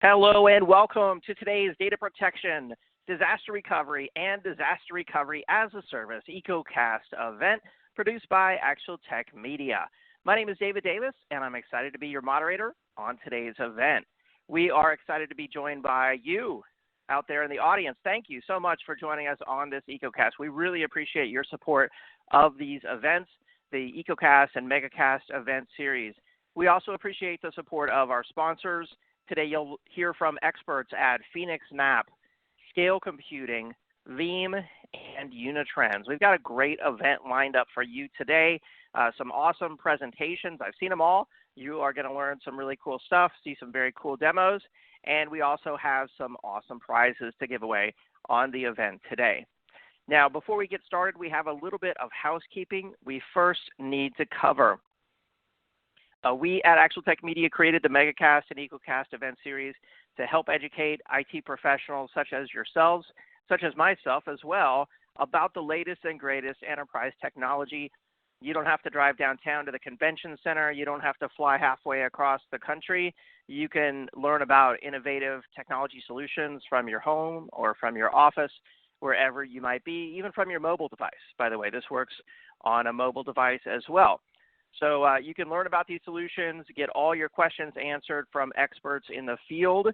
Hello and welcome to today's Data Protection, Disaster Recovery, and Disaster Recovery as a Service EcoCast event produced by Actual Tech Media. My name is David Davis, and I'm excited to be your moderator on today's event. We are excited to be joined by you out there in the audience. Thank you so much for joining us on this EcoCast. We really appreciate your support of these events, the EcoCast and MegaCast event series. We also appreciate the support of our sponsors. Today you'll hear from experts at phoenixNAP, Scale Computing, Veeam, and Unitrends. We've got a great event lined up for you today. Some awesome presentations. I've seen them all. You are going to learn some really cool stuff, see some very cool demos, and we also have some awesome prizes to give away on the event today. Now, before we get started, we have a little bit of housekeeping we first need to cover. We at Actual Tech Media created the MegaCast and EcoCast event series to help educate IT professionals such as yourselves, such as myself as well, about the latest and greatest enterprise technology. You don't have to drive downtown to the convention center. You don't have to fly halfway across the country. You can learn about innovative technology solutions from your home or from your office, wherever you might be, even from your mobile device. By the way, this works on a mobile device as well. So you can learn about these solutions, get all your questions answered from experts in the field.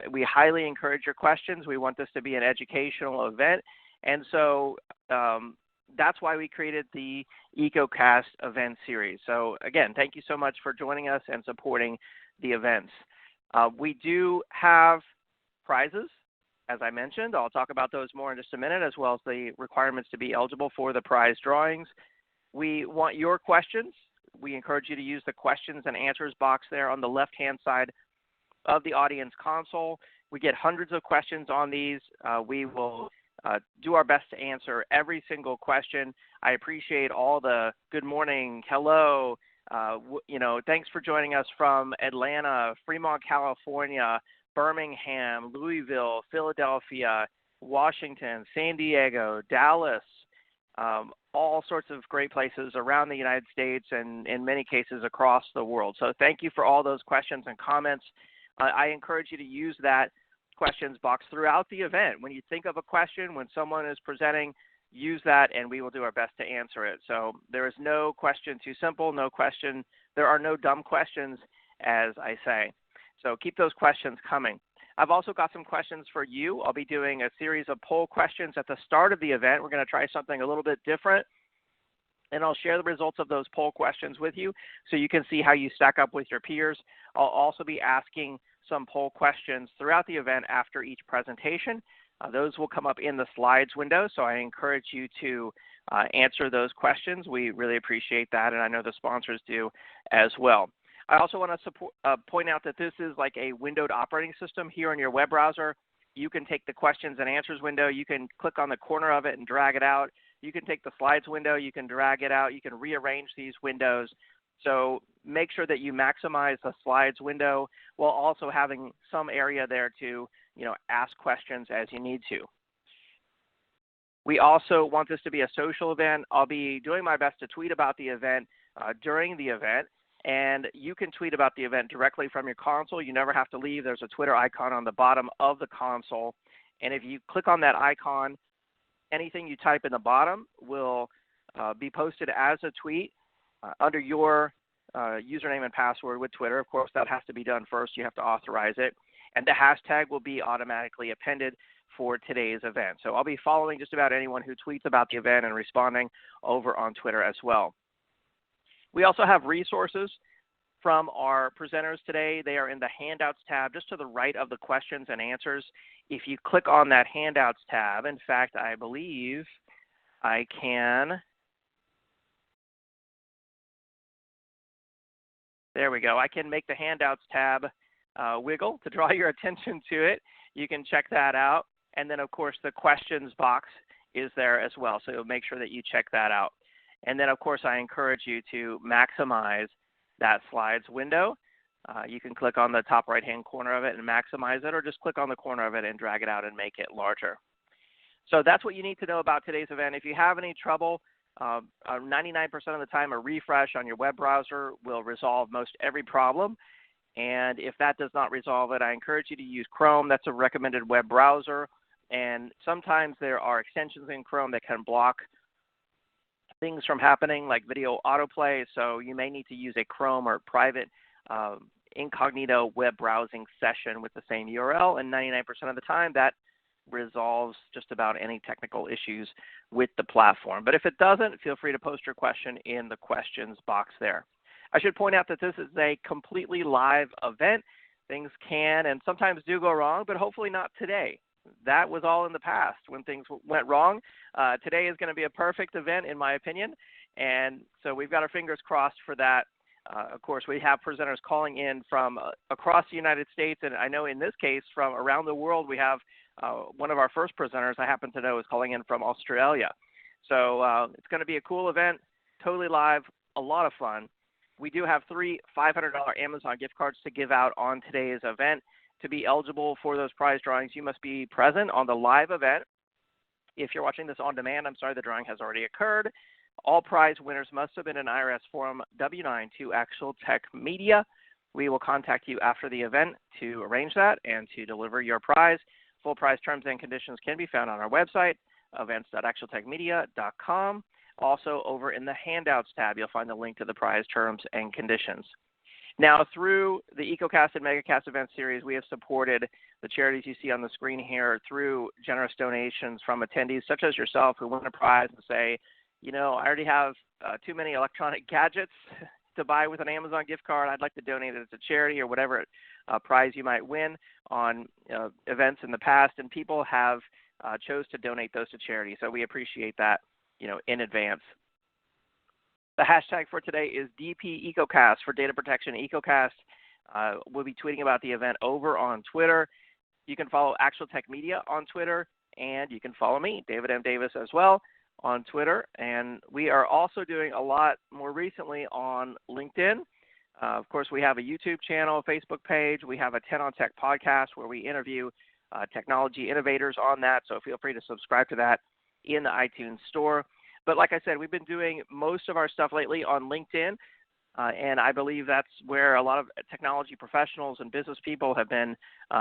We highly encourage your questions. We want this to be an educational event. And so that's why we created the EcoCast event series. So again, thank you so much for joining us and supporting the events. We do have prizes, as I mentioned. I'll talk about those more in just a minute, as well as the requirements to be eligible for the prize drawings. We want your questions. We encourage you to use the questions and answers box there on the left-hand side of the audience console. We get hundreds of questions on these. We will do our best to answer every single question. I appreciate all the good morning, hello, thanks for joining us from Atlanta, Fremont, California, Birmingham, Louisville, Philadelphia, Washington, San Diego, Dallas, all sorts of great places around the United States and in many cases across the world. So thank you for all those questions and comments. I encourage you to use that questions box throughout the event. When you think of a question, when someone is presenting, use that and we will do our best to answer it. So there is no question too simple, there are no dumb questions, as I say. So keep those questions coming. I've also got some questions for you. I'll be doing a series of poll questions at the start of the event. We're going to try something a little bit different, and I'll share the results of those poll questions with you so you can see how you stack up with your peers. I'll also be asking some poll questions throughout the event after each presentation. Those will come up in the slides window, so I encourage you to answer those questions. We really appreciate that, and I know the sponsors do as well. I also want to point out that this is like a windowed operating system here on your web browser. You can take the questions and answers window. You can click on the corner of it and drag it out. You can take the slides window. You can drag it out. You can rearrange these windows. So make sure that you maximize the slides window while also having some area there to ask questions as you need to. We also want this to be a social event. I'll be doing my best to tweet about the event during the event. And you can tweet about the event directly from your console. You never have to leave. There's a Twitter icon on the bottom of the console. And if you click on that icon, anything you type in the bottom will be posted as a tweet under your username and password with Twitter. Of course, that has to be done first. You have to authorize it. And the hashtag will be automatically appended for today's event. So I'll be following just about anyone who tweets about the event and responding over on Twitter as well. We also have resources from our presenters today. They are in the Handouts tab just to the right of the questions and answers. If you click on that Handouts tab, in fact, I believe I can, there we go. I can make the Handouts tab wiggle to draw your attention to it. You can check that out. And then, of course, the questions box is there as well. So make sure that you check that out. And then, of course, I encourage you to maximize that slides window. You can click on the top right-hand corner of it and maximize it, or just click on the corner of it and drag it out and make it larger. So that's what you need to know about today's event. If you have any trouble, 99% of the time a refresh on your web browser will resolve most every problem. And if that does not resolve it, I encourage you to use Chrome. That's a recommended web browser. And sometimes there are extensions in Chrome that can block things from happening, like video autoplay. So you may need to use a Chrome or private incognito web browsing session with the same URL. And 99% of the time, that resolves just about any technical issues with the platform. But if it doesn't, feel free to post your question in the questions box there. I should point out that this is a completely live event. Things can and sometimes do go wrong, but hopefully not today. That was all in the past when things went wrong. Today is going to be a perfect event, in my opinion, and so we've got our fingers crossed for that. Of course, we have presenters calling in from across the United States, and I know in this case from around the world. We have one of our first presenters I happen to know is calling in from Australia. So it's going to be a cool event, totally live, a lot of fun. We do have 3 $500 Amazon gift cards to give out on today's event. To be eligible for those prize drawings, you must be present on the live event. If you're watching this on demand, I'm sorry, the drawing has already occurred. All prize winners must submit an IRS Form W-9 to Actual Tech Media. We will contact you after the event to arrange that and to deliver your prize. Full prize terms and conditions can be found on our website, events.actualtechmedia.com. Also, over in the Handouts tab, you'll find the link to the prize terms and conditions. Now, through the EcoCast and MegaCast event series, we have supported the charities you see on the screen here through generous donations from attendees such as yourself who win a prize and say, you know, I already have too many electronic gadgets to buy with an Amazon gift card. I'd like to donate it to charity or whatever prize you might win on events in the past, and people have chose to donate those to charity. So we appreciate that, you know, in advance. The hashtag for today is DP EcoCast for data protection EcoCast. We'll be tweeting about the event over on Twitter. You can follow Actual Tech Media on Twitter, and you can follow me, David M. Davis, as well on Twitter. And we are also doing a lot more recently on LinkedIn. Of course, we have a YouTube channel, a Facebook page. We have a 10 on Tech podcast where we interview technology innovators on that. So feel free to subscribe to that in the iTunes store. But like I said, we've been doing most of our stuff lately on LinkedIn, and I believe that's where a lot of technology professionals and business people have been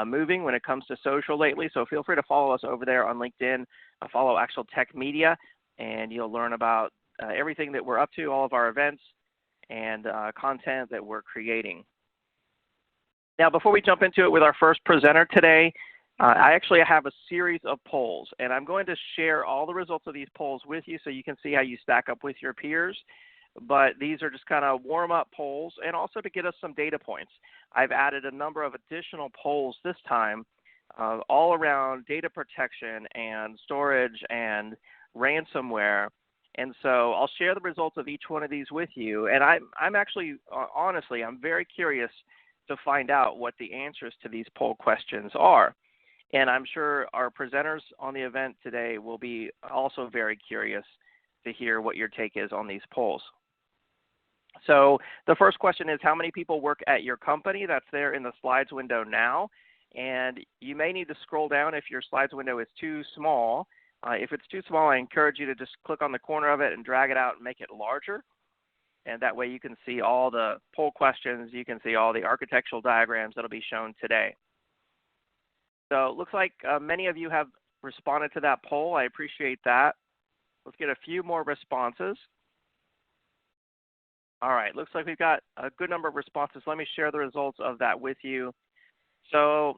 moving when it comes to social lately. So feel free to follow us over there on LinkedIn, follow Actual Tech Media, and you'll learn about everything that we're up to, all of our events, and content that we're creating. Now, before we jump into it with our first presenter today, I actually have a series of polls, and I'm going to share all the results of these polls with you so you can see how you stack up with your peers. But these are just kind of warm-up polls and also to get us some data points. I've added a number of additional polls this time all around data protection and storage and ransomware. And so I'll share the results of each one of these with you. And I'm actually, honestly, I'm very curious to find out what the answers to these poll questions are. And I'm sure our presenters on the event today will be also very curious to hear what your take is on these polls. So the first question is, how many people work at your company? That's there in the slides window now. And you may need to scroll down if your slides window is too small. If it's too small, I encourage you to just click on the corner of it and drag it out and make it larger. And that way you can see all the poll questions. You can see all the architectural diagrams that will be shown today. So it looks like many of you have responded to that poll. I appreciate that. Let's get a few more responses. All right, looks like we've got a good number of responses. Let me share the results of that with you. So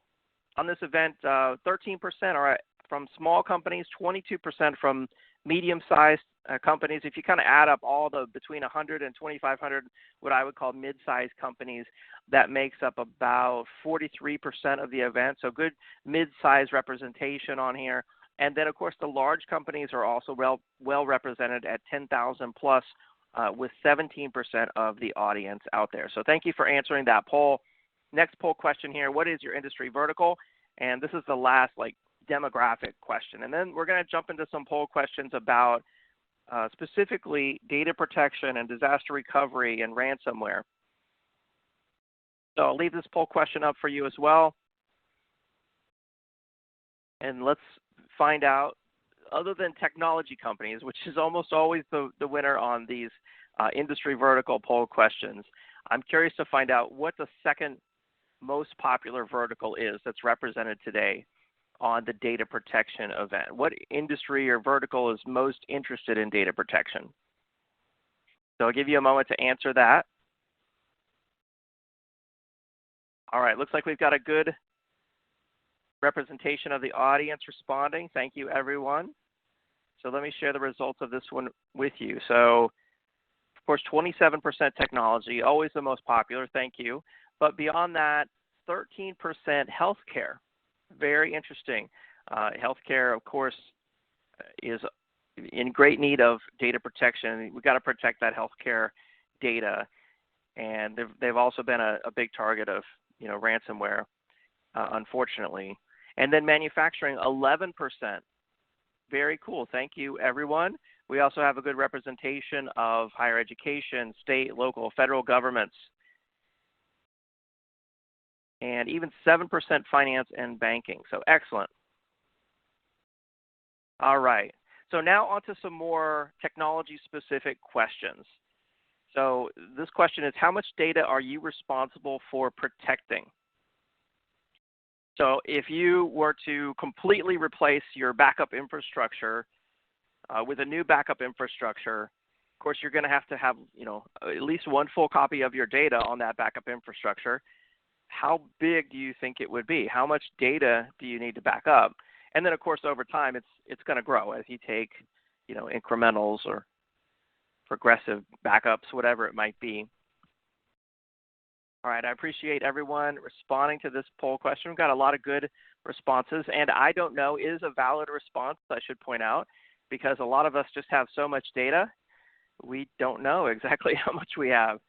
on this event, 13% are from small companies, 22% from medium-sized companies. If you kind of add up all the between 100 and 2,500, what I would call mid-sized companies, that makes up about 43% of the event. So good mid-sized representation on here. And then, of course, the large companies are also well represented at 10,000 plus, with 17% of the audience out there. So thank you for answering that poll. Next poll question here, what is your industry vertical? And this is the last demographic question. And then we're going to jump into some poll questions about specifically data protection and disaster recovery and ransomware. So I'll leave this poll question up for you as well. And let's find out, other than technology companies, which is almost always the winner on these industry vertical poll questions, I'm curious to find out what the second most popular vertical is that's represented today on the data protection event? What industry or vertical is most interested in data protection? So I'll give you a moment to answer that. All right, looks like we've got a good representation of the audience responding. Thank you, everyone. So let me share the results of this one with you. So, of course, 27% technology, always the most popular, thank you. But beyond that, 13% healthcare. Very interesting. Healthcare, of course, is in great need of data protection. We've got to protect that healthcare data. And they've also been a big target of ransomware, unfortunately. And then manufacturing, 11%. Very cool. Thank you, everyone. We also have a good representation of higher education, state, local, federal governments, and even 7% finance and banking. So excellent. All right. So now on to some more technology-specific questions. So this question is, how much data are you responsible for protecting? So if you were to completely replace your backup infrastructure with a new backup infrastructure, of course, you're going to have at least one full copy of your data on that backup infrastructure. How big do you think it would be? How much data do you need to back up? And then, of course, over time, it's going to grow as you take, incrementals or progressive backups, whatever it might be. All right, I appreciate everyone responding to this poll question. We've got a lot of good responses, and I don't know is a valid response, I should point out, because a lot of us just have so much data, we don't know exactly how much we have.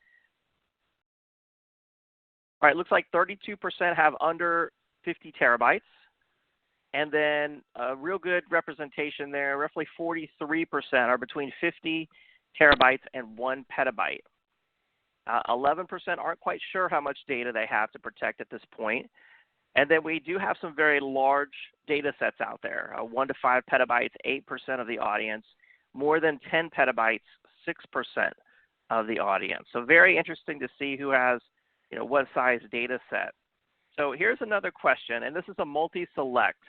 All right, looks like 32% have under 50 terabytes, and then a real good representation there, roughly 43% are between 50 terabytes and 1 petabyte. 11% aren't quite sure how much data they have to protect at this point. And then we do have some very large data sets out there, 1 to 5 petabytes, 8% of the audience, more than 10 petabytes, 6% of the audience. So very interesting to see who has, what size data set. So here's another question, and this is a multi-select.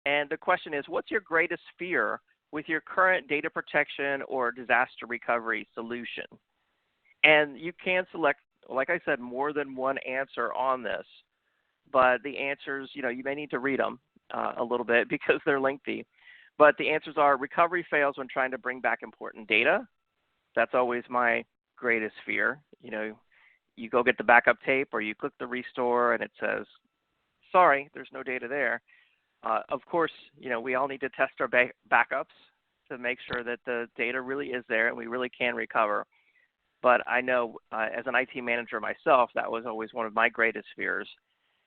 And the question is, what's your greatest fear with your current data protection or disaster recovery solution? And you can select, like I said, more than one answer on this, but the answers, you may need to read them a little bit because they're lengthy. But the answers are recovery fails when trying to bring back important data. That's always my greatest fear. You go get the backup tape or you click the restore and it says, sorry, there's no data there. Of course, we all need to test our backups to make sure that the data really is there and we really can recover. But I know as an IT manager myself, that was always one of my greatest fears,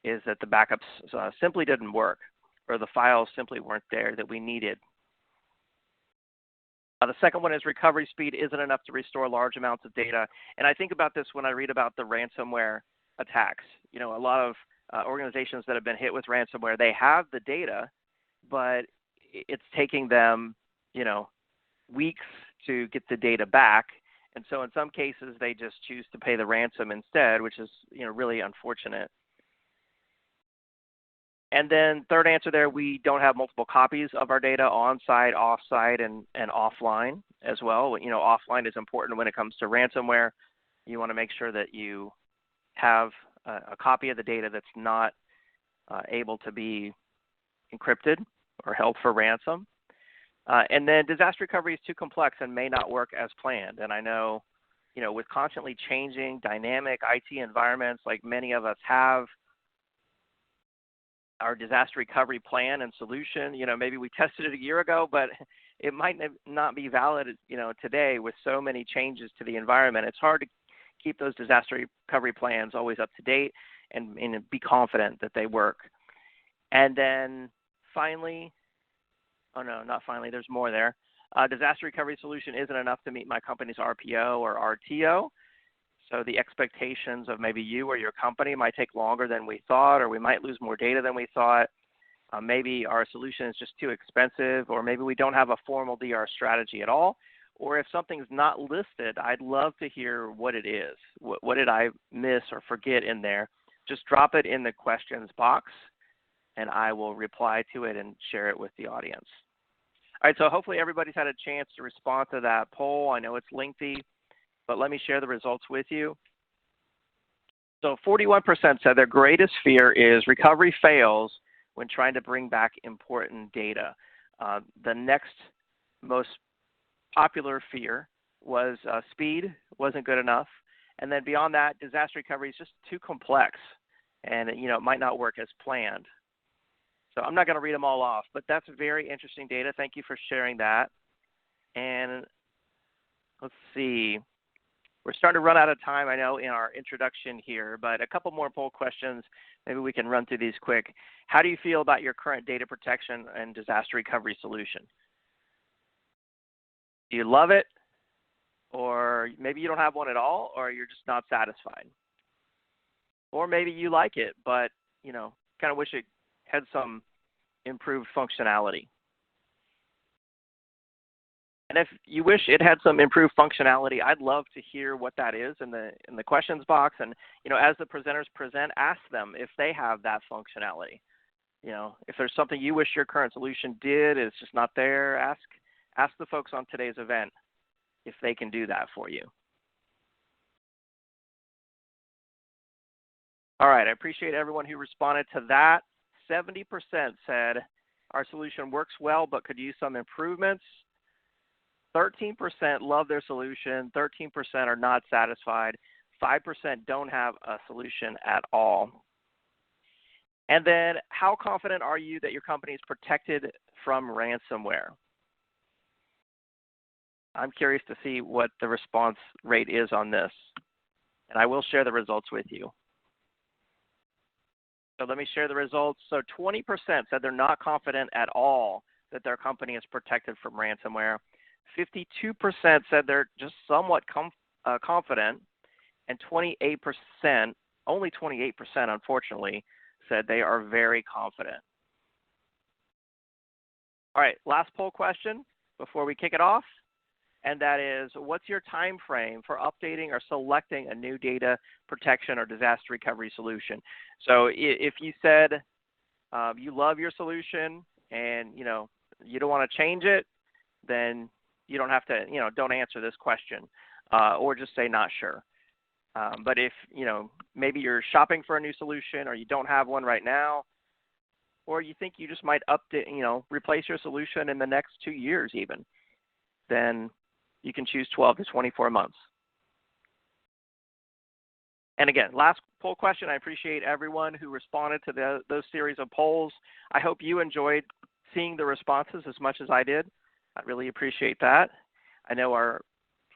is that the backups simply didn't work or the files simply weren't there that we needed. The second one is recovery speed isn't enough to restore large amounts of data. And I think about this when I read about the ransomware attacks. A lot of organizations that have been hit with ransomware, they have the data, but it's taking them, weeks to get the data back. And so in some cases, they just choose to pay the ransom instead, which is, really unfortunate. And then third answer there, we don't have multiple copies of our data on-site, off-site, and offline as well. Offline is important when it comes to ransomware. You want to make sure that you have a copy of the data that's not able to be encrypted or held for ransom. And then disaster recovery is too complex and may not work as planned. And I know, with constantly changing dynamic IT environments like many of us have, our disaster recovery plan and solution, maybe we tested it a year ago, but it might not be valid, today with so many changes to the environment. It's hard to keep those disaster recovery plans always up to date and be confident that they work. And then finally, oh no, not finally, there's more there. Disaster recovery solution isn't enough to meet my company's RPO or RTO. So the expectations of maybe you or your company might take longer than we thought, or we might lose more data than we thought. Maybe our solution is just too expensive, or maybe we don't have a formal DR strategy at all, or if something's not listed, I'd love to hear what it is. What did I miss or forget in there? Just drop it in the questions box, and I will reply to it and share it with the audience. All right, so hopefully everybody's had a chance to respond to that poll. I know it's lengthy, but let me share the results with you. So 41% said their greatest fear is recovery fails when trying to bring back important data. The next most popular fear was speed wasn't good enough. And then beyond that, disaster recovery is just too complex, and it might not work as planned. So I'm not going to read them all off, but that's very interesting data. Thank you for sharing that. And let's see. We're starting to run out of time, I know, in our introduction here, but a couple more poll questions. Maybe we can run through these quick. How do you feel about your current data protection and disaster recovery solution? Do you love it? Or maybe you don't have one at all, or you're just not satisfied? Or maybe you like it, but, kind of wish it had some improved functionality. And if you wish it had some improved functionality, I'd love to hear what that is in the questions box. And as the presenters present, ask them if they have that functionality. If there's something you wish your current solution did, it's just not there, ask the folks on today's event if they can do that for you. All right, I appreciate everyone who responded to that. 70% said our solution works well but could use some improvements. 13% love their solution, 13% are not satisfied, 5% don't have a solution at all. And then how confident are you that your company is protected from ransomware? I'm curious to see what the response rate is on this, and I will share the results with you. So let me share the results. So 20% said they're not confident at all that their company is protected from ransomware. 52% said they're just somewhat confident, and 28%, only 28% unfortunately, said they are very confident. All right, last poll question before we kick it off, and that is, what's your time frame for updating or selecting a new data protection or disaster recovery solution? So if you said you love your solution and you don't want to change it, then you don't have to, don't answer this question, or just say not sure. But if, maybe you're shopping for a new solution or you don't have one right now, or you think you just might update, replace your solution in the next 2 years even, then you can choose 12 to 24 months. And again, last poll question, I appreciate everyone who responded to those series of polls. I hope you enjoyed seeing the responses as much as I did. I really appreciate that. I know our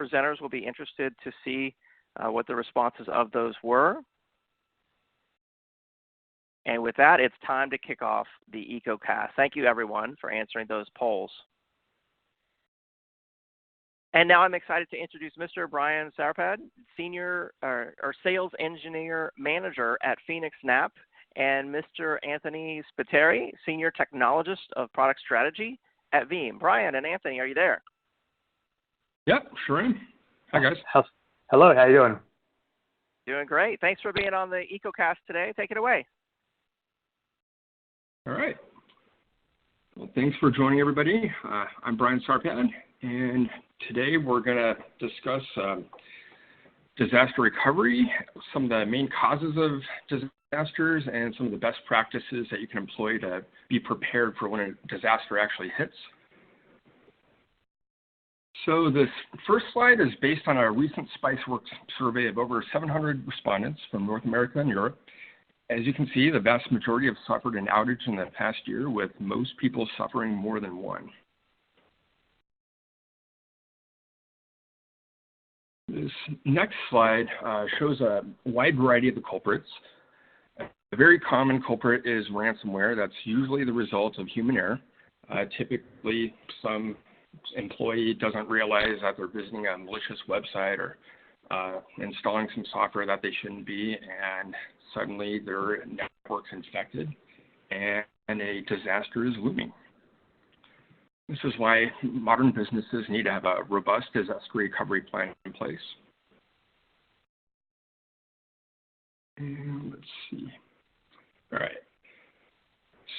presenters will be interested to see what the responses of those were. And with that, it's time to kick off the EcoCast. Thank you, everyone, for answering those polls. And now I'm excited to introduce Mr. Brian Sarpad, Senior or Sales Engineer Manager at phoenixNAP, and Mr. Anthony Spiteri, Senior Technologist of Product Strategy at Veeam. Brian and Anthony, are you there? Yep, sure am. Hi, guys. Hello, how you doing? Doing great. Thanks for being on the EcoCast today. Take it away. All right. Well, thanks for joining, everybody. I'm Brian Sarpad, and today we're going to discuss disaster recovery, some of the main causes of disasters, and some of the best practices that you can employ to be prepared for when a disaster actually hits. So this first slide is based on a recent SpiceWorks survey of over 700 respondents from North America and Europe. As you can see, the vast majority have suffered an outage in the past year, with most people suffering more than one. This next slide shows a wide variety of the culprits. A very common culprit is ransomware. That's usually the result of human error. Typically, some employee doesn't realize that they're visiting a malicious website or installing some software that they shouldn't be, and suddenly their network's infected and a disaster is looming. This is why modern businesses need to have a robust disaster recovery plan in place. And let's see. All right.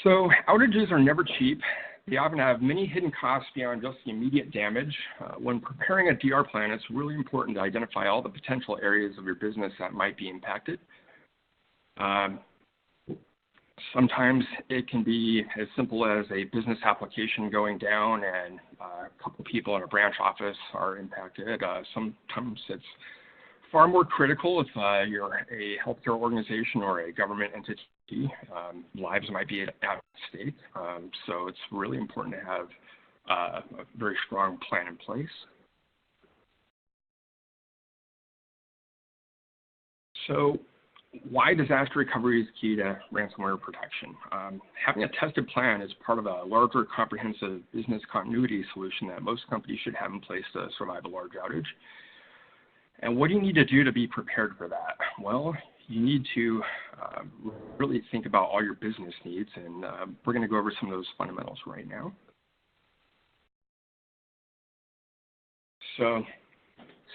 So outages are never cheap. They often have many hidden costs beyond just the immediate damage. When preparing a DR plan, it's really important to identify all the potential areas of your business that might be impacted. Sometimes it can be as simple as a business application going down and a couple people in a branch office are impacted. Sometimes it's far more critical if you're a healthcare organization or a government entity. Lives might be at stake, so it's really important to have a very strong plan in place. So why disaster recovery is key to ransomware protection? Having a tested plan is part of a larger comprehensive business continuity solution that most companies should have in place to survive a large outage. And what do you need to do to be prepared for that? Well, you need to really think about all your business needs, and we're going to go over some of those fundamentals right now. So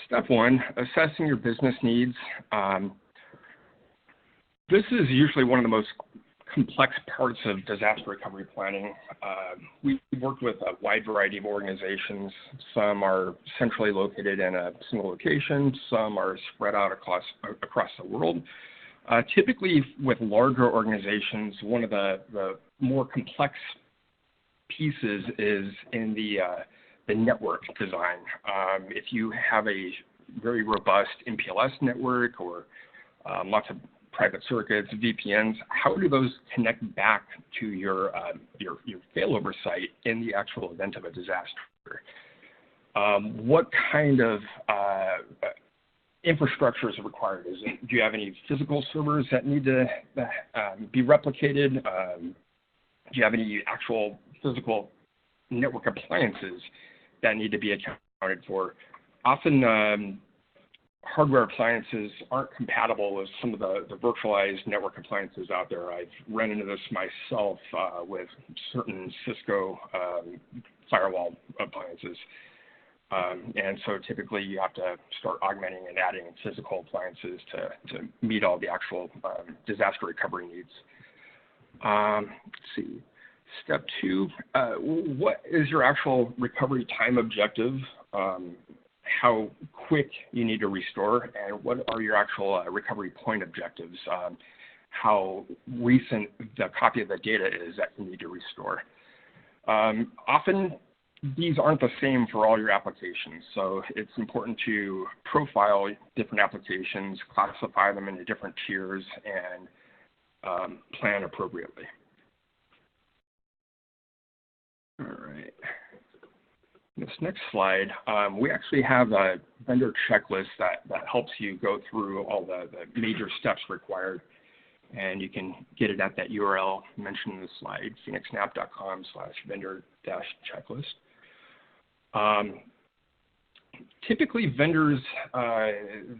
step one, assessing your business needs. This is usually one of the most complex parts of disaster recovery planning. We've worked with a wide variety of organizations. Some are centrally located in a single location. Some are spread out across the world. Typically, with larger organizations, one of the more complex pieces is in the network design. If you have a very robust MPLS network or lots of private circuits, VPNs, how do those connect back to your failover site in the actual event of a disaster? What kind of infrastructure is required? Do you have any physical servers that need to be replicated? Do you have any actual physical network appliances that need to be accounted for? Often, hardware appliances aren't compatible with some of the virtualized network appliances out there. I've run into this myself with certain Cisco firewall appliances. And so typically you have to start augmenting and adding physical appliances to meet all the actual disaster recovery needs. Let's see. Step two, what is your actual recovery time objective? How quick you need to restore, and what are your actual recovery point objectives? How recent the copy of the data is that you need to restore. Often, these aren't the same for all your applications, so it's important to profile different applications, classify them into different tiers, and plan appropriately. All right. This next slide, we actually have a vendor checklist that helps you go through all the major steps required, and you can get it at that URL mentioned in the slide, phoenixNAP.com/vendor-checklist. Typically, vendors,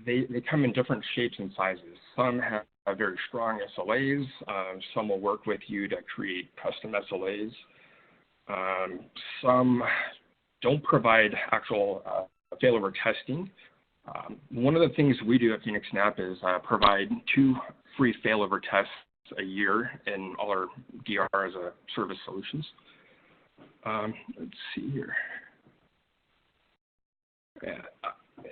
they come in different shapes and sizes. Some have very strong SLAs. Some will work with you to create custom SLAs. Some don't provide actual failover testing. One of the things we do at phoenixNAP is provide 2 free failover tests a year in all our DR as a service solutions. Let's see here. Yeah.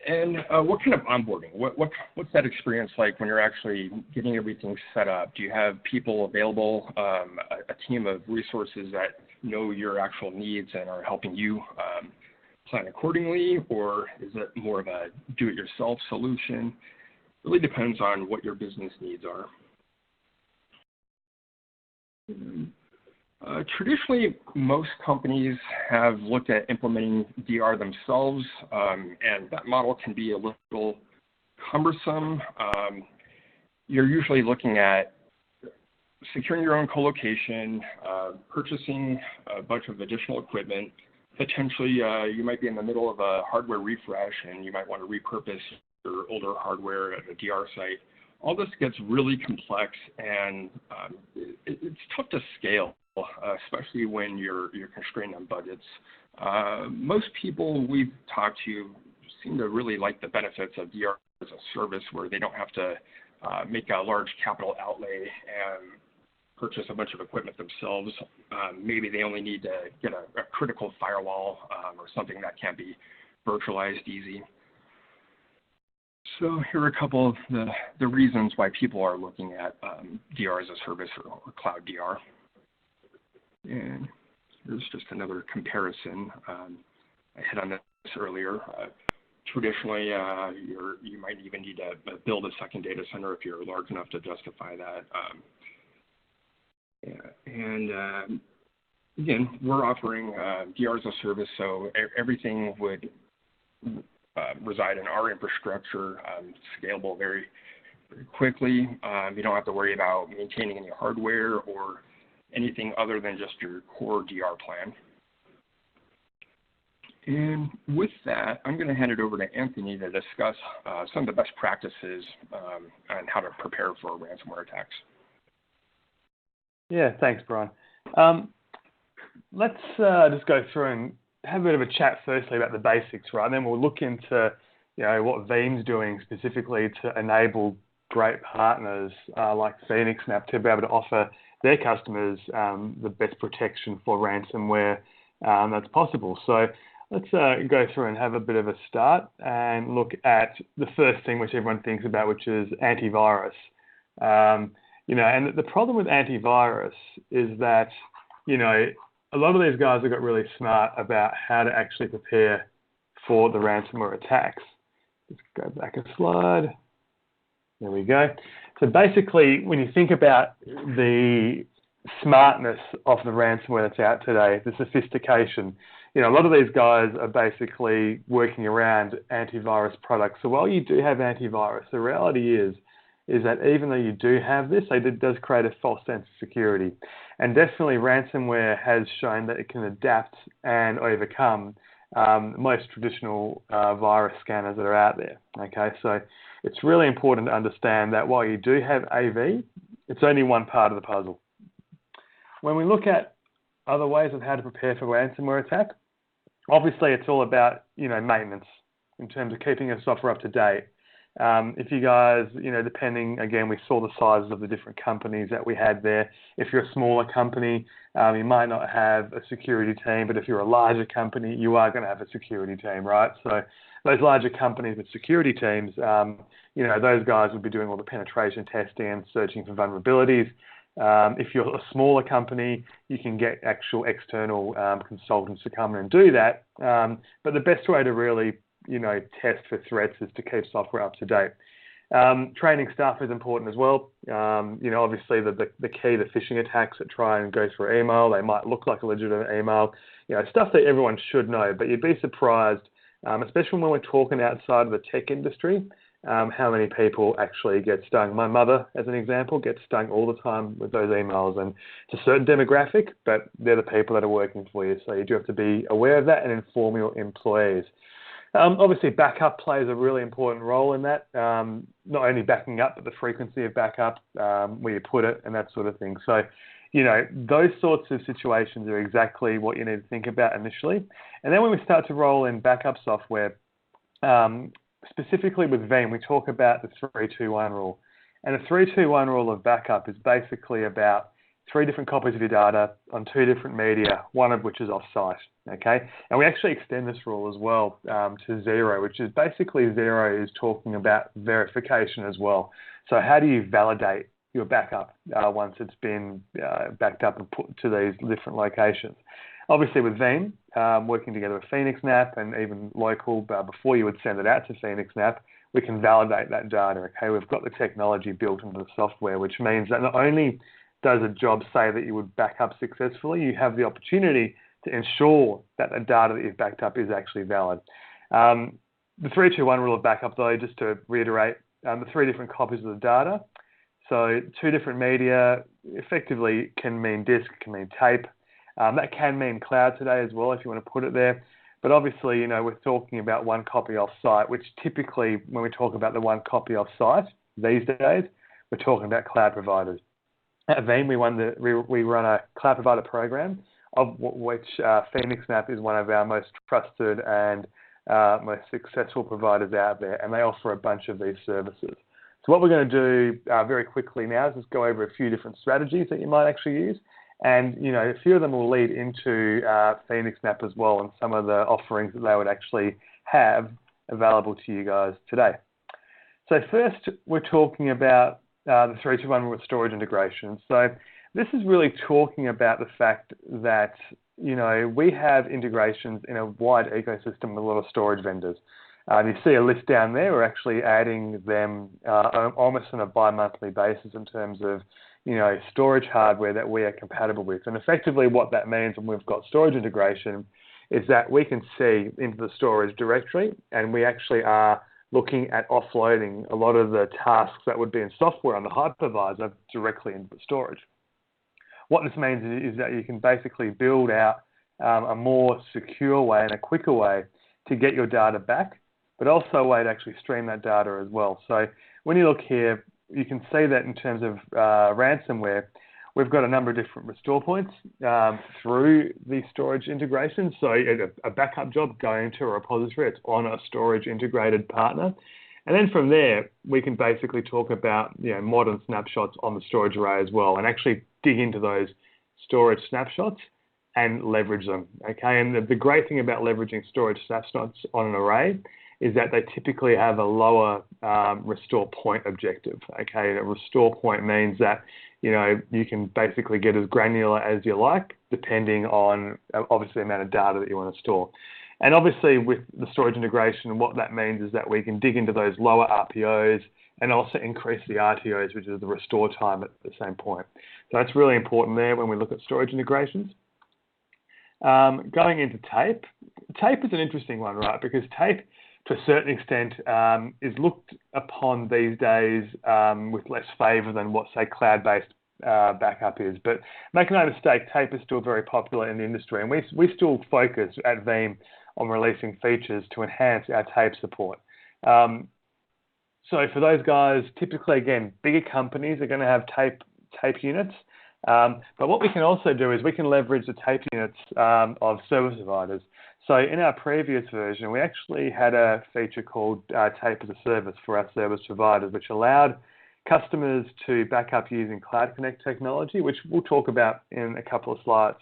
And what kind of onboarding? What's that experience like when you're actually getting everything set up? Do you have people available, a team of resources that know your actual needs and are helping you plan accordingly, or is it more of a do-it-yourself solution? It really depends on what your business needs are. Traditionally, most companies have looked at implementing DR themselves, and that model can be a little cumbersome. You're usually looking at securing your own colocation, purchasing a bunch of additional equipment. Potentially, you might be in the middle of a hardware refresh, and you might want to repurpose your older hardware at a DR site. All this gets really complex, and it's tough to scale. especially when you're constrained on budgets. Most people we've talked to seem to really like the benefits of DR as a service, where they don't have to make a large capital outlay and purchase a bunch of equipment themselves. Maybe they only need to get a critical firewall or something that can't be virtualized easy. So here are a couple of the reasons why people are looking at DR as a service or cloud DR. And here's just another comparison. I hit on this earlier. Traditionally, you might even need to build a second data center if you're large enough to justify that. Again, we're offering DR as a service, so everything would reside in our infrastructure, scalable very, very quickly. You don't have to worry about maintaining any hardware or anything other than just your core DR plan. And with that, I'm going to hand it over to Anthony to discuss some of the best practices on how to prepare for ransomware attacks. Yeah, thanks, Brian. Let's just go through and have a bit of a chat firstly about the basics, right? And then we'll look into, what Veeam's doing specifically to enable great partners like phoenixNAP to be able to offer their customers the best protection for ransomware that's possible. So let's go through and have a bit of a start and look at the first thing which everyone thinks about, which is antivirus. And the problem with antivirus is that, a lot of these guys have got really smart about how to actually prepare for the ransomware attacks. Let's go back a slide. There we go. So basically, when you think about the smartness of the ransomware that's out today, the sophistication, a lot of these guys are basically working around antivirus products. So while you do have antivirus, the reality is that even though you do have this, it does create a false sense of security. And definitely ransomware has shown that it can adapt and overcome most traditional virus scanners that are out there. Okay, so it's really important to understand that while you do have AV, it's only one part of the puzzle. When we look at other ways of how to prepare for ransomware attack, obviously it's all about, maintenance in terms of keeping your software up to date. If you guys, depending, again, we saw the sizes of the different companies that we had there. If you're a smaller company, you might not have a security team, but if you're a larger company, you are going to have a security team, right? So those larger companies with security teams, those guys would be doing all the penetration testing and searching for vulnerabilities. If you're a smaller company, you can get actual external consultants to come in and do that. But the best way to really test for threats is to keep software up to date. Training staff is important as well. Obviously the key to phishing attacks that try and go through email, they might look like a legitimate email, stuff that everyone should know, but you'd be surprised, especially when we're talking outside of the tech industry, how many people actually get stung. My mother, as an example, gets stung all the time with those emails, and it's a certain demographic, but they're the people that are working for you. So you do have to be aware of that and inform your employees. Obviously, backup plays a really important role in that, not only backing up, but the frequency of backup, where you put it, and that sort of thing. So, those sorts of situations are exactly what you need to think about initially. And then when we start to roll in backup software, specifically with Veeam, we talk about the 3-2-1 rule. And the 3-2-1 rule of backup is basically about 3 different copies of your data on 2 different media, one of which is off-site, okay? And we actually extend this rule as well to 0, which is basically 0 is talking about verification as well. So how do you validate your backup once it's been backed up and put to these different locations? Obviously with Veeam, working together with phoenixNAP and even local, before you would send it out to phoenixNAP, we can validate that data, okay? We've got the technology built into the software, which means that not only does a job say that you would back up successfully, you have the opportunity to ensure that the data that you've backed up is actually valid. The 3-2-1 rule of backup, though, just to reiterate, the 3 different copies of the data. So 2 different media effectively can mean disk, can mean tape. That can mean cloud today as well, if you want to put it there. But obviously, we're talking about 1 copy off-site, which typically, when we talk about the 1 copy off-site these days, we're talking about cloud providers. At Veeam, we run a cloud provider program, of which phoenixNAP is one of our most trusted and most successful providers out there, and they offer a bunch of these services. So what we're going to do very quickly now is just go over a few different strategies that you might actually use, and a few of them will lead into phoenixNAP as well, and some of the offerings that they would actually have available to you guys today. So first, we're talking about the 3-2-1 with storage integration. So this is really talking about the fact that we have integrations in a wide ecosystem with a lot of storage vendors. You see a list down there. We're actually adding them almost on a bi-monthly basis in terms of storage hardware that we are compatible with. And effectively what that means when we've got storage integration is that we can see into the storage directory, and we actually are looking at offloading a lot of the tasks that would be in software on the hypervisor directly into the storage. What this means is that you can basically build out a more secure way and a quicker way to get your data back, but also a way to actually stream that data as well. So when you look here, you can see that in terms of ransomware, we've got a number of different restore points through the storage integration. So a backup job going to a repository, it's on a storage integrated partner. And then from there, we can basically talk about modern snapshots on the storage array as well, and actually dig into those storage snapshots and leverage them. Okay, and the great thing about leveraging storage snapshots on an array is that they typically have a lower restore point objective. Okay, a restore point means that you can basically get as granular as you like, depending on obviously the amount of data that you want to store. And obviously with the storage integration, what that means is that we can dig into those lower RPOs and also increase the RTOs, which is the restore time at the same point. So that's really important there when we look at storage integrations. Going into tape. Tape is an interesting one, right? Because tape, to a certain extent, is looked upon these days with less favour than what, say, cloud-based backup is. But make no mistake, tape is still very popular in the industry, and we still focus at Veeam on releasing features to enhance our tape support. So for those guys, typically, again, bigger companies are going to have tape units. But what we can also do is we can leverage the tape units of service providers. So in our previous version, we actually had a feature called Tape as a Service for our service providers, which allowed customers to back up using Cloud Connect technology, which we'll talk about in a couple of slides.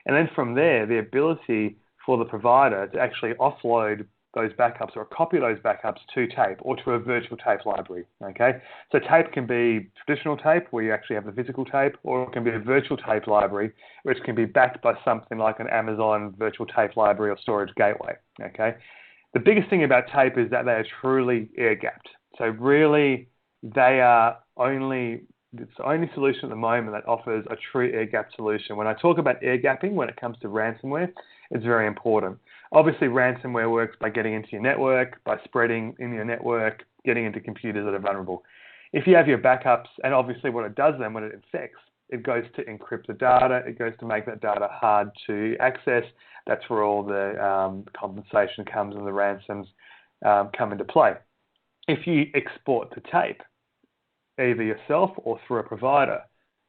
And then from there, the ability for the provider to actually offload those backups or copy those backups to tape or to a virtual tape library, okay? So tape can be traditional tape where you actually have the physical tape, or it can be a virtual tape library which can be backed by something like an Amazon virtual tape library or storage gateway, okay? The biggest thing about tape is that they are truly air-gapped. So really, they are it's the only solution at the moment that offers a true air-gap solution. When I talk about air-gapping when it comes to ransomware, it's very important. Obviously, ransomware works by getting into your network, by spreading in your network, getting into computers that are vulnerable. If you have your backups, and obviously what it does then when it infects, it goes to encrypt the data, it goes to make that data hard to access. That's where all the compensation comes and the ransoms come into play. If you export to tape, either yourself or through a provider,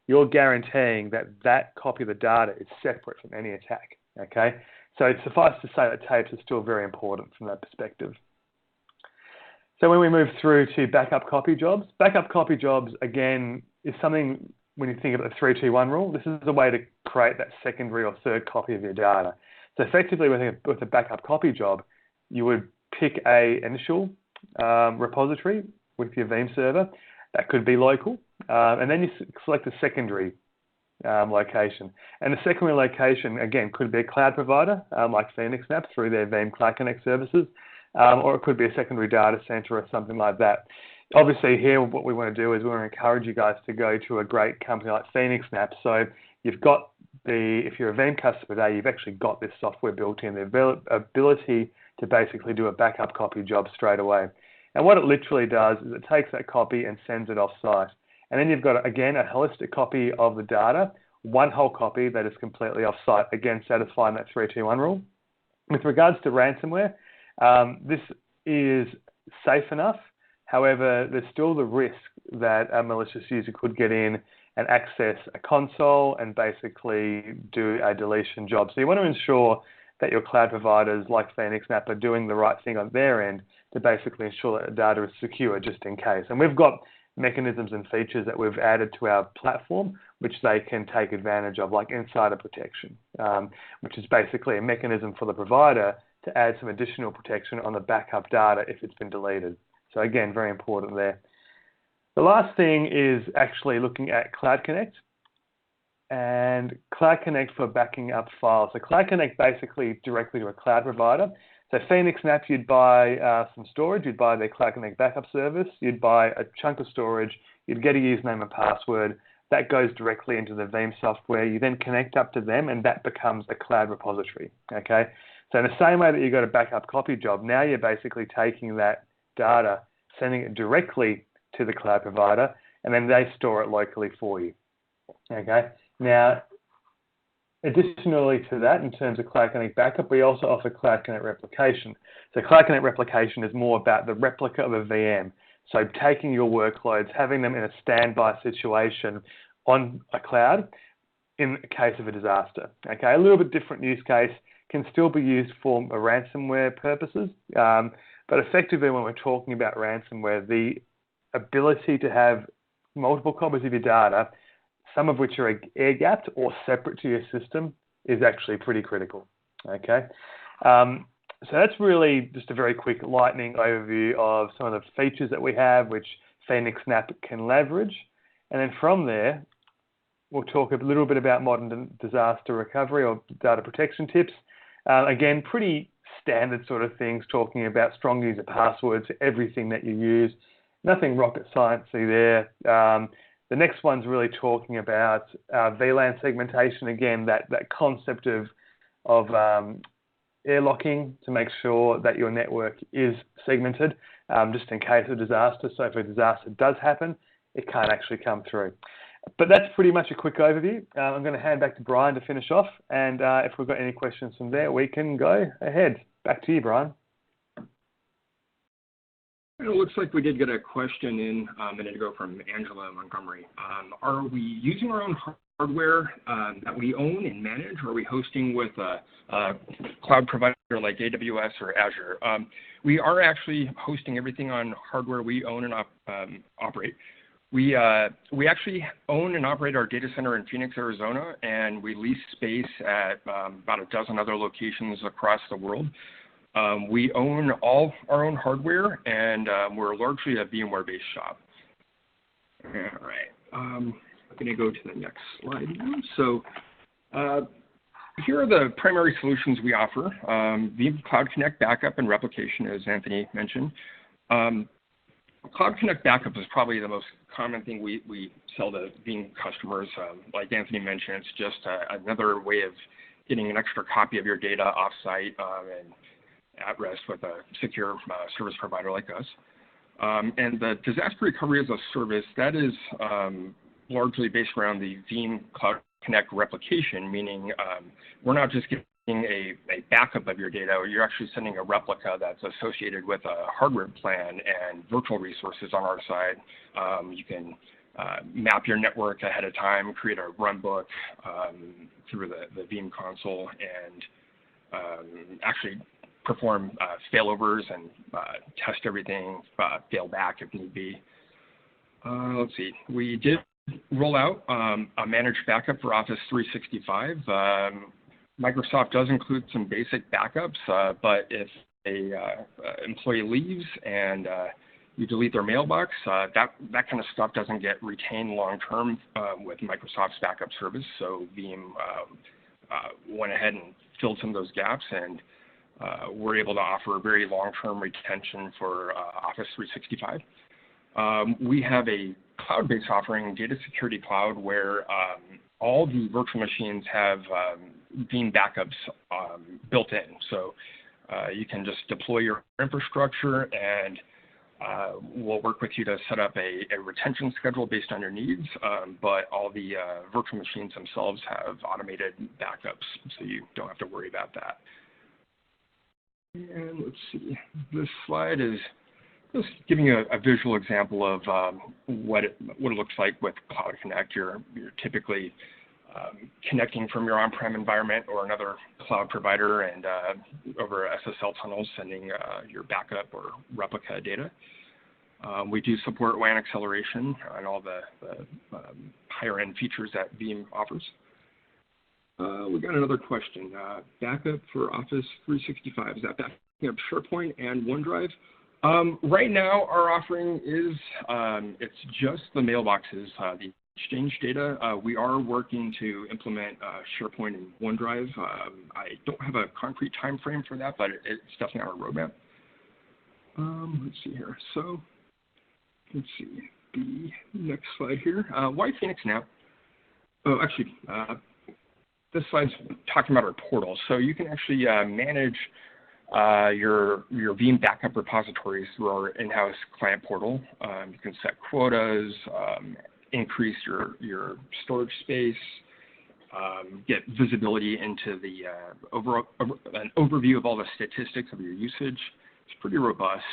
you're guaranteeing that that copy of the data is separate from any attack, okay? So suffice to say that tapes are still very important from that perspective. So when we move through to backup copy jobs, again, is something when you think of the 3-2-1 rule, this is a way to create that secondary or third copy of your data. So effectively with a backup copy job, you would pick a initial repository with your Veeam server. That could be local, and then you select a secondary location. And the secondary location, again, could be a cloud provider like phoenixNAP through their Veeam Cloud Connect services, or it could be a secondary data center or something like that. Obviously here, what we want to do is we want to encourage you guys to go to a great company like phoenixNAP. So you've got if you're a Veeam customer today, you've actually got this software built in, the ability to basically do a backup copy job straight away. And what it literally does is it takes that copy and sends it off-site. And then you've got, again, a holistic copy of the data, one whole copy that is completely off-site, again, satisfying that 3-2-1 rule. With regards to ransomware, this is safe enough. However, there's still the risk that a malicious user could get in and access a console and basically do a deletion job. So you want to ensure that your cloud providers like phoenixNAP are doing the right thing on their end to basically ensure that the data is secure just in case. And we've got mechanisms and features that we've added to our platform which they can take advantage of, like insider protection, which is basically a mechanism for the provider to add some additional protection on the backup data if it's been deleted. So again, very important there. The last thing is actually looking at Cloud Connect and Cloud Connect for backing up files. So Cloud Connect basically directly to a cloud provider. So phoenixNAP, you'd buy some storage, you'd buy their Cloud Connect backup service, you'd buy a chunk of storage, you'd get a username and password, that goes directly into the Veeam software, you then connect up to them and that becomes a cloud repository, okay? So in the same way that you got a backup copy job, now you're basically taking that data, sending it directly to the cloud provider, and then they store it locally for you, okay? Now, additionally to that, in terms of Cloud Connect backup, we also offer Cloud Connect replication. So Cloud Connect replication is more about the replica of a VM. So taking your workloads, having them in a standby situation on a cloud in case of a disaster. Okay, a little bit different use case, can still be used for ransomware purposes, but effectively when we're talking about ransomware, the ability to have multiple copies of your data, some of which are air-gapped or separate to your system, is actually pretty critical, okay? So that's really just a very quick lightning overview of some of the features that we have, which phoenixNAP can leverage. And then from there, we'll talk a little bit about modern disaster recovery or data protection tips. Again, pretty standard sort of things, talking about strong user passwords for everything that you use. Nothing rocket sciencey there. The next one's really talking about VLAN segmentation. Again, that concept of airlocking to make sure that your network is segmented just in case of disaster. So if a disaster does happen, it can't actually come through. But that's pretty much a quick overview. I'm going to hand back to Brian to finish off. And if we've got any questions from there, we can go ahead. Back to you, Brian. It looks like we did get a question in a minute ago from Angela Montgomery. Are we using our own hardware that we own and manage, or are we hosting with a cloud provider like AWS or Azure? We are actually hosting everything on hardware we own and operate. We actually own and operate our data center in Phoenix, Arizona, and we lease space at about a dozen other locations across the world. We own all our own hardware, and we're largely a VMware-based shop. All right. I'm going to go to the next slide now. So here are the primary solutions we offer. Veeam Cloud Connect Backup and Replication, as Anthony mentioned. Cloud Connect Backup is probably the most common thing we sell to Veeam customers. Like Anthony mentioned, it's just another way of getting an extra copy of your data off-site and at rest with a secure service provider like us. And the disaster recovery as a service, that is largely based around the Veeam Cloud Connect replication, meaning we're not just getting a backup of your data, you're actually sending a replica that's associated with a hardware plan and virtual resources on our side. You can map your network ahead of time, create a runbook through the Veeam console, and actually perform failovers and test everything, fail back if need be. Let's see, we did roll out a managed backup for Office 365. Microsoft does include some basic backups, but if a employee leaves and you delete their mailbox, that kind of stuff doesn't get retained long-term with Microsoft's backup service. So Veeam went ahead and filled some of those gaps, and we're able to offer very long-term retention for Office 365. We have a cloud-based offering, Data Security Cloud, where all the virtual machines have Veeam backups built in. So you can just deploy your infrastructure, and we'll work with you to set up a retention schedule based on your needs. But all the virtual machines themselves have automated backups, so you don't have to worry about that. And let's see, this slide is just giving you a visual example of what it looks like with Cloud Connect. You're typically connecting from your on-prem environment or another cloud provider and over SSL tunnels sending your backup or replica data. We do support WAN acceleration and all the higher-end features that Veeam offers. We got another question. Backup for Office 365, is that backing up SharePoint and OneDrive? Right now, our offering is, it's just the mailboxes, the Exchange data. We are working to implement SharePoint and OneDrive. I don't have a concrete time frame for that, but it's definitely on our roadmap. Let's see here. So let's see the next slide here. Why phoenixNAP? Oh, actually, this slide's talking about our portal. So you can actually manage your Veeam backup repositories through our in-house client portal. You can set quotas, increase your storage space, get visibility into the an overview of all the statistics of your usage. It's pretty robust.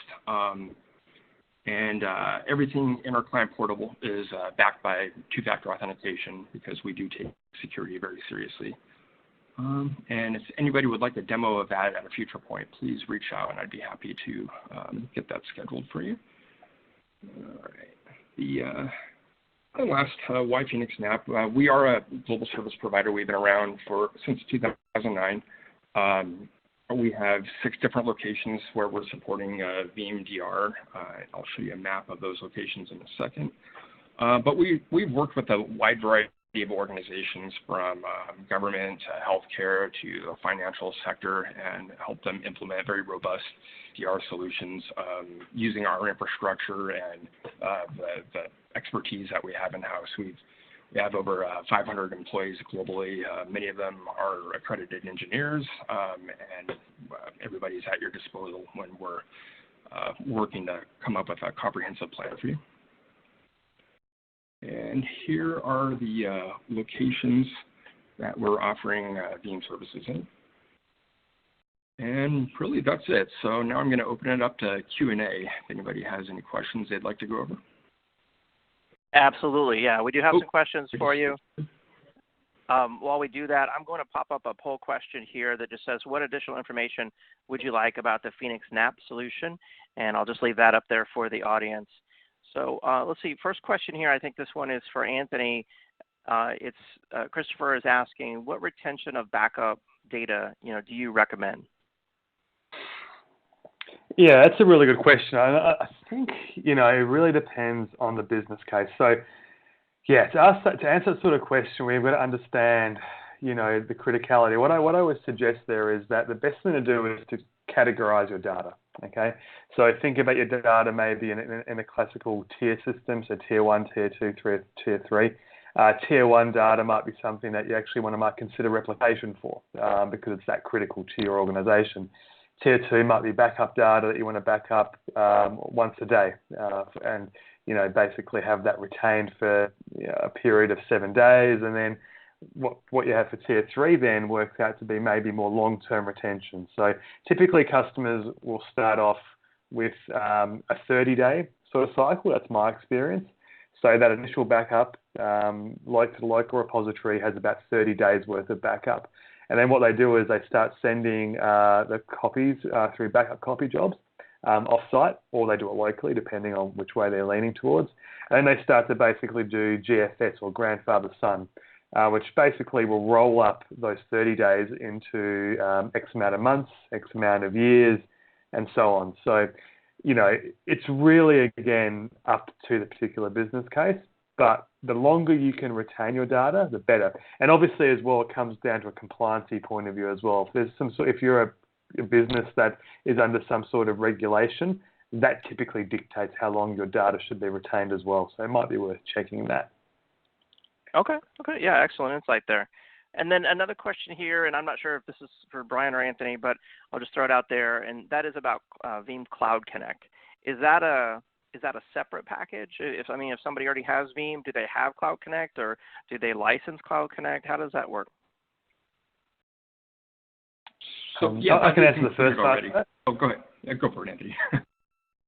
And everything in our client portal is backed by two-factor authentication because we do take security very seriously. And if anybody would like a demo of that at a future point, please reach out and I'd be happy to get that scheduled for you. All right. The last, why phoenixNAP? We are a global service provider. We've been around since 2009. We have 6 different locations where we're supporting Veeam DR. I'll show you a map of those locations in a second. But we've worked with a wide variety of organizations from government to healthcare to the financial sector and help them implement very robust DR solutions using our infrastructure and the expertise that we have in-house. We have over 500 employees globally. Many of them are accredited engineers, and everybody's at your disposal when we're working to come up with a comprehensive plan for you. And here are the locations that we're offering Veeam services in. And really, that's it. So now I'm going to open it up to Q&A if anybody has any questions they'd like to go over. Absolutely, yeah. We do have some questions for you. While we do that, I'm going to pop up a poll question here that just says, what additional information would you like about the phoenixNAP solution? And I'll just leave that up there for the audience. So let's see, first question here, I think this one is for Anthony. Christopher is asking, what retention of backup data, do you recommend? Yeah, that's a really good question. I think, it really depends on the business case. So, yeah, to answer that sort of question, we've got to understand, the criticality. What I would suggest there is that the best thing to do is to categorize your data, okay? So think about your data maybe in a classical tier system, so tier 1, tier 2, tier 3. Tier 1 data might be something that you actually might consider replication for because it's that critical to your organization. Tier 2 might be backup data that you want to back up once a day and, basically have that retained for a period of 7 days. And then what you have for Tier 3 then works out to be maybe more long-term retention. So typically customers will start off with a 30-day sort of cycle. That's my experience. So that initial backup, like the local repository, has about 30 days worth of backup. And then what they do is they start sending the copies through backup copy jobs off-site, or they do it locally, depending on which way they're leaning towards. And then they start to basically do GFS, or grandfather son, which basically will roll up those 30 days into X amount of months, X amount of years, and so on. So, it's really, again, up to the particular business case. But the longer you can retain your data, the better. And obviously, as well, it comes down to a compliancy point of view as well. If you're a business that is under some sort of regulation, that typically dictates how long your data should be retained as well. So it might be worth checking that. Okay, yeah, excellent insight there. And then another question here, and I'm not sure if this is for Brian or Anthony, but I'll just throw it out there, and that is about Veeam Cloud Connect. Is that a separate package? If somebody already has Veeam, do they have Cloud Connect, or do they license Cloud Connect? How does that work? So yeah, I can answer the first part. Oh, go ahead. Yeah, go for it, Anthony.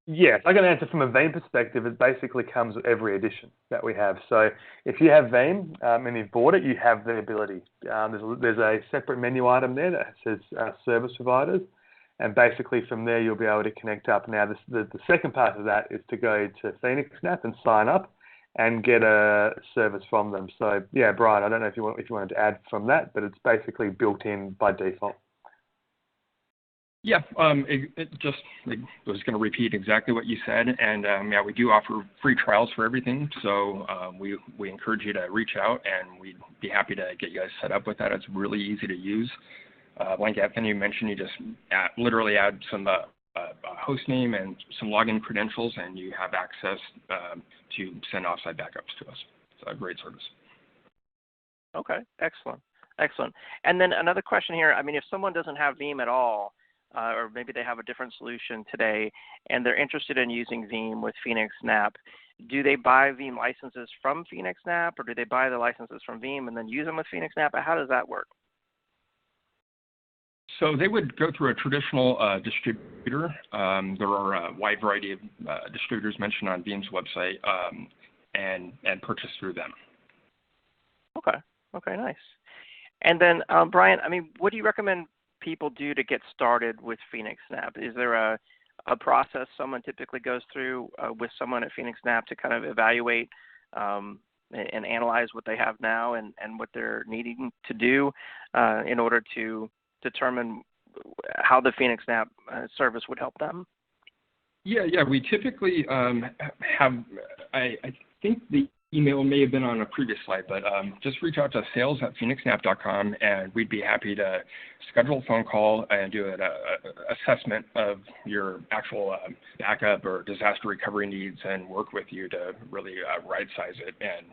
Yes, I can answer from a Veeam perspective. It basically comes with every edition that we have. So if you have Veeam and you've bought it, you have the ability. There's a separate menu item there that says service providers, and basically from there you'll be able to connect up. Now the second part of that is to go to phoenixNAP and sign up and get a service from them. So yeah, Brian, I don't know if you wanted to add from that, but it's basically built in by default. Yeah, I was going to repeat exactly what you said, and yeah, we do offer free trials for everything, so we encourage you to reach out, and we'd be happy to get you guys set up with that. It's really easy to use. Like Anthony mentioned, you just literally add some host name and some login credentials, and you have access to send offsite backups to us. It's a great service. Okay, excellent. And then another question here. I mean, if someone doesn't have Veeam at all, or maybe they have a different solution today, and they're interested in using Veeam with phoenixNAP, do they buy Veeam licenses from phoenixNAP, or do they buy the licenses from Veeam and then use them with phoenixNAP? How does that work? So they would go through a traditional distributor. There are a wide variety of distributors mentioned on Veeam's website, and purchase through them. Okay, nice. And then, Brian, I mean, what do you recommend people do to get started with phoenixNAP? Is there a process someone typically goes through with someone at phoenixNAP to kind of evaluate and analyze what they have now and what they're needing to do in order to determine how the phoenixNAP service would help them? Yeah, we typically have, I think the email may have been on a previous slide, but just reach out to sales@phoenixNAP.com, and we'd be happy to schedule a phone call and do an assessment of your actual backup or disaster recovery needs and work with you to really right size it and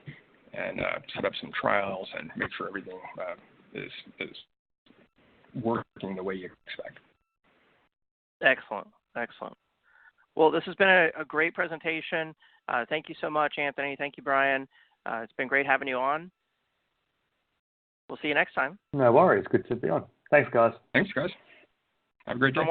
set up some trials and make sure everything is working the way you expect. Excellent. Well, this has been a great presentation. Thank you so much, Anthony. Thank you, Brian. It's been great having you on. We'll see you next time. No worries. Good to be on. Thanks, guys. Thanks, guys. Have a great day. For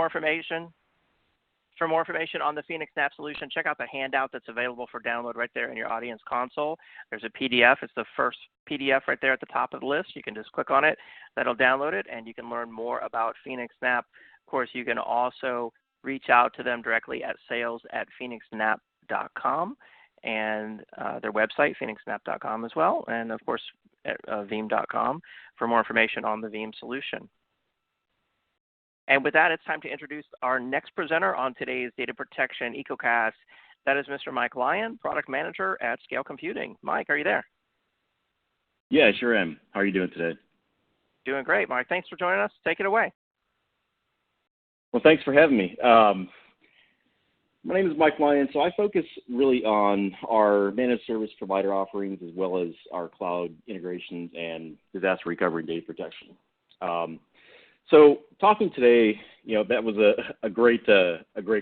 more information on the phoenixNAP solution, check out the handout that's available for download right there in your audience console. There's a PDF. It's the first PDF right there at the top of the list. You can just click on it. That'll download it, and you can learn more about phoenixNAP. Of course, you can also reach out to them directly at sales@phoenixNAP.com and their website, phoenixNAP.com as well, and of course at Veeam.com for more information on the Veeam solution. And with that, it's time to introduce our next presenter on today's Data Protection EcoCast. That is Mr. Mike Lyon, Product Manager at Scale Computing. Mike, are you there? Yeah, I sure am. How are you doing today? Doing great, Mike. Thanks for joining us. Take it away. Well, thanks for having me. My name is Mike Lyon. So I focus really on our managed service provider offerings as well as our cloud integrations and disaster recovery and data protection. So talking today, that was a great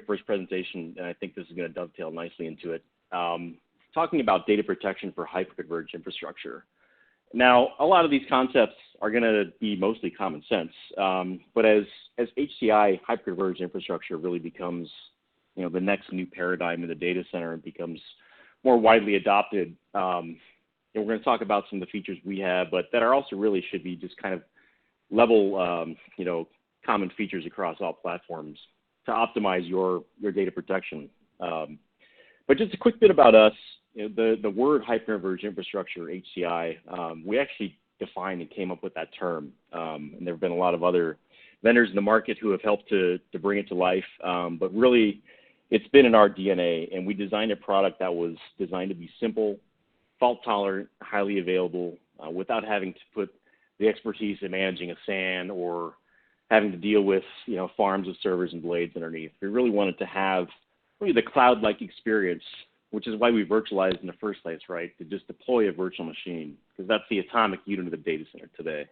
first presentation, and I think this is going to dovetail nicely into it. Talking about data protection for hyperconverged infrastructure. Now, a lot of these concepts are going to be mostly common sense, but as HCI, hyperconverged infrastructure, really becomes the next new paradigm in the data center and becomes more widely adopted, we're going to talk about some of the features we have, but that are also really should be just kind of level, common features across all platforms to optimize your data protection. But just a quick bit about us. The word hyperconverged infrastructure, HCI, we actually defined and came up with that term. And there have been a lot of other vendors in the market who have helped to bring it to life. But really, it's been in our DNA. And we designed a product that was designed to be simple, fault-tolerant, highly available, without having to put the expertise in managing a SAN or having to deal with farms of servers and blades underneath. We really wanted to have really the cloud-like experience, which is why we virtualized in the first place, right? To just deploy a virtual machine, because that's the atomic unit of the data center today,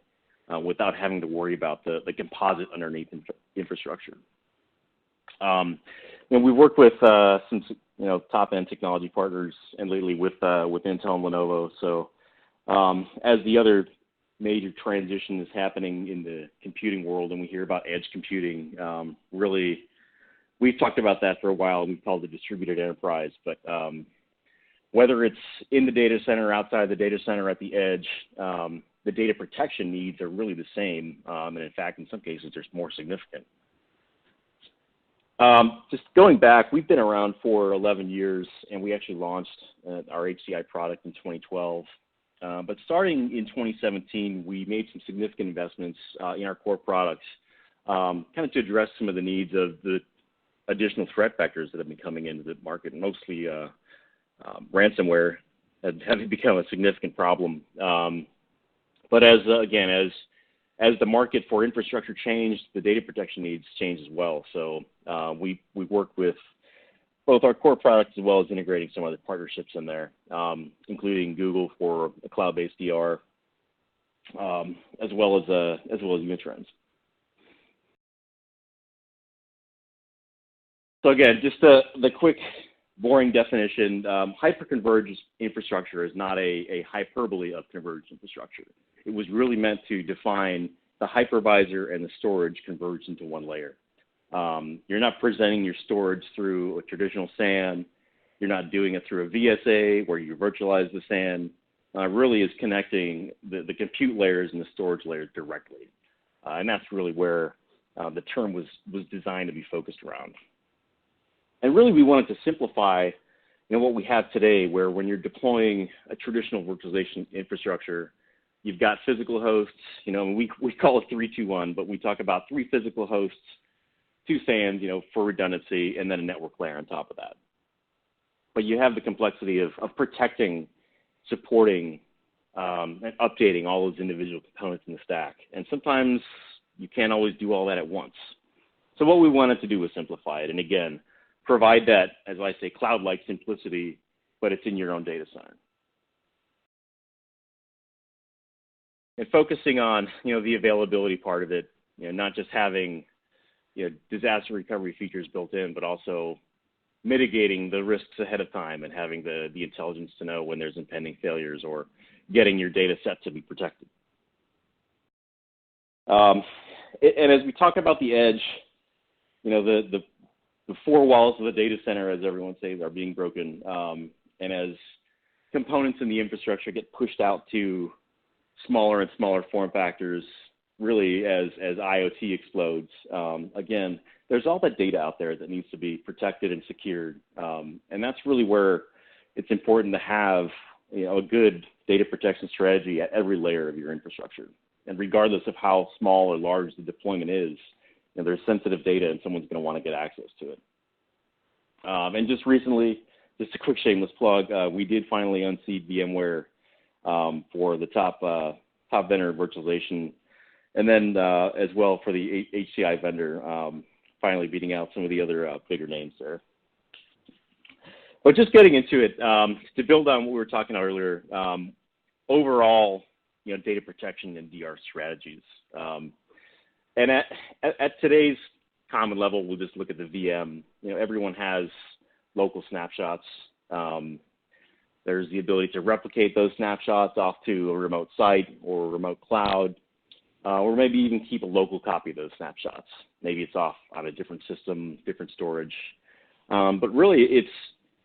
without having to worry about the composite underneath infrastructure. We work with some top-end technology partners, and lately with Intel and Lenovo. So as the other major transition is happening in the computing world, and we hear about edge computing, really we've talked about that for a while. We've called it distributed enterprise, but whether it's in the data center, outside the data center, at the edge, the data protection needs are really the same, and in fact, in some cases, they're more significant. Just going back, we've been around for 11 years, and we actually launched our HCI product in 2012. But starting in 2017, we made some significant investments in our core products, kind of to address some of the needs of the additional threat vectors that have been coming into the market, mostly ransomware having become a significant problem. But as the market for infrastructure changed, the data protection needs changed as well. So we work with both our core products as well as integrating some other partnerships in there, including Google for a cloud-based DR, as well as Unitrends. So again, just the quick, boring definition: hyperconverged infrastructure is not a hyperbole of converged infrastructure. It was really meant to define the hypervisor and the storage converged into one layer. You're not presenting your storage through a traditional SAN. You're not doing it through a VSA where you virtualize the SAN. Really is connecting the compute layers and the storage layers directly. And that's really where the term was designed to be focused around. And really we wanted to simplify what we have today, where when you're deploying a traditional virtualization infrastructure, you've got physical hosts, we call it 3-2-1, but we talk about 3 physical hosts, 2 SANs, for redundancy, and then a network layer on top of that. But you have the complexity of protecting, supporting, and updating all those individual components in the stack. And sometimes you can't always do all that at once. So what we wanted to do was simplify it, and again, provide that, as I say, cloud-like simplicity, but it's in your own data center. And focusing on, the availability part of it, not just having, disaster recovery features built in, but also mitigating the risks ahead of time and having the intelligence to know when there's impending failures or getting your data set to be protected. And as we talk about the edge, the 4 walls of the data center, as everyone says, are being broken. And as components in the infrastructure get pushed out to smaller and smaller form factors, really as IoT explodes, again, there's all that data out there that needs to be protected and secured. And that's really where it's important to have a good data protection strategy at every layer of your infrastructure. And regardless of how small or large the deployment is, there's sensitive data and someone's going to want to get access to it. And just recently, just a quick shameless plug, we did finally unseat VMware for the top vendor virtualization, and then as well for the HCI vendor, finally beating out some of the other bigger names there. But just getting into it, to build on what we were talking about earlier, overall, data protection and DR strategies. And at today's common level, we'll just look at the VM. Everyone has local snapshots. There's the ability to replicate those snapshots off to a remote site or a remote cloud, or maybe even keep a local copy of those snapshots. Maybe it's off on a different system, different storage. But really,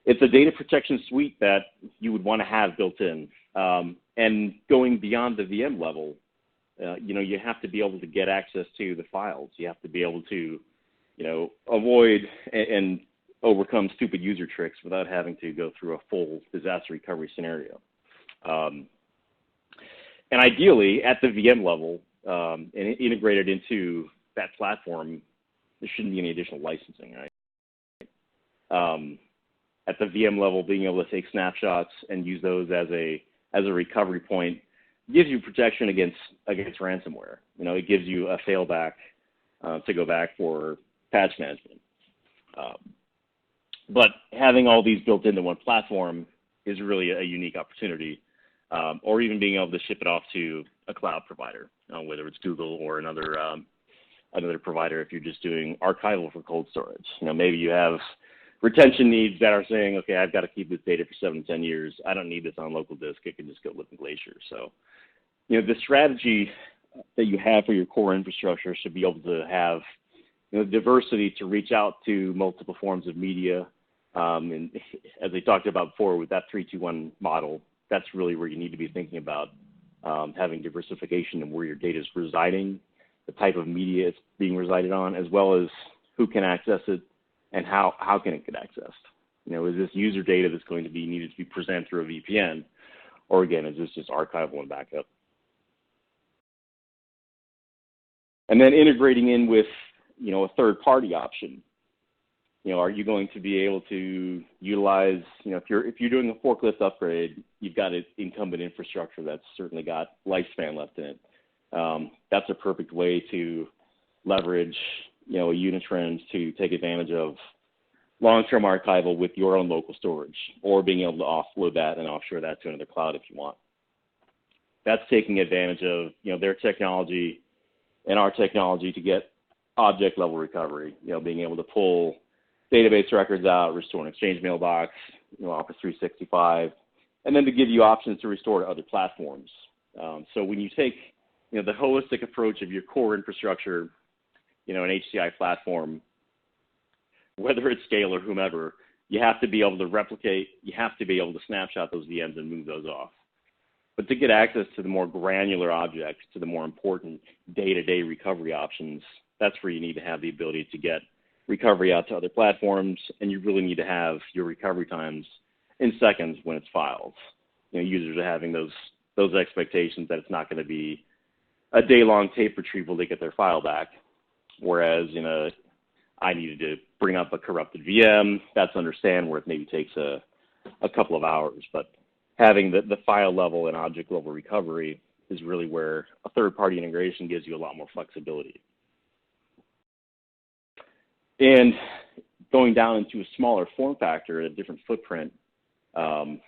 it's a data protection suite that you would want to have built in. And going beyond the VM level, you have to be able to get access to the files. You have to be able to, avoid and overcome stupid user tricks without having to go through a full disaster recovery scenario. And ideally, at the VM level, and integrated into that platform, there shouldn't be any additional licensing, right? At the VM level, being able to take snapshots and use those as a recovery point gives you protection against ransomware. It gives you a failback to go back for patch management. But having all these built into one platform is really a unique opportunity, or even being able to ship it off to a cloud provider, whether it's Google or another provider. If you're just doing archival for cold storage, maybe you have retention needs that are saying, okay, I've got to keep this data for 7 to 10 years. I don't need this on local disk. It can just go live in Glacier. So, the strategy that you have for your core infrastructure should be able to have, the diversity to reach out to multiple forms of media. And as I talked about before with that 3-2-1 model, that's really where you need to be thinking about having diversification and where your data is residing, the type of media it's being resided on, as well as who can access it and how can it get accessed. Is this user data that's going to be needed to be presented through a VPN, or again, is this just archival and backup? And then integrating in with, a third-party option. Are you going to be able to utilize, if you're doing a forklift upgrade, you've got an incumbent infrastructure that's certainly got lifespan left in it. That's a perfect way to leverage, a Unitrend to take advantage of long-term archival with your own local storage, or being able to offload that and offshore that to another cloud if you want. That's taking advantage of, their technology and our technology to get object-level recovery, being able to pull database records out, restore an Exchange mailbox, Office 365, and then to give you options to restore to other platforms. So when you take, the holistic approach of your core infrastructure, an HCI platform, whether it's Scale or whomever, you have to be able to replicate, you have to be able to snapshot those VMs and move those off. But to get access to the more granular objects, to the more important day-to-day recovery options, that's where you need to have the ability to get recovery out to other platforms, and you really need to have your recovery times in seconds when it's filed. Users are having those expectations that it's not going to be a day-long tape retrieval to get their file back, whereas I needed to bring up a corrupted VM. That's understand where it maybe takes a couple of hours, but having the file level and object level recovery is really where a third-party integration gives you a lot more flexibility. And going down into a smaller form factor, a different footprint, the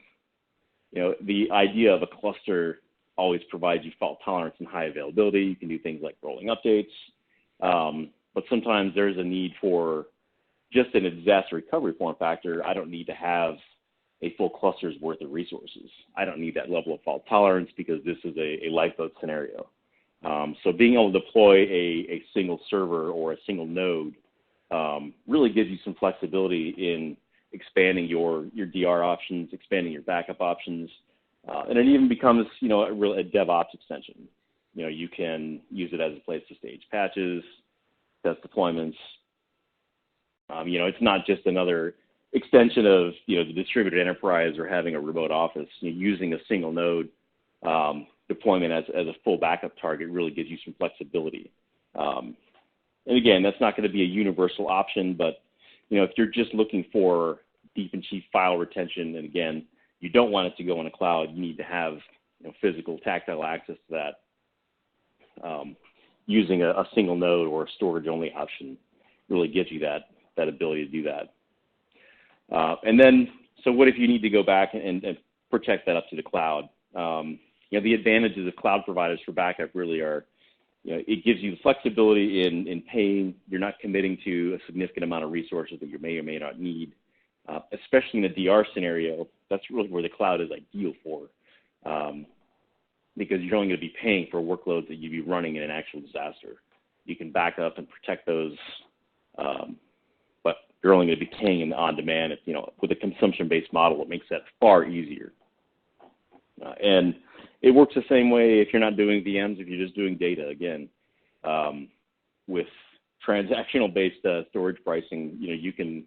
idea of a cluster always provides you fault tolerance and high availability. You can do things like rolling updates, but sometimes there's a need for just an disaster recovery form factor. I don't need to have a full cluster's worth of resources. I don't need that level of fault tolerance because this is a lifeboat scenario. So being able to deploy a single server or a single node really gives you some flexibility in expanding your DR options, expanding your backup options, and it even becomes, a DevOps extension. You can use it as a place to stage patches, test deployments. It's not just another extension of, the distributed enterprise or having a remote office. Using a single node deployment as a full backup target really gives you some flexibility. And again, that's not going to be a universal option, but if you're just looking for deep and cheap file retention, and again, you don't want it to go in a cloud, you need to have physical, tactile access to that. Using a single node or a storage-only option really gives you that ability to do that. And then, so what if you need to go back and protect that up to the cloud? The advantages of cloud providers for backup really are, it gives you the flexibility in paying. You're not committing to a significant amount of resources that you may or may not need, especially in a DR scenario. That's really where the cloud is ideal for, because you're only going to be paying for workloads that you'd be running in an actual disaster. You can back up and protect those, but you're only going to be paying in on-demand. With a consumption-based model, it makes that far easier. And it works the same way if you're not doing VMs, if you're just doing data. Again, with transactional-based storage pricing, you can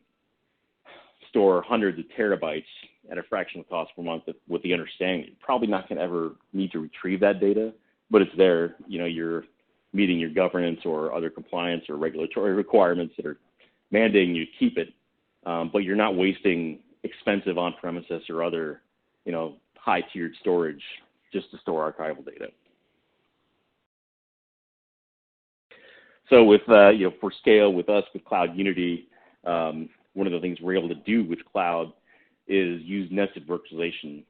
store hundreds of terabytes at a fraction of the cost per month with the understanding you're probably not going to ever need to retrieve that data, but it's there. You're meeting your governance or other compliance or regulatory requirements that are mandating you to keep it, but you're not wasting expensive on-premises or other, high-tiered storage just to store archival data. So with, for Scale, with us, with Cloud Unity, one of the things we're able to do with cloud is use nested virtualization.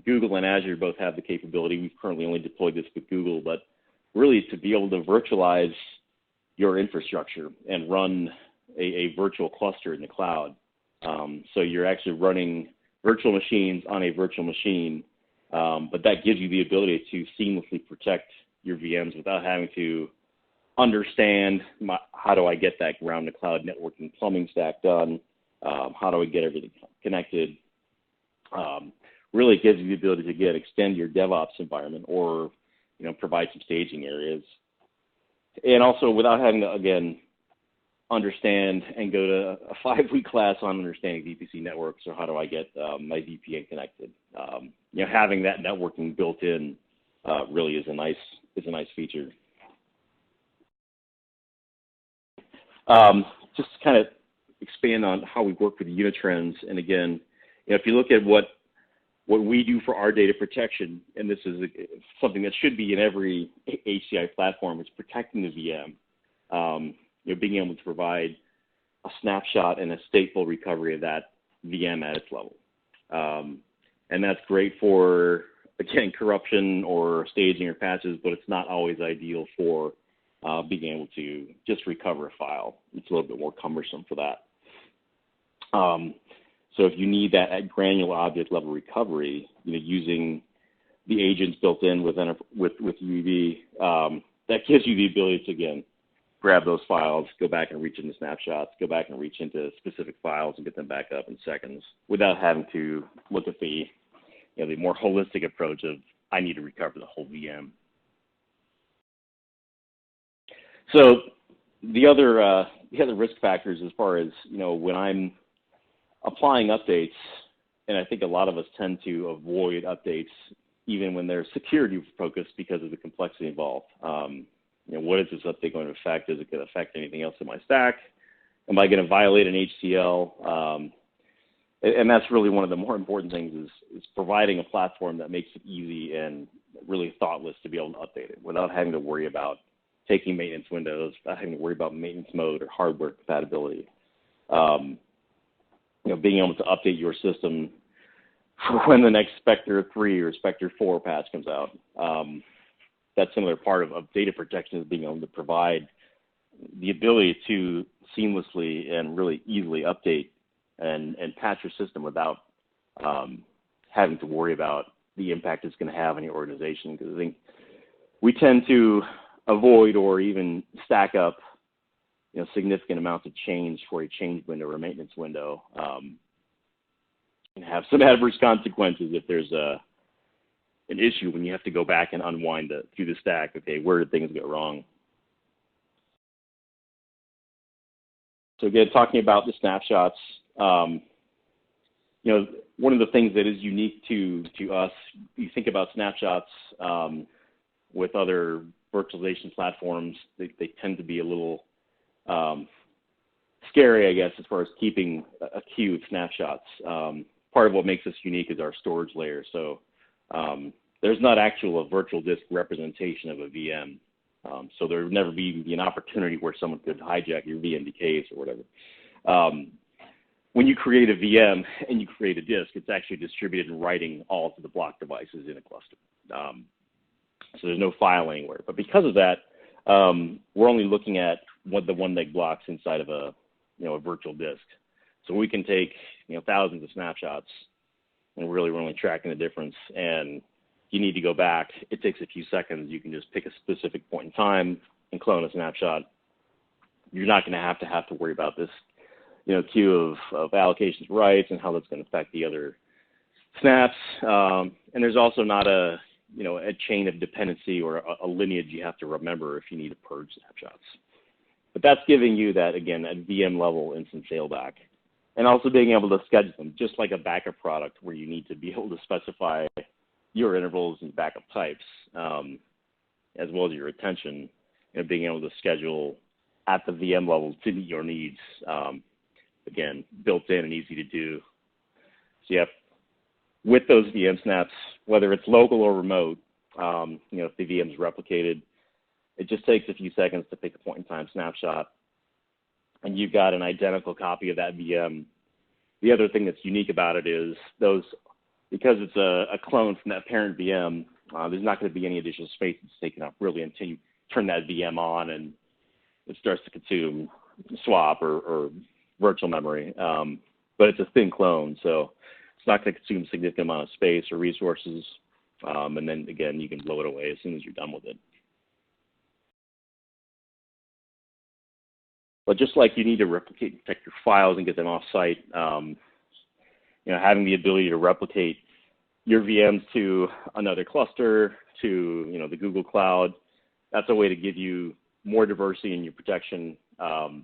Google and Azure both have the capability. We've currently only deployed this with Google, but really to be able to virtualize your infrastructure and run a virtual cluster in the cloud. So you're actually running virtual machines on a virtual machine, but that gives you the ability to seamlessly protect your VMs without having to understand how do I get that ground to cloud networking plumbing stack done, how do I get everything connected. Really gives you the ability to extend your DevOps environment or provide some staging areas. And also without having to, again, understand and go to a 5-week class on understanding VPC networks or how do I get my VPN connected. Having that networking built in really is a nice feature. Just to kind of expand on how we work with the unit trends, and again, if you look at what we do for our data protection, and this is something that should be in every HCI platform, is protecting the VM. Being able to provide a snapshot and a stateful recovery of that VM at its level. And that's great for, again, corruption or staging or patches, but it's not always ideal for being able to just recover a file. It's a little bit more cumbersome for that. So if you need that granular object level recovery, using the agents built in with UEB, that gives you the ability to, again, grab those files, go back and reach into snapshots, go back and reach into specific files and get them back up in seconds without having to look at the more holistic approach of I need to recover the whole VM. So the other risk factors as far as, when I'm applying updates, and I think a lot of us tend to avoid updates even when they're security focused because of the complexity involved. What is this update going to affect? Is it going to affect anything else in my stack? Am I going to violate an HCL? And that's really one of the more important things is providing a platform that makes it easy and really thoughtless to be able to update it without having to worry about taking maintenance windows, without having to worry about maintenance mode or hardware compatibility. Being able to update your system for when the next Spectre 3 or Spectre 4 patch comes out. That's another part of data protection, is being able to provide the ability to seamlessly and really easily update and patch your system without having to worry about the impact it's going to have on your organization. Because I think we tend to avoid or even stack up significant amounts of change for a change window or a maintenance window, and have some adverse consequences if there's an issue when you have to go back and unwind through the stack. Okay, where did things go wrong? So again, talking about the snapshots, one of the things that is unique to us, you think about snapshots with other virtualization platforms, they tend to be a little scary, I guess, as far as keeping a queue of snapshots. Part of what makes us unique is our storage layer. So there's not a virtual disk representation of a VM. So there would never be an opportunity where someone could hijack your VM case or whatever. When you create a VM and you create a disk, it's actually distributed in writing all to the block devices in a cluster. So there's no file anywhere. But because of that, we're only looking at the 1 meg blocks inside of a virtual disk. So we can take thousands of snapshots, and really we're only tracking the difference. And you need to go back, it takes a few seconds. You can just pick a specific point in time and clone a snapshot. You're not going to have to worry about this, queue of allocations rights and how that's going to affect the other snaps. And there's also not a chain of dependency or a lineage you have to remember if you need to purge snapshots. But that's giving you that, again, that VM level instant failback. And also being able to schedule them, just like a backup product where you need to be able to specify your intervals and backup types, as well as your retention, and being able to schedule at the VM level to meet your needs. Again, built in and easy to do. So yeah, with those VM snaps, whether it's local or remote, if the VM is replicated, it just takes a few seconds to pick a point in time snapshot, and you've got an identical copy of that VM. The other thing that's unique about it is because it's a clone from that parent VM, there's not going to be any additional space that's taken up really until you turn that VM on and it starts to consume swap or virtual memory. But it's a thin clone, so it's not going to consume a significant amount of space or resources. And then again, you can blow it away as soon as you're done with it. But just like you need to replicate and protect your files and get them off-site, having the ability to replicate your VMs to another cluster, to the Google Cloud, that's a way to give you more diversity in your protection and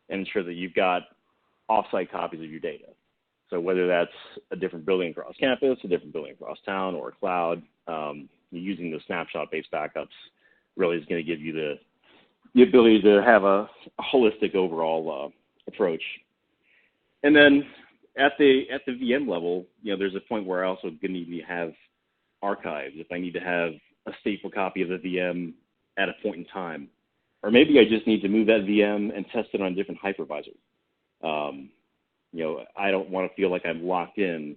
ensure that you've got off-site copies of your data. So whether that's a different building across campus, a different building across town, or a cloud, using those snapshot-based backups really is going to give you the ability to have a holistic overall approach. And then at the VM level, there's a point where I also going to need to have archives. If I need to have a stateful copy of the VM at a point in time, or maybe I just need to move that VM and test it on a different hypervisor. I don't want to feel like I'm locked in,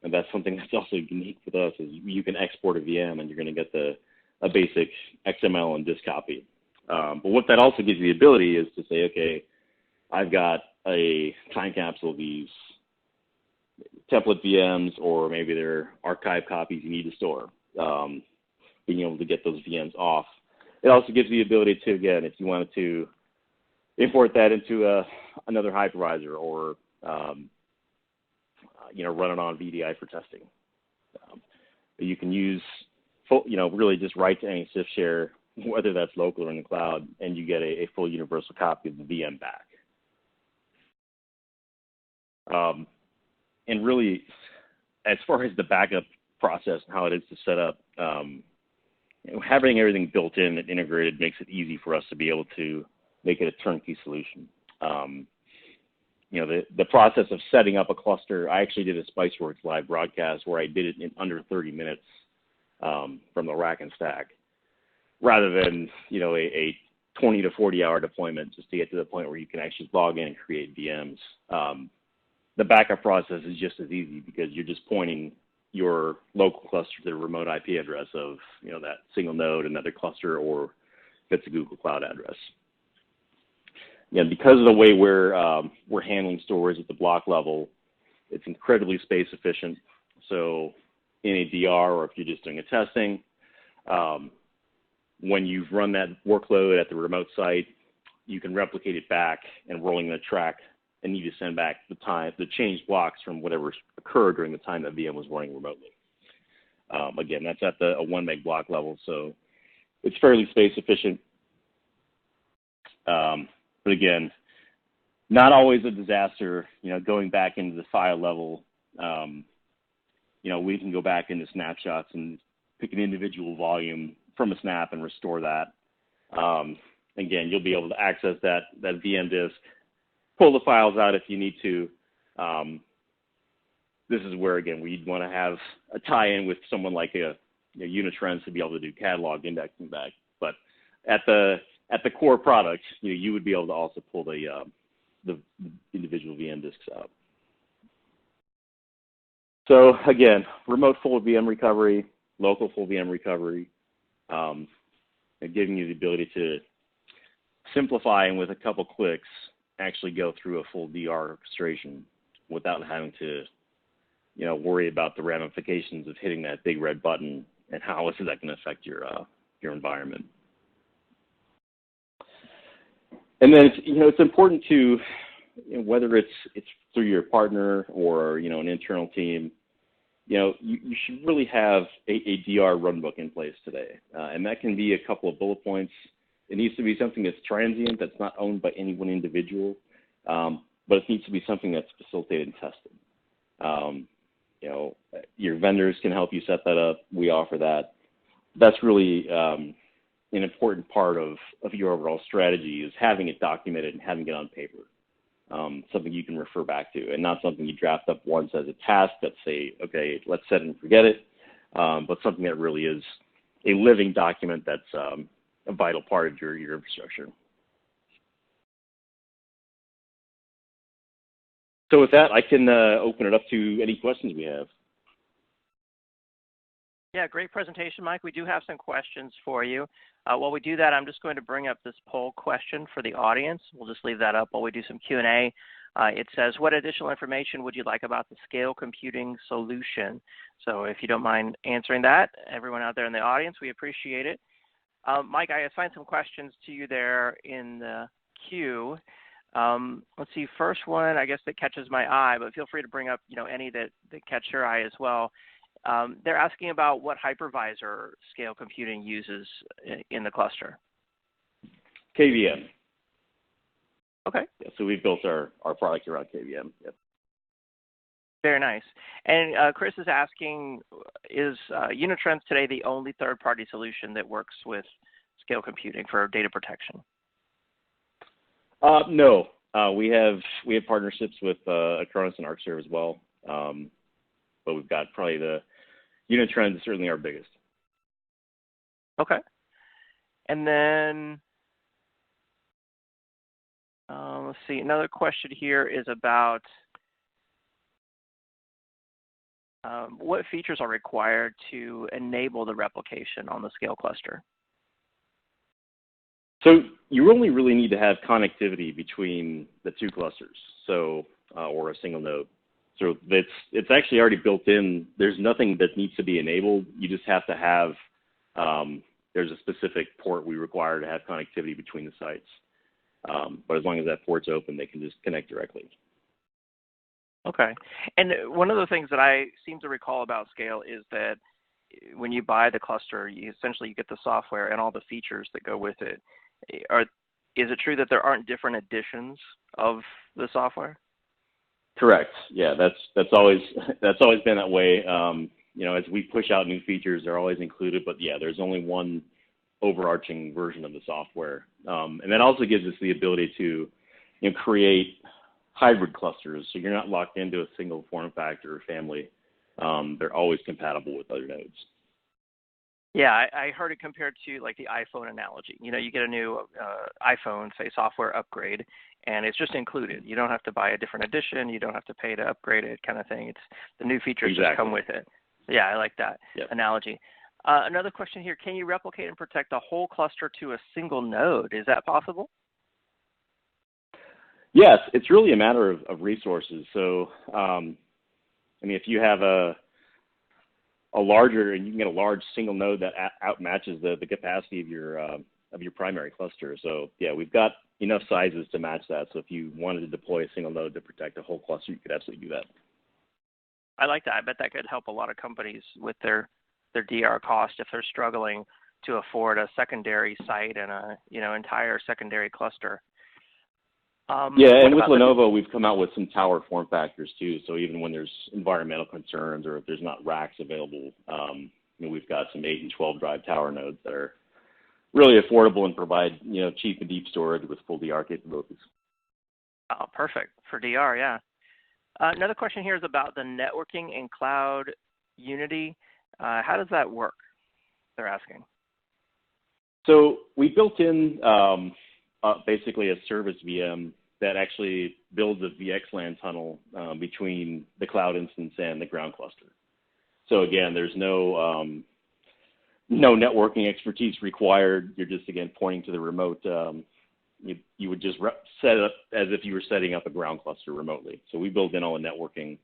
and that's something that's also unique with us is you can export a VM and you're going to get a basic XML and disk copy. But what that also gives you the ability is to say, okay, I've got a time capsule of these template VMs, or maybe they're archive copies you need to store, being able to get those VMs off. It also gives you the ability to, again, if you wanted to import that into another hypervisor, or run it on VDI for testing. You can use, really just write to any CIF share, whether that's local or in the cloud, and you get a full universal copy of the VM back. And really, as far as the backup process and how it is to set up, having everything built in and integrated makes it easy for us to be able to make it a turnkey solution. The process of setting up a cluster, I actually did a Spiceworks live broadcast where I did it in under 30 minutes from the rack and stack, rather than, a 20 to 40 hour deployment just to get to the point where you can actually log in and create VMs. The backup process is just as easy because you're just pointing your local cluster to the remote IP address of, that single node, another cluster, or if it's a Google Cloud address. Because of the way we're handling storage at the block level, it's incredibly space efficient. So in a DR, or if you're just doing a testing, when you've run that workload at the remote site, you can replicate it back and rolling the track, and you just send back the changed blocks from whatever occurred during the time that VM was running remotely. Again, that's at a 1 meg block level, so it's fairly space efficient. But again, not always a disaster, going back into the file level. We can go back into snapshots and pick an individual volume from a snap and restore that. Again, you'll be able to access that VM disk, pull the files out if you need to. This is where, again, we'd want to have a tie-in with someone like a Unitrends to be able to do catalog indexing back. But at the core product, you would be able to also pull the individual VM disks out. So again, remote full VM recovery, local full VM recovery, and giving you the ability to simplify and with a couple clicks actually go through a full DR orchestration without having to, worry about the ramifications of hitting that big red button and how is that going to affect your environment. And then it's important to, whether it's through your partner or an internal team, you should really have a DR runbook in place today, and that can be a couple of bullet points. It needs to be something that's transient, that's not owned by any one individual, but it needs to be something that's facilitated and tested. Your vendors can help you set that up. We offer that. That's really an important part of your overall strategy, is having it documented and having it on paper, something you can refer back to, and not something you draft up once as a task that say, okay, let's set it and forget it, but something that really is a living document that's a vital part of your infrastructure. So with that, I can open it up to any questions we have. Yeah, great presentation, Mike. We do have some questions for you. While we do that, I'm just going to bring up this poll question for the audience. We'll just leave that up while we do some Q&A. It says, what additional information would you like about the scale computing solution? So if you don't mind answering that, everyone out there in the audience, we appreciate it. Mike, I assigned some questions to you there in the queue. Let's see, first one, I guess, that catches my eye, but feel free to bring up, any that catch your eye as well. They're asking about what hypervisor scale computing uses in the cluster. KVM. Okay. Yeah, so we built our product around KVM. Yep. Very nice. And Chris is asking, is Unitrends today the only third-party solution that works with scale computing for data protection? No, we have partnerships with Acronis and ArcServe as well, but we've got probably the Unitrends is certainly our biggest. Okay. And then let's see, another question here is about what features are required to enable the replication on the scale cluster? So you only really need to have connectivity between the two clusters, so or a single node. So it's actually already built in. There's nothing that needs to be enabled. You just have to have, there's a specific port we require to have connectivity between the sites. But as long as that port's open, they can just connect directly. Okay. And one of the things that I seem to recall about Scale is that when you buy the cluster, you get the software and all the features that go with it. Is it true that there aren't different editions of the software? Correct. Yeah, that's always been that way. As we push out new features, they're always included. But yeah, there's only one overarching version of the software, and that also gives us the ability to, create hybrid clusters. So you're not locked into a single form factor or family. They're always compatible with other nodes. Yeah, I heard it compared to like the iPhone analogy. You get a new iPhone, say software upgrade, and it's just included. You don't have to buy a different edition. You don't have to pay to upgrade it, kind of thing. It's the new features just come with it. Yeah, I like that analogy. Another question here: can you replicate and protect a whole cluster to a single node? Is that possible? Yes, it's really a matter of resources. So, if you have a larger, and you can get a large single node that outmatches the capacity of your primary cluster. So yeah, we've got enough sizes to match that. So if you wanted to deploy a single node to protect a whole cluster, you could absolutely do that. I like that. I bet that could help a lot of companies with their DR cost if they're struggling to afford a secondary site and a entire secondary cluster. And with Lenovo, we've come out with some tower form factors too. So even when there's environmental concerns or if there's not racks available, we've got some 8 and 12 drive tower nodes that are really affordable and provide cheap and deep storage with full DR capabilities. Oh, perfect for DR, yeah. Another question here is about the networking in Cloud Unity. How does that work? They're asking. So we built in basically a service VM that actually builds a VXLAN tunnel between the cloud instance and the ground cluster. So again, there's no networking expertise required. You're just, again, pointing to the remote. You would just set it up as if you were setting up a ground cluster remotely. So we build in all the networking.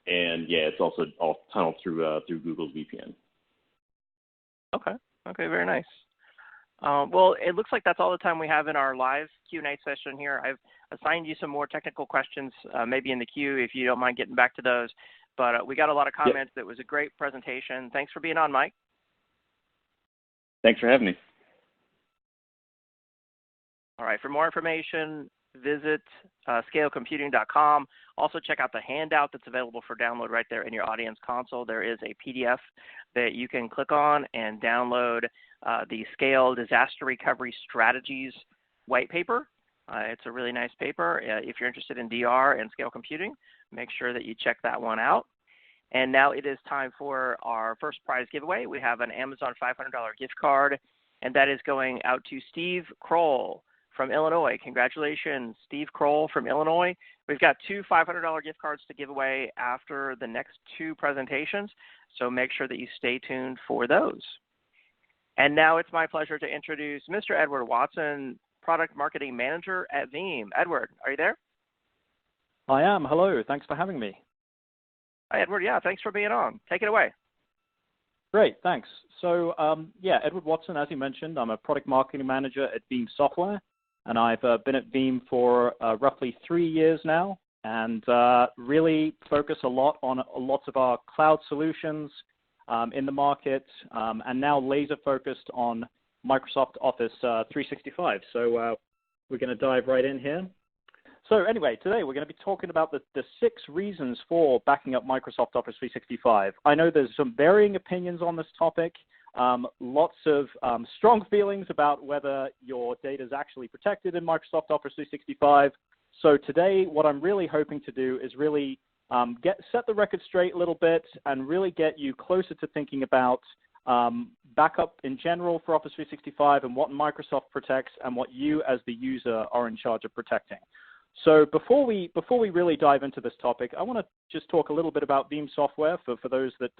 And yeah, it's also all tunneled through Google's VPN. Okay, very nice. Well, it looks like that's all the time we have in our live Q&A session here. I've assigned you some more technical questions, maybe in the queue if you don't mind getting back to those. But we got a lot of comments. Yep. It was a great presentation. Thanks for being on, Mike. Thanks for having me. All right, for more information, visit scalecomputing.com. Also, check out the handout that's available for download right there in your audience console. There is a PDF that you can click on and download the Scale Disaster Recovery Strategies white paper. It's a really nice paper. If you're interested in DR and scale computing, make sure that you check that one out. And now it is time for our first prize giveaway. We have an Amazon $500 gift card, and that is going out to Steve Kroll from Illinois. Congratulations, Steve Kroll from Illinois. We've got 2 $500 gift cards to give away after the next 2 presentations, so make sure that you stay tuned for those. And now it's my pleasure to introduce Mr. Edward Watson, Product Marketing Manager at Veeam. Edward, are you there? I am. Hello. Thanks for having me. Hi, Edward. Yeah, thanks for being on. Take it away. Great, thanks. So, Edward Watson, as you mentioned, I'm a product marketing manager at Veeam Software, and I've been at Veeam for roughly 3 years now, and really focus a lot on lots of our cloud solutions in the market, and now laser focused on Microsoft Office 365. So we're going to dive right in here. So anyway, today we're going to be talking about the 6 reasons for backing up Microsoft Office 365. I know there's some varying opinions on this topic, lots of strong feelings about whether your data is actually protected in Microsoft Office 365. So today what I'm really hoping to do is really set the record straight a little bit and really get you closer to thinking about backup in general for Office 365 and what Microsoft protects and what you as the user are in charge of protecting. So before we really dive into this topic, I want to just talk a little bit about Veeam Software for those that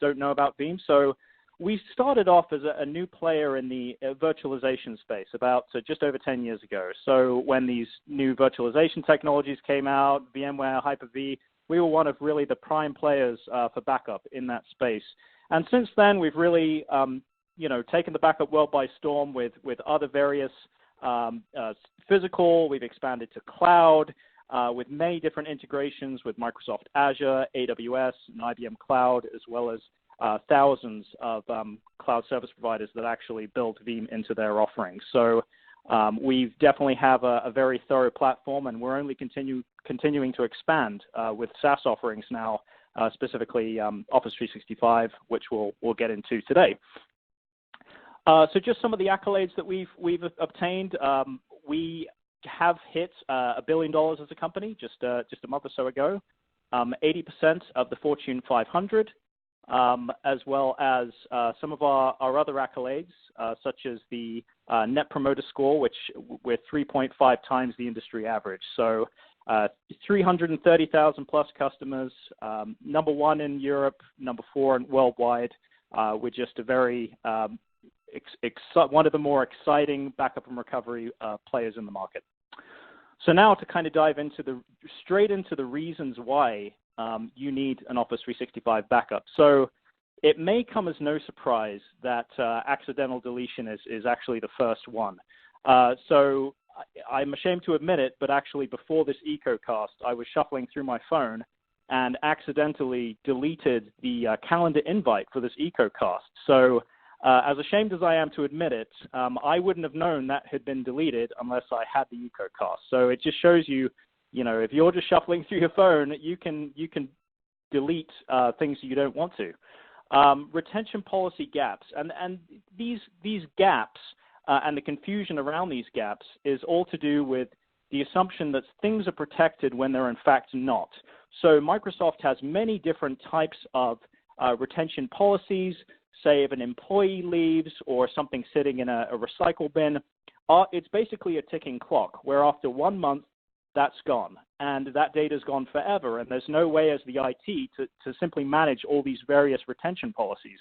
don't know about Veeam. So we started off as a new player in the virtualization space about just over 10 years ago. So when these new virtualization technologies came out, VMware, Hyper-V, we were one of really the prime players for backup in that space. And since then, we've really taken the backup world by storm with other various physical, we've expanded to cloud with many different integrations with Microsoft Azure, AWS, and IBM Cloud, as well as thousands of cloud service providers that actually build Veeam into their offerings. So we definitely have a very thorough platform, and we're only continuing to expand with SaaS offerings now, specifically Office 365, which we'll get into today. So just some of the accolades that we've obtained. We have hit $1 billion as a company just a month or so ago. 80% of the Fortune 500, as well as some of our other accolades, such as the Net Promoter Score, which we're 3.5 times the industry average. So 330,000 plus customers, number 1 in Europe, number 4 worldwide. We're just a very one of the more exciting backup and recovery players in the market. So now to kind of dive straight into the reasons why you need an Office 365 backup. So it may come as no surprise that accidental deletion is actually the first one. So I'm ashamed to admit it, but actually before this EcoCast, I was shuffling through my phone and accidentally deleted the calendar invite for this EcoCast. So as ashamed as I am to admit it, I wouldn't have known that had been deleted unless I had the EcoCast. So it just shows you, if you're just shuffling through your phone, you can delete things you don't want to. Retention policy gaps, and these gaps and the confusion around these gaps is all to do with the assumption that things are protected when they're in fact not. So Microsoft has many different types of retention policies. Say if an employee leaves or something sitting in a recycle bin, it's basically a ticking clock where after 1 month, that's gone. And that data's gone forever. And there's no way as the IT to simply manage all these various retention policies.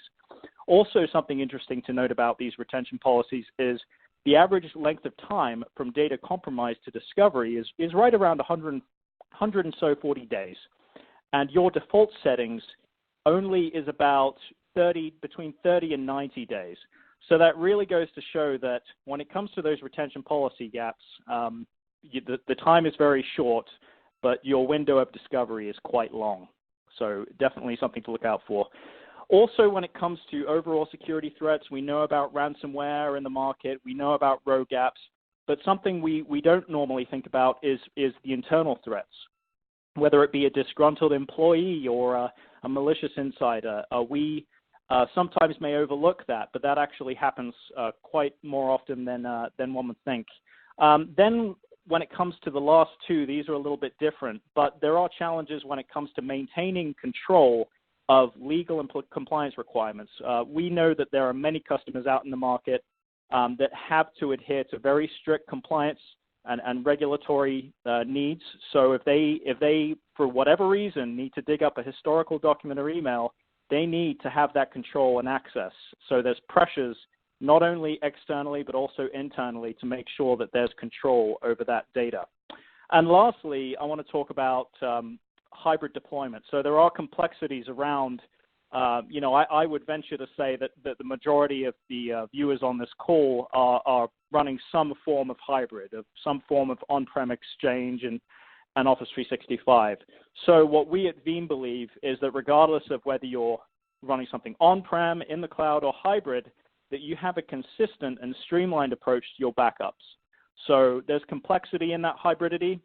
Also, something interesting to note about these retention policies is the average length of time from data compromise to discovery is right around 140 days. And your default settings only is about between 30 and 90 days. So that really goes to show that when it comes to those retention policy gaps, the time is very short, but your window of discovery is quite long. So definitely something to look out for. Also, when it comes to overall security threats, we know about ransomware in the market. We know about rogue apps. But something we don't normally think about is the internal threats, whether it be a disgruntled employee or a malicious insider. We sometimes may overlook that, but that actually happens quite more often than one would think. Then when it comes to the last two, these are a little bit different, but there are challenges when it comes to maintaining control of legal and compliance requirements. We know that there are many customers out in the market that have to adhere to very strict compliance and regulatory needs. So if they, for whatever reason, need to dig up a historical document or email, they need to have that control and access. So there's pressures not only externally but also internally to make sure that there's control over that data. And lastly, I want to talk about hybrid deployment. So there are complexities around I would venture to say that the majority of the viewers on this call are running some form of hybrid, of some form of on-prem Exchange and Office 365. So what we at Veeam believe is that regardless of whether you're running something on-prem, in the cloud, or hybrid, that you have a consistent and streamlined approach to your backups. So there's complexity in that hybridity,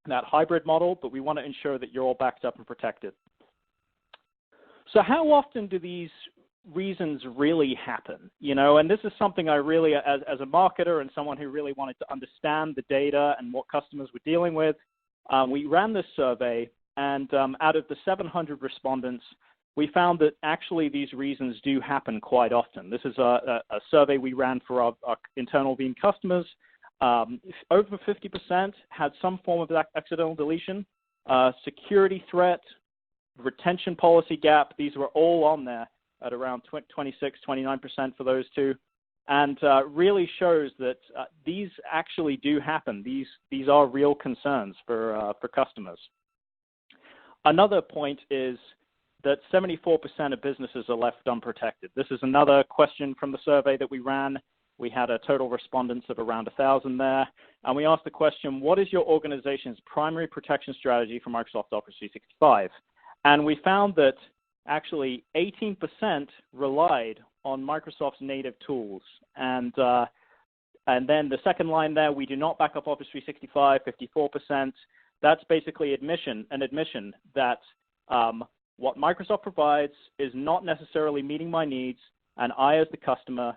that hybrid model, but we want to ensure that you're all backed up and protected. So how often do these reasons really happen? And this is something I really, as a marketer and someone who really wanted to understand the data and what customers were dealing with, we ran this survey, and out of the 700 respondents, we found that actually these reasons do happen quite often. This is a survey we ran for our internal Veeam customers. Over 50% had some form of accidental deletion, security threat, retention policy gap. These were all on there at around 26, 29% for those two, and really shows that these actually do happen. These are real concerns for customers. Another point is that 74% of businesses are left unprotected. This is another question from the survey that we ran. We had a total respondents of around 1,000 there, and we asked the question, what is your organization's primary protection strategy for Microsoft Office 365? And we found that actually 18% relied on Microsoft's native tools. And then the second line there, we do not back up Office 365, 54%. That's basically an admission that what Microsoft provides is not necessarily meeting my needs, and I, as the customer,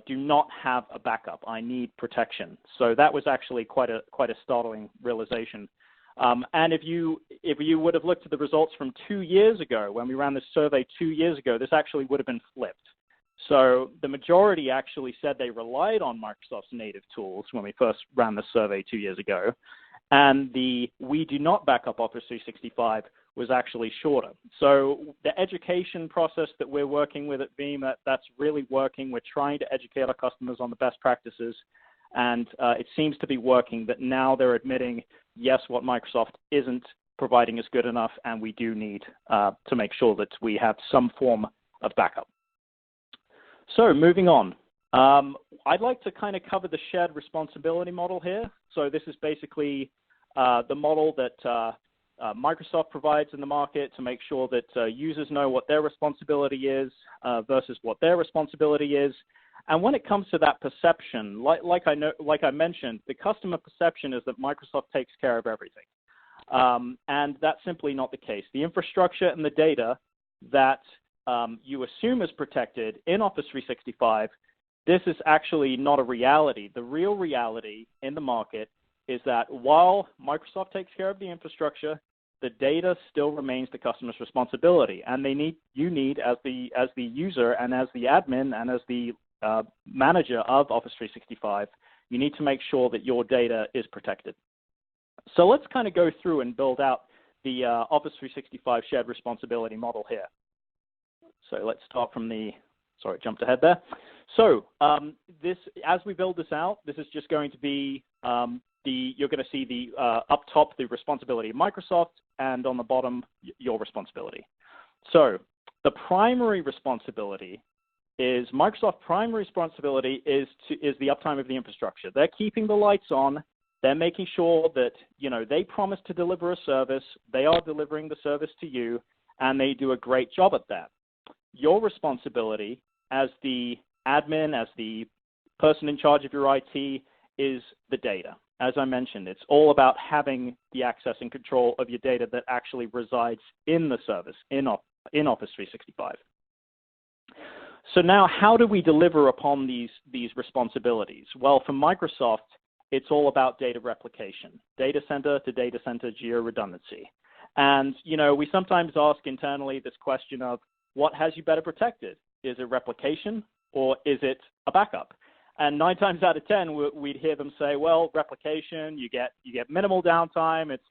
do not have a backup. I need protection. So that was actually quite a startling realization. And if you would have looked at the results from 2 years ago, when we ran this survey 2 years ago, this actually would have been flipped. So the majority actually said they relied on Microsoft's native tools when we first ran the survey 2 years ago. And the we do not back up Office 365 was actually shorter. So the education process that we're working with at Veeam, that's really working. We're trying to educate our customers on the best practices, and it seems to be working, that now they're admitting, yes, what Microsoft isn't providing is good enough, and we do need to make sure that we have some form of backup. So moving on. I'd like to kind of cover the shared responsibility model here. So this is basically the model that Microsoft provides in the market to make sure that users know what their responsibility is versus what their responsibility is. And when it comes to that perception, like I mentioned, the customer perception is that Microsoft takes care of everything. And that's simply not the case. The infrastructure and the data that you assume is protected in Office 365, this is actually not a reality. The real reality in the market is that while Microsoft takes care of the infrastructure, the data still remains the customer's responsibility, and you need as the user and as the admin and as the manager of Office 365, you need to make sure that your data is protected. So let's kind of go through and build out the Office 365 shared responsibility model here. So let's start from jumped ahead there. So as we build this out, this is just going to be you're going to see the up top, the responsibility of Microsoft, and on the bottom, your responsibility. So the primary responsibility is Microsoft's primary responsibility is the uptime of the infrastructure. They're keeping the lights on. They're making sure that, they promise to deliver a service. They are delivering the service to you, and they do a great job at that. Your responsibility as the admin, as the person in charge of your IT, is the data. As I mentioned, it's all about having the access and control of your data that actually resides in the service, in Office 365. So now, how do we deliver upon these responsibilities? Well, for Microsoft, it's all about data replication, data center to data center geo-redundancy. And, we sometimes ask internally this question of, what has you better protected? Is it replication or is it a backup? And 9 times out of 10, we'd hear them say, well, replication, you get minimal downtime. It's,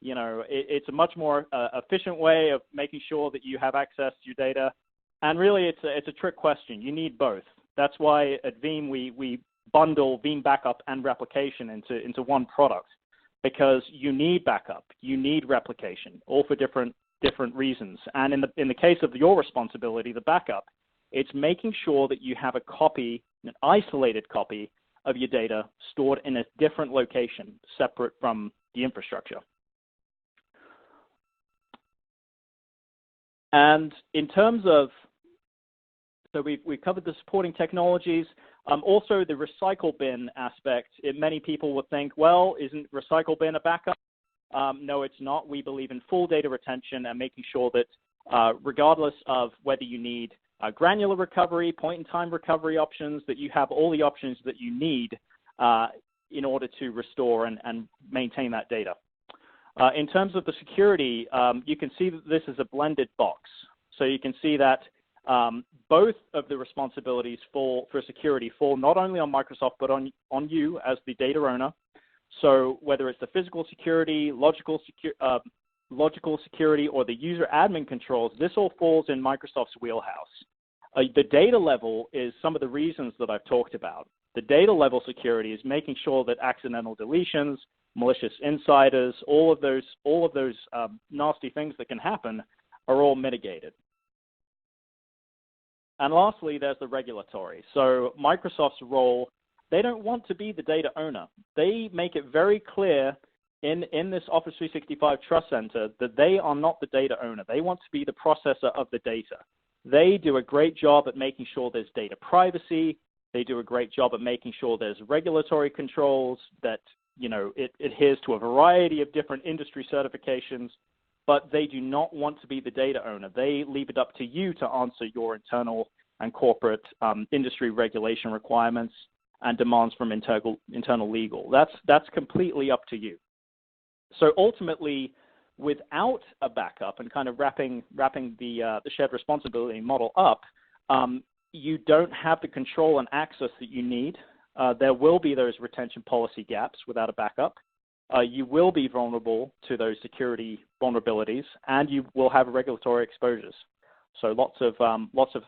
it's a much more efficient way of making sure that you have access to your data. And really, it's a trick question. You need both. That's why at Veeam, we bundle Veeam backup and replication into one product, because you need backup, you need replication, all for different different reasons. And in the case of your responsibility, the backup, it's making sure that you have a copy, an isolated copy of your data stored in a different location, separate from the infrastructure. And in terms of, so we've covered the supporting technologies. Also, the recycle bin aspect. Many people would think, well, isn't recycle bin a backup? No, it's not. We believe in full data retention and making sure that regardless of whether you need granular recovery, point-in-time recovery options, that you have all the options that you need in order to restore and maintain that data. In terms of the security, you can see that this is a blended box. So you can see that both of the responsibilities for security fall not only on Microsoft, but on you as the data owner. So whether it's the physical security, logical security, or the user admin controls, this all falls in Microsoft's wheelhouse. The data level is some of the reasons that I've talked about. The data level security is making sure that accidental deletions, malicious insiders, all of those nasty things that can happen are all mitigated. And lastly, there's the regulatory. So Microsoft's role, they don't want to be the data owner. They make it very clear in this Office 365 Trust Center that they are not the data owner. They want to be the processor of the data. They do a great job at making sure there's data privacy. They do a great job at making sure there's regulatory controls, that it adheres to a variety of different industry certifications, but they do not want to be the data owner. They leave it up to you to answer your internal and corporate industry regulation requirements and demands from internal legal. That's completely up to you. So ultimately, without a backup and kind of wrapping the shared responsibility model up, you don't have the control and access that you need. There will be those retention policy gaps without a backup. You will be vulnerable to those security vulnerabilities, and you will have regulatory exposures. So lots of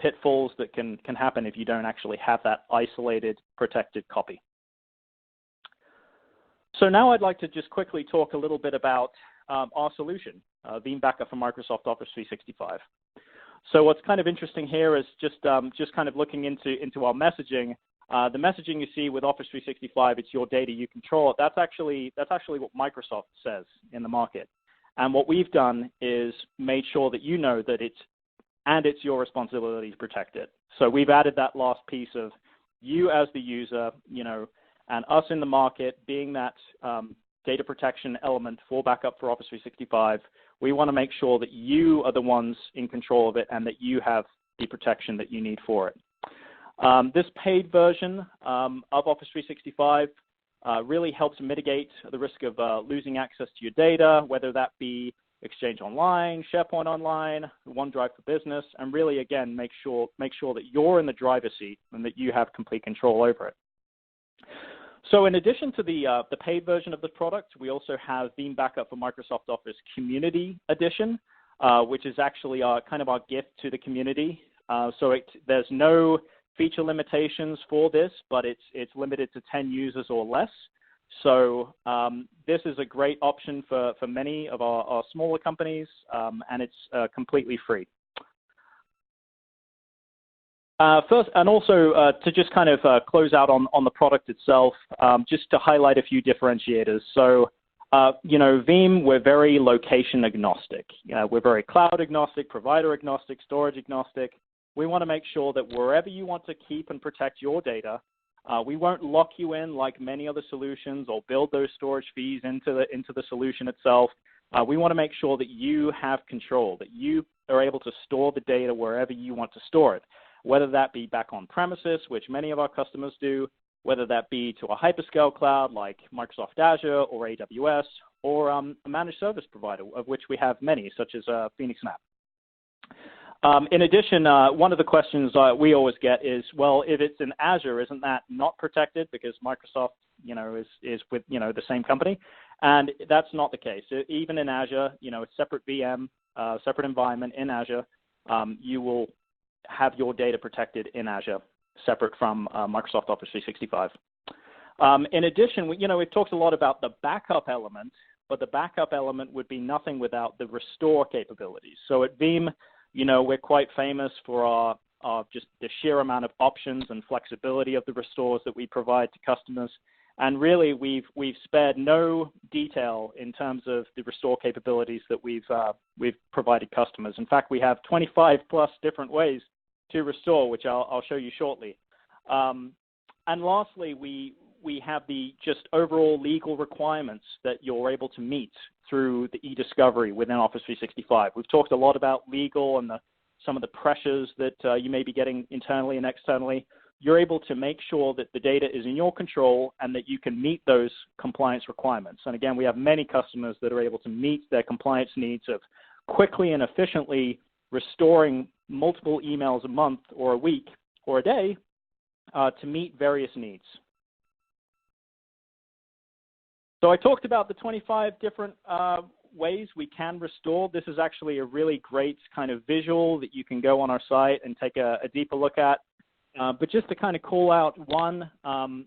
pitfalls that can happen if you don't actually have that isolated, protected copy. So now I'd like to just quickly talk a little bit about our solution, Veeam Backup for Microsoft Office 365. So what's kind of interesting here is just kind of looking into our messaging. The messaging you see with Office 365, it's your data, you control it. That's actually what Microsoft says in the market. And what we've done is made sure that you know that it's your responsibility to protect it. So we've added that last piece of you as the user, and us in the market being that data protection element for backup for Office 365. We want to make sure that you are the ones in control of it and that you have the protection that you need for it. This paid version of Office 365 really helps mitigate the risk of losing access to your data, whether that be Exchange Online, SharePoint Online, OneDrive for Business, and really, again, make sure that you're in the driver's seat and that you have complete control over it. So in addition to the paid version of the product, we also have Veeam Backup for Microsoft Office Community Edition, which is actually kind of our gift to the community. There's no feature limitations for this, but it's limited to 10 users or less. So this is a great option for many of our smaller companies, and it's completely free. First, and also to just kind of close out on the product itself, just to highlight a few differentiators. So, Veeam, we're very location agnostic. We're very cloud agnostic, provider agnostic, storage agnostic. We want to make sure that wherever you want to keep and protect your data, we won't lock you in like many other solutions or build those storage fees into the solution itself. We want to make sure that you have control, that you are able to store the data wherever you want to store it, whether that be back on premises, which many of our customers do, whether that be to a hyperscale cloud like Microsoft Azure or AWS, or a managed service provider, of which we have many, such as phoenixNAP. In addition, one of the questions we always get is, well, if it's in Azure, isn't that not protected because Microsoft, is with, the same company? And that's not the case. Even in Azure, a separate VM, separate environment in Azure, you will have your data protected in Azure, separate from Microsoft Office 365. In addition, we've talked a lot about the backup element, but the backup element would be nothing without the restore capabilities. So at Veeam, we're quite famous for our just the sheer amount of options and flexibility of the restores that we provide to customers. And really, we've spared no detail in terms of the restore capabilities that we've provided customers. In fact, we have 25 plus different ways to restore, which I'll show you shortly. And lastly, we have the just overall legal requirements that you're able to meet through the e-discovery within Office 365. We've talked a lot about legal and some of the pressures that you may be getting internally and externally. You're able to make sure that the data is in your control and that you can meet those compliance requirements. And again, we have many customers that are able to meet their compliance needs of quickly and efficiently restoring multiple emails a month or a week or a day to meet various needs. So I talked about the 25 different ways we can restore. This is actually a really great kind of visual that you can go on our site and take a deeper look at. But just to kind of call out one,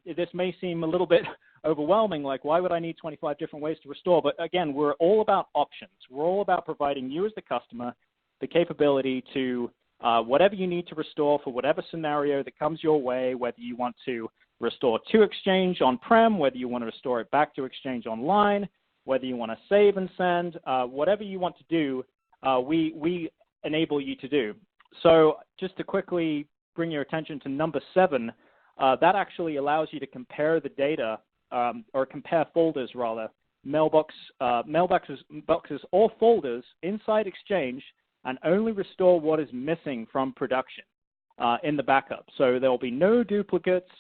this may seem a little bit overwhelming, like why would I need 25 different ways to restore? But again, we're all about options. We're all about providing you as the customer the capability to whatever you need to restore for whatever scenario that comes your way, whether you want to restore to Exchange on-prem, whether you want to restore it back to Exchange online, whether you want to save and send, whatever you want to do, we enable you to do. So just to quickly bring your attention to number 7, that actually allows you to compare the data, or compare folders rather, mailboxes or folders inside Exchange, and only restore what is missing from production in the backup. So there will be no duplicates,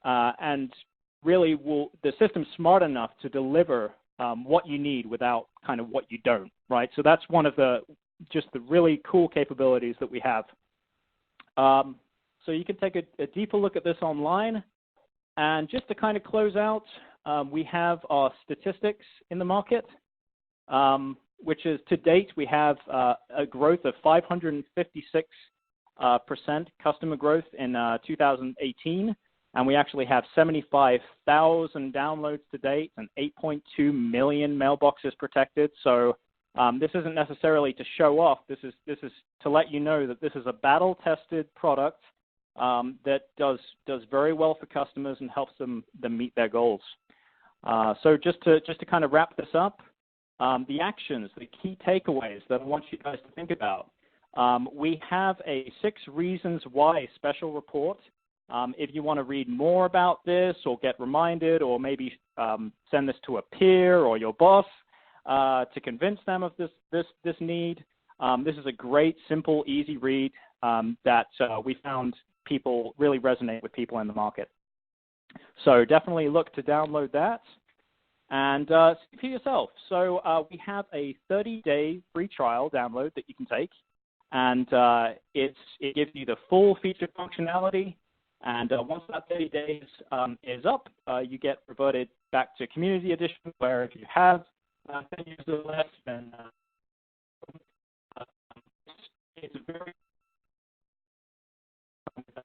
and really the system's smart enough to deliver what you need without kind of what you don't, right? So that's one of the really cool capabilities that we have. So you can take a deeper look at this online. And just to kind of close out, we have our statistics in the market, which is to date we have a growth of 556% customer growth in 2018. And we actually have 75,000 downloads to date and 8.2 million mailboxes protected. So this isn't necessarily to show off. This is to let you know that this is a battle-tested product that does very well for customers and helps them meet their goals. So just to kind of wrap this up, the actions, the key takeaways that I want you guys to think about. We have a 6 reasons why special report. If you want to read more about this or get reminded, or maybe send this to a peer or your boss to convince them of this need, this is a great, simple, easy read that we found people really resonate with people in the market. So definitely look to download that and see for yourself. So we have a 30-day free trial download that you can take, and it gives you the full feature functionality. And once that 30 days is up, you get reverted back to Community Edition, where if you have 10 years or less, then it's a very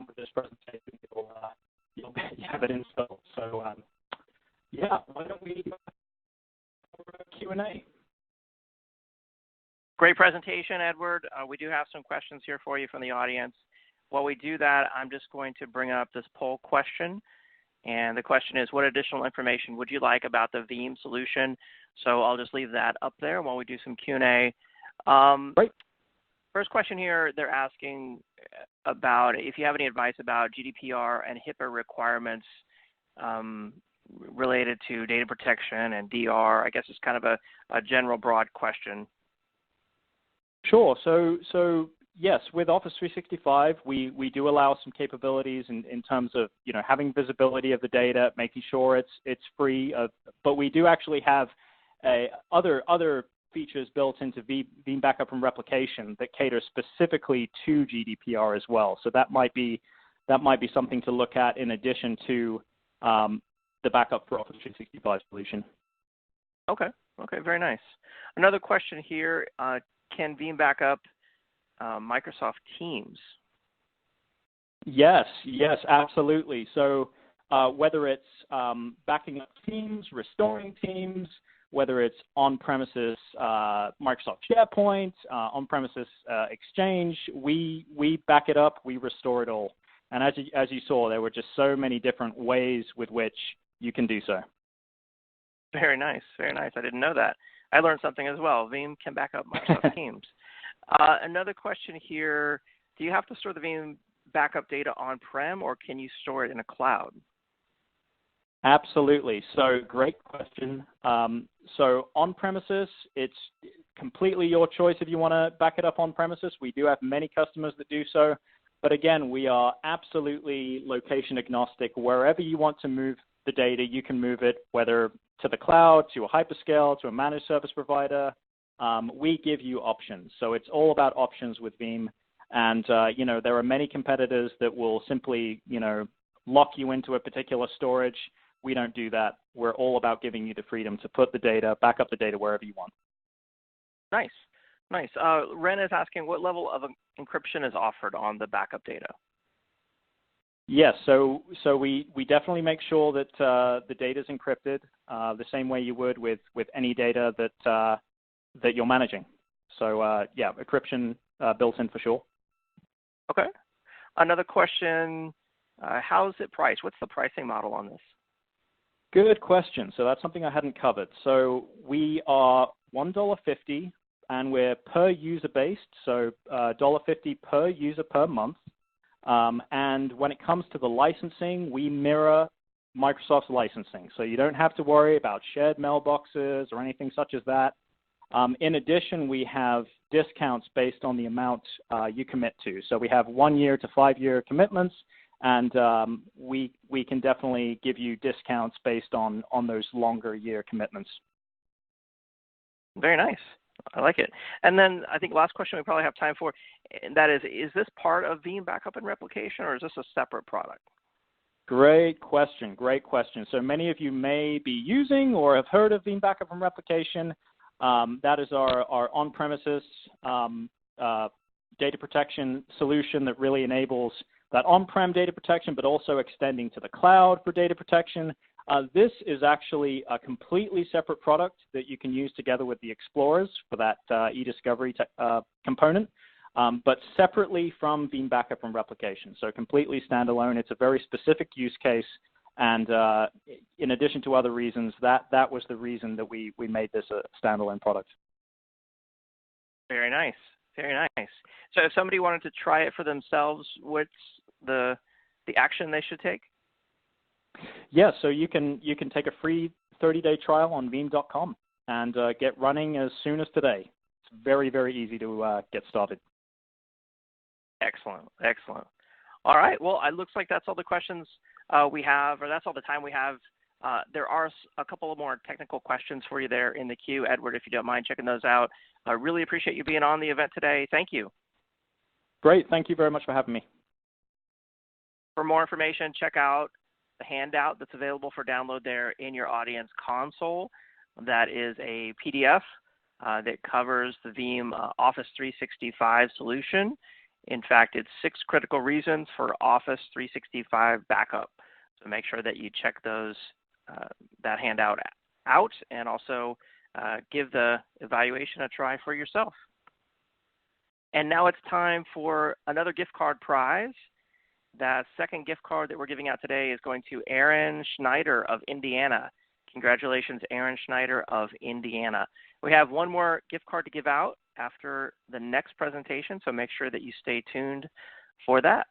with this presentation, you'll have it installed. So yeah, why don't we go for a Q&A? Great presentation, Edward. We do have some questions here for you from the audience. While we do that, I'm just going to bring up this poll question. And the question is, what additional information would you like about the Veeam solution? So I'll just leave that up there while we do some Q&A. Great. First question here, they're asking about if you have any advice about GDPR and HIPAA requirements related to data protection and DR. I guess it's kind of a general broad question. Sure. So yes, with Office 365, we do allow some capabilities in terms of having visibility of the data, making sure it's free. But we do actually have other features built into Veeam Backup and Replication that cater specifically to GDPR as well. So that might be something to look at in addition to the Backup for Office 365 solution. Okay, very nice. Another question here, can Veeam Backup Microsoft Teams? Yes, absolutely. So whether it's backing up Teams, restoring Teams, whether it's on-premises Microsoft SharePoint, on-premises Exchange, we back it up, we restore it all. And as you saw, there were just so many different ways with which you can do so. Very nice, very nice. I didn't know that. I learned something as well. Veeam can back up Microsoft Teams. Another question here, do you have to store the Veeam backup data on-prem, or can you store it in a cloud? Absolutely. So great question. So on-premises, it's completely your choice if you want to back it up on-premises. We do have many customers that do so. But again, we are absolutely location agnostic. Wherever you want to move the data, you can move it, whether to the cloud, to a hyperscale, to a managed service provider. We give you options. So it's all about options with Veeam. And, there are many competitors that will simply, lock you into a particular storage. We don't do that. We're all about giving you the freedom to put the data, back up the data wherever you want. Nice. Nice. Ren is asking, what level of encryption is offered on the backup data? Yes, so we definitely make sure that the data is encrypted the same way you would with any data that you're managing. So yeah, encryption built in for sure. Okay. Another question, how is it priced? What's the pricing model on this? Good question. So that's something I hadn't covered. So we are $1.50 and we're per user based, so $1.50 per user per month. And when it comes to the licensing, we mirror Microsoft's licensing. So you don't have to worry about shared mailboxes or anything such as that. In addition, we have discounts based on the amount you commit to. So we have 1 year to 5 year commitments, and we can definitely give you discounts based on those longer year commitments. Very nice. I like it. And then I think last question we probably have time for, and that is this part of Veeam Backup and Replication, or is this a separate product? Great question. Great question. So many of you may be using or have heard of Veeam Backup and Replication. That is our on-premises data protection solution that really enables that on-prem data protection, but also extending to the cloud for data protection. This is actually a completely separate product that you can use together with the Explorers for that e-discovery component, but separately from Veeam Backup and Replication. So completely standalone. It's a very specific use case. And in addition to other reasons, that was the reason that we made this a standalone product. Very nice. Very nice. So if somebody wanted to try it for themselves, what's the action they should take? Yeah, so you can take a free 30-day trial on Veeam.com and get running as soon as today. It's very, very easy to get started. Excellent, excellent. All right, well, it looks like that's all the questions we have, or that's all the time we have. There are a couple of more technical questions for you there in the queue. Edward, if you don't mind checking those out. I really appreciate you being on the event today. Thank you. Great, thank you very much for having me. For more information, check out the handout that's available for download there in your audience console. That is a PDF that covers the Veeam Office 365 solution. In fact, it's 6 critical reasons for Office 365 backup. So make sure that you check those that handout out, and also give the evaluation a try for yourself. And now it's time for another gift card prize. That second gift card that we're giving out today is going to Aaron Schneider of Indiana. Congratulations, Aaron Schneider of Indiana. We have one more gift card to give out after the next presentation, so make sure that you stay tuned for that.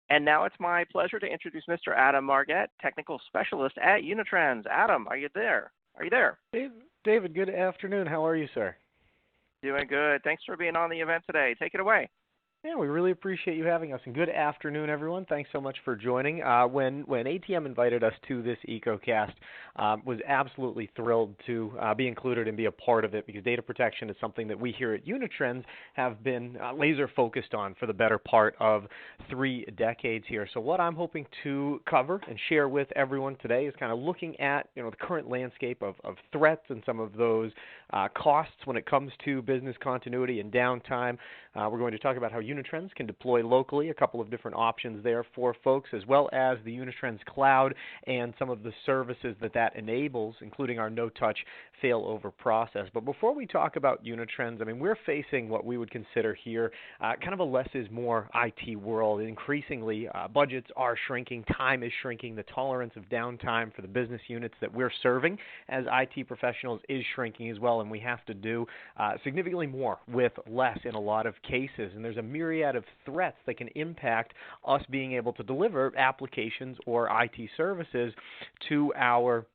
And now it's my pleasure to introduce Mr. Adam Margett, Technical Specialist at Unitrends. Adam, are you there? Are you there? David, good afternoon. How are you, sir? Doing good. Thanks for being on the event today. Take it away. Yeah, we really appreciate you having us, and good afternoon, everyone. Thanks so much for joining. When ATM invited us to this EcoCast, was absolutely thrilled to be included and be a part of it, because data protection is something that we here at Unitrends have been laser focused on for the better part of 3 decades here. So what I'm hoping to cover and share with everyone today is kind of looking at the current landscape of threats and some of those costs when it comes to business continuity and downtime. We're going to talk about how Unitrends can deploy locally, a couple of different options there for folks, as well as the Unitrends cloud and some of the services that enables, including our no-touch failover process. But before we talk about Unitrends, I mean, we're facing what we would consider here kind of a less is more IT world. Increasingly, budgets are shrinking, time is shrinking, the tolerance of downtime for the business units that we're serving as IT professionals is shrinking as well, and we have to do significantly more with less in a lot of cases. And there's a myriad of threats that can impact us being able to deliver applications or IT services to our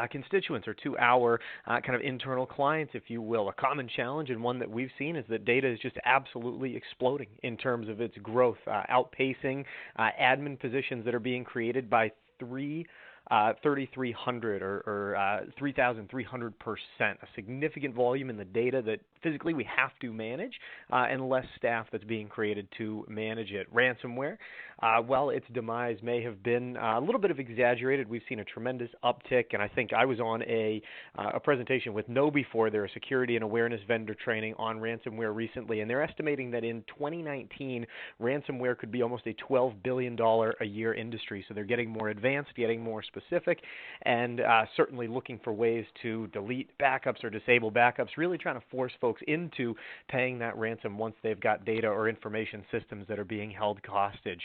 constituents or to our kind of internal clients, if you will. A common challenge and one that we've seen is that data is just absolutely exploding in terms of its growth, outpacing admin positions that are being created by 3,300 or 3,300%, a significant volume in the data that physically we have to manage and less staff that's being created to manage it. Ransomware, while its demise may have been a little bit of exaggerated, we've seen a tremendous uptick, and I think I was on a presentation with KnowBe4, their security and awareness vendor training on ransomware recently, and they're estimating that in 2019, ransomware could be almost a $12 billion a year industry. So they're getting more advanced, getting more specific, and certainly looking for ways to delete backups or disable backups, really trying to force folks into paying that ransom once they've got data or information systems that are being held hostage.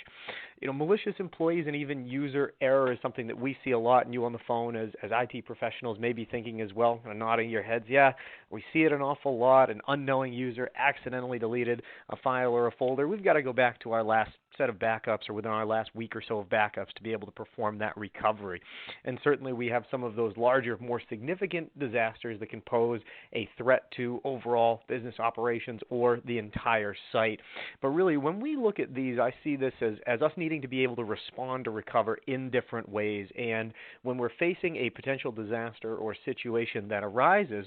You know, malicious employees and even user error is something that we see a lot, and you on the phone as IT professionals may be thinking as well, nodding your heads, yeah, we see it an awful lot. An unknowing user accidentally deleted a file or a folder. We've got to go back to our last set of backups or within our last week or so of backups to be able to perform that recovery. And certainly we have some of those larger, more significant disasters that can pose a threat to overall business operations or the entire site. But really, when we look at these, I see this as us needing to be able to respond or recover in different ways. And when we're facing a potential disaster or situation that arises,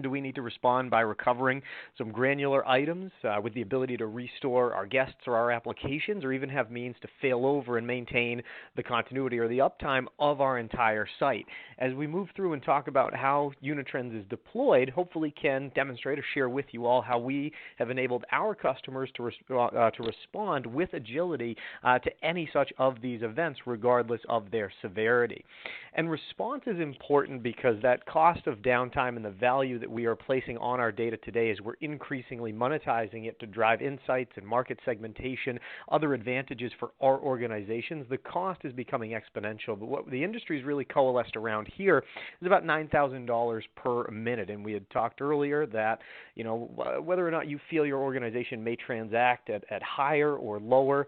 do we need to respond by recovering some granular items with the ability to restore our guests or our applications, or even have means to fail over and maintain the continuity or the uptime of our entire site? As we move through and talk about how Unitrends is deployed, hopefully can demonstrate or share with you all how we have enabled our customers to respond with agility to any such of these events, regardless of their severity. And response is important because that cost of downtime and the value that we are placing on our data today as we're increasingly monetizing it to drive insights and market segmentation, other advantages for our organizations, the cost is becoming exponential. But what the industry is really coalesced around here is about $9,000 per minute. And we had talked earlier that, you know, whether or not you feel your organization may transact at higher or lower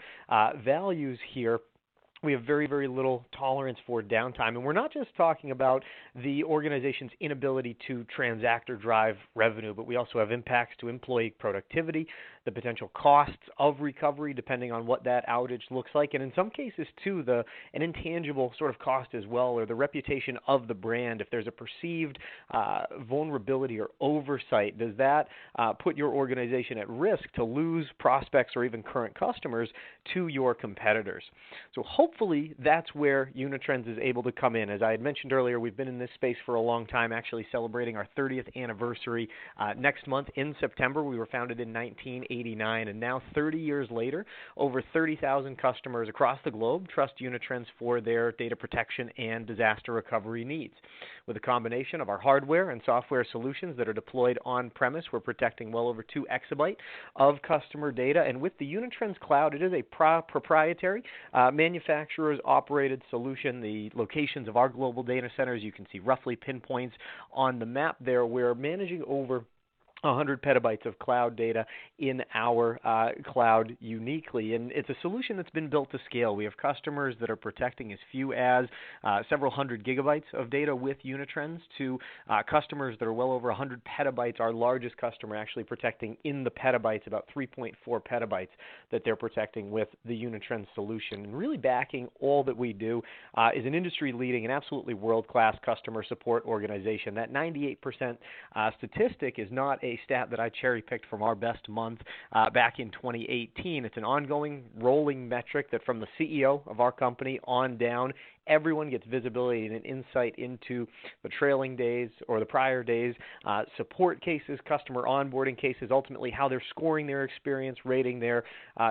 values here, we have very, very little tolerance for downtime. And we're not just talking about the organization's inability to transact or drive revenue, but we also have impacts to employee productivity, the potential costs of recovery depending on what that outage looks like, and in some cases, too, an intangible sort of cost as well, or the reputation of the brand. If there's a perceived vulnerability or oversight, does that put your organization at risk to lose prospects or even current customers to your competitors? So hopefully that's where Unitrends is able to come in. As I had mentioned earlier, we've been in this space for a long time, actually celebrating our 30th anniversary next month in September. We were founded in 1989, and now 30 years later, over 30,000 customers across the globe trust Unitrends for their data protection and disaster recovery needs. With a combination of our hardware and software solutions that are deployed on-premise, we're protecting well over 2 exabytes of customer data. And with the Unitrends cloud, it is a proprietary manufacturer's operated solution. The locations of our global data centers, you can see roughly pinpoints on the map there. We're managing over 100 petabytes of cloud data in our cloud uniquely. And it's a solution that's been built to scale. We have customers that are protecting as few as several hundred gigabytes of data with Unitrends to customers that are well over 100 petabytes. Our largest customer actually protecting in the petabytes, about 3.4 petabytes that they're protecting with the Unitrends solution. And really backing all that we do is an industry-leading and absolutely world-class customer support organization. That 98% statistic is not a stat that I cherry-picked from our best month back in 2018. It's an ongoing rolling metric that from the CEO of our company on down, everyone gets visibility and an insight into the trailing days or the prior days, support cases, customer onboarding cases, ultimately how they're scoring their experience, rating their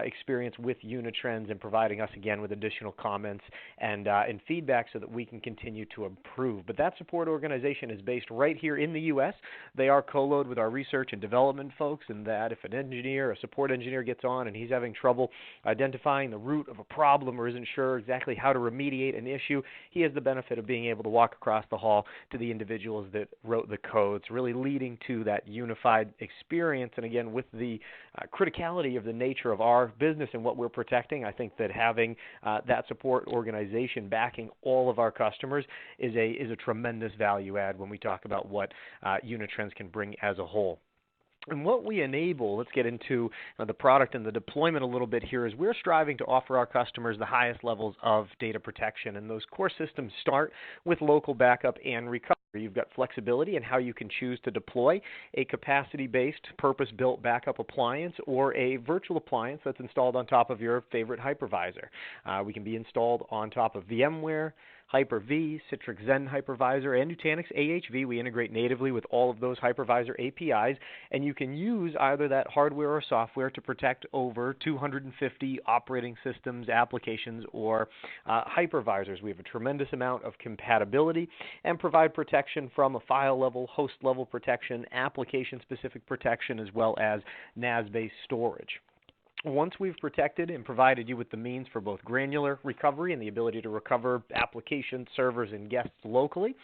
experience with Unitrends, and providing us again with additional comments and feedback so that we can continue to improve. But that support organization is based right here in the U.S. They are co-load with our research and development folks, and that if an engineer, a support engineer gets on and he's having trouble identifying the root of a problem or isn't sure exactly how to remediate an issue, he has the benefit of being able to walk across the hall to the individuals that wrote the codes, really leading to that unified experience. And again, with the criticality of the nature of our business and what we're protecting, I think that having that support organization backing all of our customers is a tremendous value add when we talk about what Unitrends can bring as a whole. And what we enable, let's get into the product and the deployment a little bit here, is we're striving to offer our customers the highest levels of data protection. And those core systems start with local backup and recovery. You've got flexibility in how you can choose to deploy a capacity-based, purpose-built backup appliance or a virtual appliance that's installed on top of your favorite hypervisor. We can be installed on top of VMware, Hyper-V, Citrix Zen Hypervisor, and Nutanix AHV. We integrate natively with all of those hypervisor APIs, and you can use either that hardware or software to protect over 250 operating systems, applications, or hypervisors. We have a tremendous amount of compatibility and provide protection from a file level, host level protection, application specific protection, as well as NAS-based storage. Once we've protected and provided you with the means for both granular recovery and the ability to recover applications, servers, and guests locally,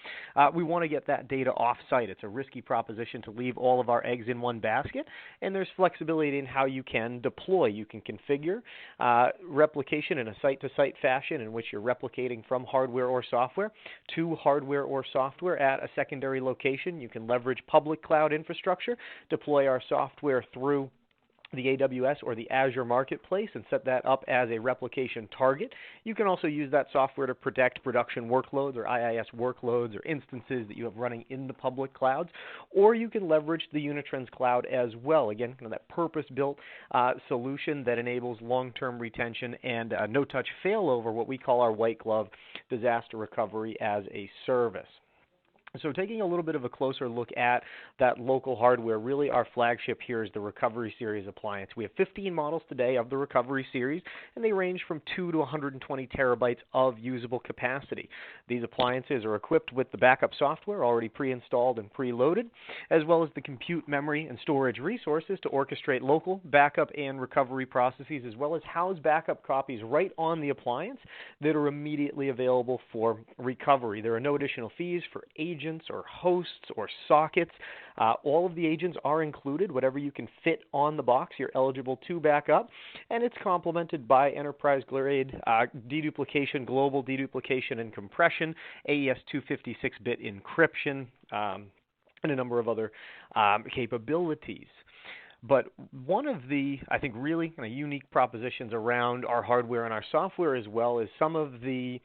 we want to get that data off-site. It's a risky proposition to leave all of our eggs in one basket, and there's flexibility in how you can deploy. You can configure replication in a site-to-site fashion in which you're replicating from hardware or software to hardware or software at a secondary location. You can leverage public cloud infrastructure, deploy our software through the AWS or the Azure Marketplace and set that up as a replication target. You can also use that software to protect production workloads or IIS workloads or instances that you have running in the public clouds, or you can leverage the Unitrends cloud as well. Again, that purpose-built solution that enables long-term retention and no-touch failover, what we call our white glove disaster recovery as a service. So taking a little bit of a closer look at that local hardware, really our flagship here is the Recovery Series appliance. We have 15 models today of the Recovery Series, and they range from 2 to 120 terabytes of usable capacity. These appliances are equipped with the backup software already pre-installed and preloaded, as well as the compute memory and storage resources to orchestrate local backup and recovery processes, as well as house backup copies right on the appliance that are immediately available for recovery. There are no additional fees for agents or hosts or sockets. All of the agents are included. Whatever you can fit on the box, you're eligible to back up, and it's complemented by enterprise-grade deduplication, global deduplication and compression, AES 256-bit encryption, and a number of other capabilities. But one of the, I think, really kind of unique propositions around our hardware and our software as well is some of the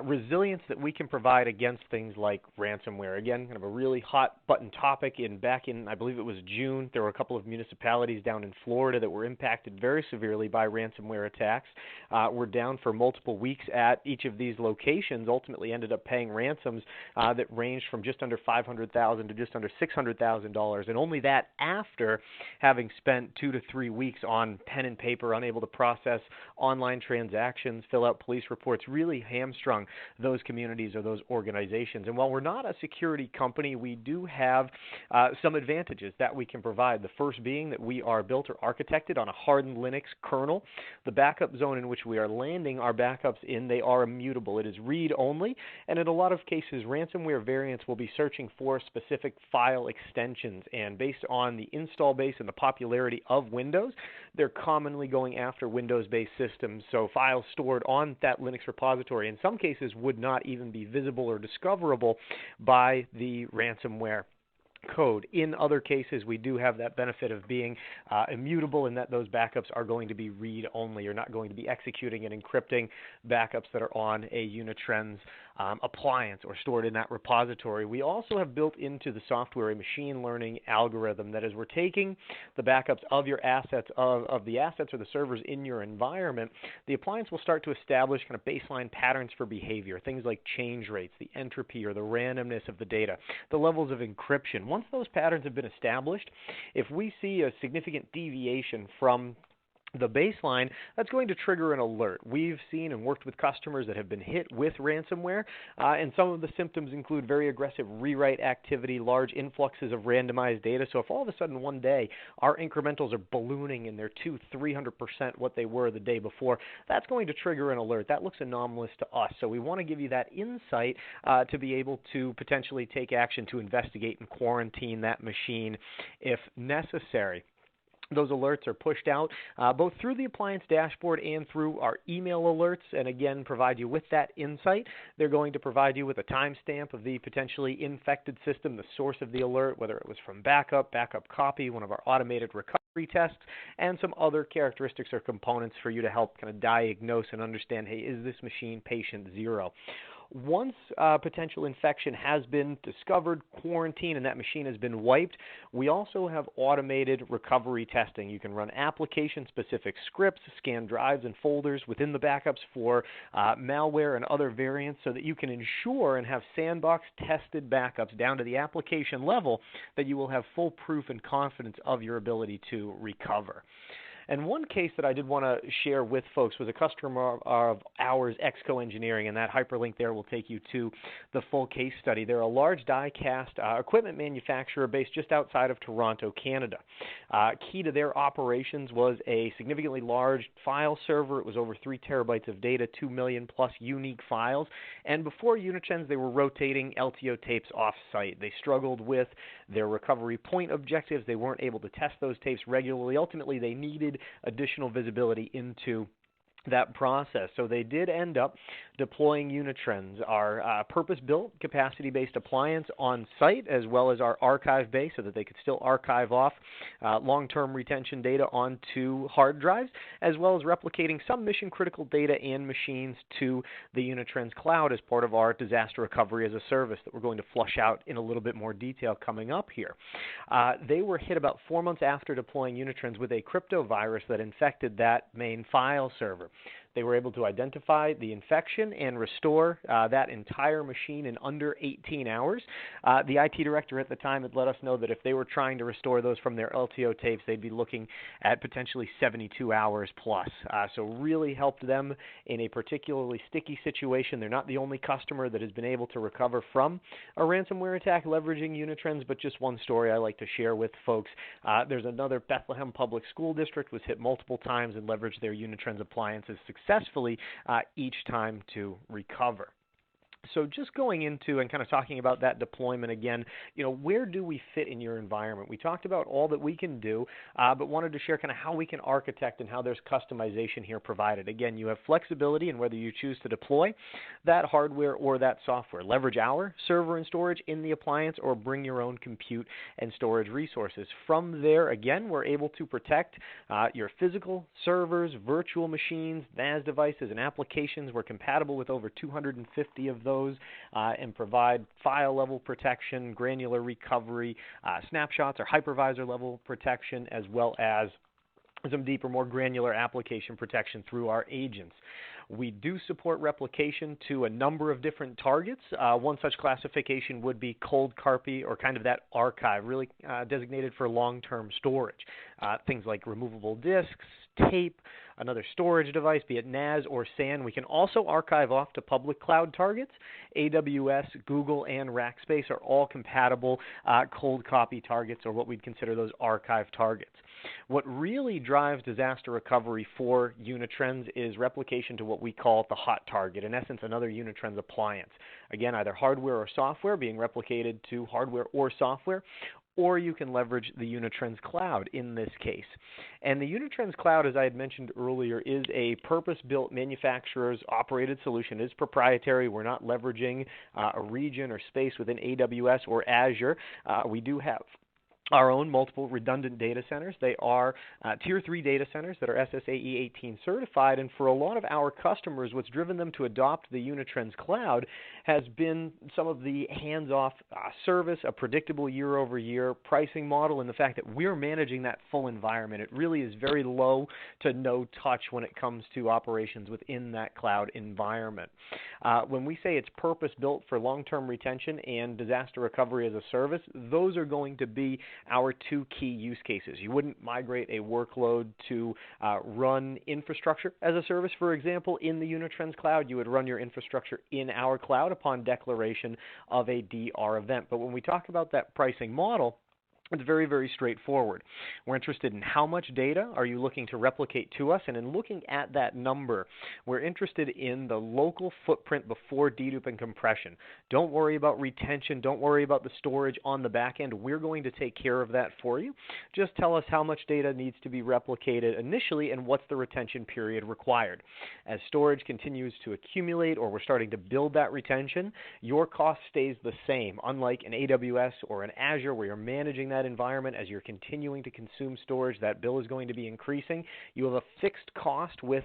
resilience that we can provide against things like ransomware. Again, kind of a really hot button topic back in, I believe it was June. There were a couple of municipalities down in Florida that were impacted very severely by ransomware attacks. Were down for multiple weeks at each of these locations, ultimately ended up paying ransoms that ranged from just under $500,000 to just under $600,000, and only that after having spent 2 to 3 weeks on pen and paper, unable to process online transactions, fill out police reports, really hamstrung those communities or those organizations. And while we're not a security company, we do have some advantages that we can provide. The first being that we are built or architected on a hardened Linux kernel. The backup zone in which we are landing our backups in, they are immutable. It is read-only, and in a lot of cases, ransomware variants will be searching for specific file extensions, and based on the install base and the popularity of Windows, they're commonly going after Windows-based systems, so files stored on that Linux repository in some cases would not even be visible or discoverable by the ransomware code. In other cases, we do have that benefit of being immutable in that those backups are going to be read-only. You're not going to be executing and encrypting backups that are on a Unitrends appliance or stored in that repository. We also have built into the software a machine learning algorithm that as we're taking the backups of your assets, of the assets or the servers in your environment, the appliance will start to establish kind of baseline patterns for behavior, things like change rates, the entropy or the randomness of the data, the levels of encryption. Once those patterns have been established, if we see a significant deviation from the baseline, that's going to trigger an alert. We've seen and worked with customers that have been hit with ransomware, and some of the symptoms include very aggressive rewrite activity, large influxes of randomized data. So if all of a sudden one day our incrementals are ballooning and they're 200-300% what they were the day before, that's going to trigger an alert. That looks anomalous to us. So we want to give you that insight to be able to potentially take action to investigate and quarantine that machine if necessary. Those alerts are pushed out both through the appliance dashboard and through our email alerts, and again provide you with that insight. They're going to provide you with a timestamp of the potentially infected system, the source of the alert, whether it was from backup copy, one of our automated recovery tests, and some other characteristics or components for you to help kind of diagnose and understand, hey, is this machine patient 0? Once potential infection has been discovered, quarantined, and that machine has been wiped, we also have automated recovery testing. You can run application-specific scripts, scan drives and folders within the backups for malware and other variants so that you can ensure and have sandbox-tested backups down to the application level that you will have full proof and confidence of your ability to recover. And one case that I did want to share with folks was a customer of ours, Exco Engineering, and that hyperlink there will take you to the full case study. They're a large die-cast equipment manufacturer based just outside of Toronto, Canada. Key to their operations was a significantly large file server. It was over 3 terabytes of data, 2 million plus unique files. And before Unitrends, they were rotating LTO tapes off-site. They struggled with their recovery point objectives. They weren't able to test those tapes regularly. Ultimately, they needed additional visibility into that process. So they did end up deploying Unitrends, our purpose-built capacity-based appliance on site, as well as our archive base so that they could still archive off long-term retention data onto hard drives, as well as replicating some mission-critical data and machines to the Unitrends cloud as part of our disaster recovery as a service that we're going to flush out in a little bit more detail coming up here. They were hit about 4 months after deploying Unitrends with a crypto virus that infected that main file server. They were able to identify the infection and restore that entire machine in under 18 hours. The IT director at the time had let us know that if they were trying to restore those from their LTO tapes, they'd be looking at potentially 72 hours plus. So really helped them in a particularly sticky situation. They're not the only customer that has been able to recover from a ransomware attack leveraging Unitrends, but just one story I like to share with folks. There's another Bethlehem Public School District was hit multiple times and leveraged their Unitrends appliances successfully each time to recover. So just going into and kind of talking about that deployment again, where do we fit in your environment? We talked about all that we can do, but wanted to share kind of how we can architect and how there's customization here provided. Again, you have flexibility in whether you choose to deploy that hardware or that software. Leverage our server and storage in the appliance or bring your own compute and storage resources. From there, again, we're able to protect your physical servers, virtual machines, NAS devices, and applications. We're compatible with over 250 of those and provide file level protection, granular recovery, snapshots or hypervisor level protection, as well as some deeper, more granular application protection through our agents. We do support replication to a number of different targets. One such classification would be cold copy or kind of that archive, really designated for long-term storage. Things like removable disks, tape, another storage device, be it NAS or SAN. We can also archive off to public cloud targets. AWS, Google, and Rackspace are all compatible cold copy targets, or what we'd consider those archive targets. What really drives disaster recovery for Unitrends is replication to what we call the hot target, in essence, another Unitrends appliance. Again, either hardware or software being replicated to hardware or software, or you can leverage the Unitrends cloud in this case. And the Unitrends cloud, as I had mentioned earlier, is a purpose-built manufacturer's operated solution. It is proprietary. We're not leveraging a region or space within AWS or Azure. We do have our own multiple redundant data centers. They are Tier 3 data centers that are SSAE 18 certified, and for a lot of our customers, what's driven them to adopt the Unitrends Cloud has been some of the hands-off service, a predictable year-over-year pricing model, and the fact that we're managing that full environment. It really is very low to no touch when it comes to operations within that cloud environment. When we say it's purpose-built for long-term retention and disaster recovery as a service, those are going to be our two key use cases. You wouldn't migrate a workload to run infrastructure as a service, for example, in the Unitrends Cloud. You would run your infrastructure in our cloud upon declaration of a DR event. But when we talk about that pricing model, it's very, very straightforward. We're interested in how much data are you looking to replicate to us, and in looking at that number, we're interested in the local footprint before dedupe and compression. Don't worry about retention. Don't worry about the storage on the back end. We're going to take care of that for you. Just tell us how much data needs to be replicated initially and what's the retention period required. As storage continues to accumulate or we're starting to build that retention, your cost stays the same, unlike an AWS or an Azure where you're managing that environment. As you're continuing to consume storage, that bill is going to be increasing. You have a fixed cost with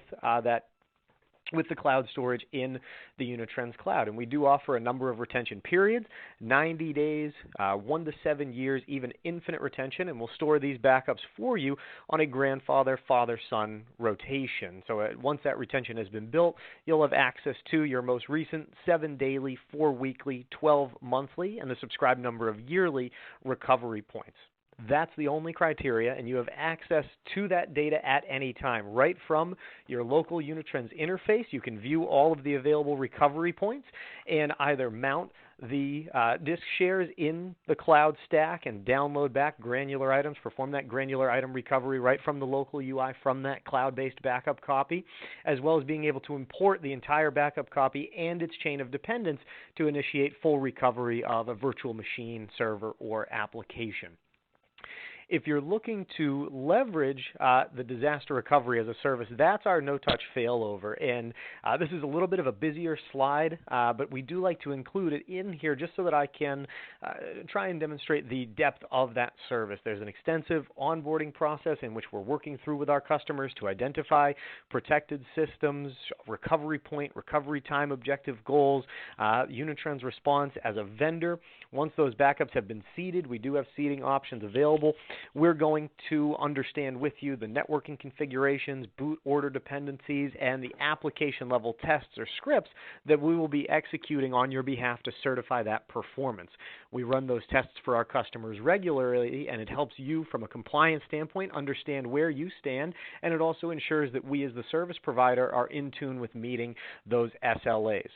the cloud storage in the Unitrends Cloud. And we do offer a number of retention periods, 90 days, 1 to 7 years, even infinite retention, and we'll store these backups for you on a grandfather, father-son rotation. So once that retention has been built, you'll have access to your most recent 7 daily, 4 weekly, 12 monthly, and the subscribed number of yearly recovery points. That's the only criteria, and you have access to that data at any time. Right from your local Unitrends interface, you can view all of the available recovery points and either mount the disk shares in the cloud stack and download back granular items, perform that granular item recovery right from the local UI from that cloud-based backup copy, as well as being able to import the entire backup copy and its chain of dependence to initiate full recovery of a virtual machine, server, or application. If you're looking to leverage the disaster recovery as a service, that's our no-touch failover. And this is a little bit of a busier slide, but we do like to include it in here just so that I can try and demonstrate the depth of that service. There's an extensive onboarding process in which we're working through with our customers to identify protected systems, recovery point, recovery time objective goals, Unitrends response as a vendor. Once those backups have been seeded, we do have seeding options available. We're going to understand with you the networking configurations, boot order dependencies, and the application level tests or scripts that we will be executing on your behalf to certify that performance. We run those tests for our customers regularly, and it helps you from a compliance standpoint understand where you stand, and it also ensures that we as the service provider are in tune with meeting those SLAs.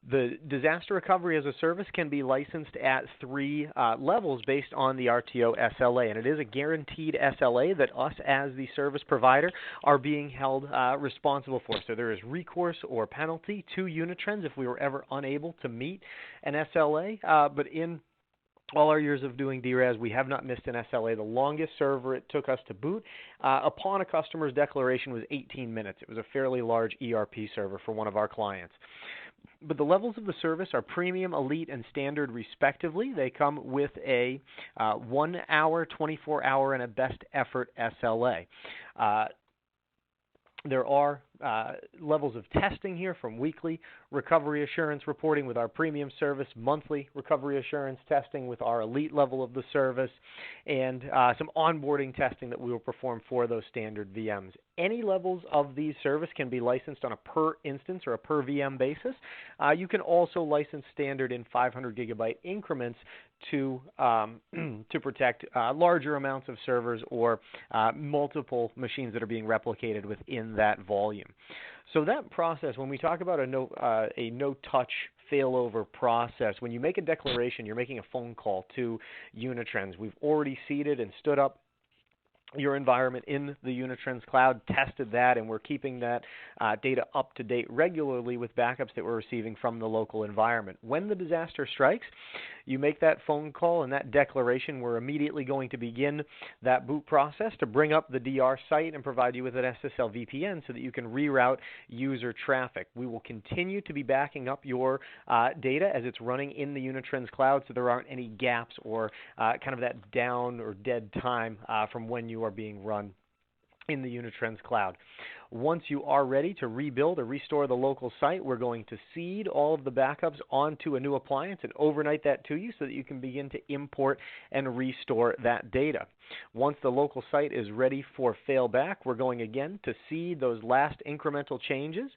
The disaster recovery as a service can be licensed at 3 levels based on the RTO SLA, and it is a guaranteed SLA that us as the service provider are being held responsible for. So there is recourse or penalty to Unitrends if we were ever unable to meet an SLA, but in all our years of doing DRaaS, we have not missed an SLA. The longest server it took us to boot upon a customer's declaration was 18 minutes. It was a fairly large ERP server for one of our clients. But the levels of the service are premium, elite, and standard respectively. They come with a 1 hour, 24-hour, and a best effort SLA. There are levels of testing here, from weekly recovery assurance reporting with our premium service, monthly recovery assurance testing with our elite level of the service, and some onboarding testing that we will perform for those standard VMs. Any levels of these service can be licensed on a per instance or a per VM basis. You can also license standard in 500 gigabyte increments to protect larger amounts of servers or multiple machines that are being replicated within that volume. So that process, when we talk about a no-touch failover process, when you make a declaration, you're making a phone call to Unitrends. We've already seeded and stood up your environment in the Unitrends cloud, tested that, and we're keeping that data up to date regularly with backups that we're receiving from the local environment. When the disaster strikes, you make that phone call and that declaration. We're immediately going to begin that boot process to bring up the DR site and provide you with an SSL VPN so that you can reroute user traffic. We will continue to be backing up your data as it's running in the Unitrends cloud, so there aren't any gaps or kind of that down or dead time from when you are being run in the Unitrends cloud. Once you are ready to rebuild or restore the local site, we're going to seed all of the backups onto a new appliance and overnight that to you so that you can begin to import and restore that data. Once the local site is ready for failback, we're going again to seed those last incremental changes,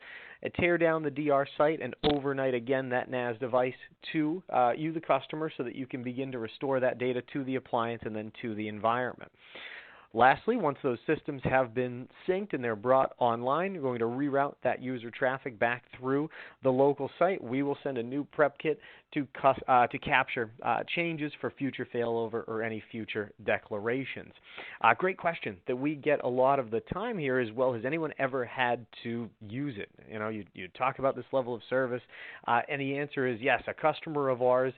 tear down the DR site, and overnight again that NAS device to you, the customer, so that you can begin to restore that data to the appliance and then to the environment. Lastly, once those systems have been synced and they're brought online, you're going to reroute that user traffic back through the local site. We will send a new prep kit to capture changes for future failover or any future declarations. Great question that we get a lot of the time here as well. Has anyone ever had to use it? You know, you talk about this level of service, and the answer is yes. A customer of ours,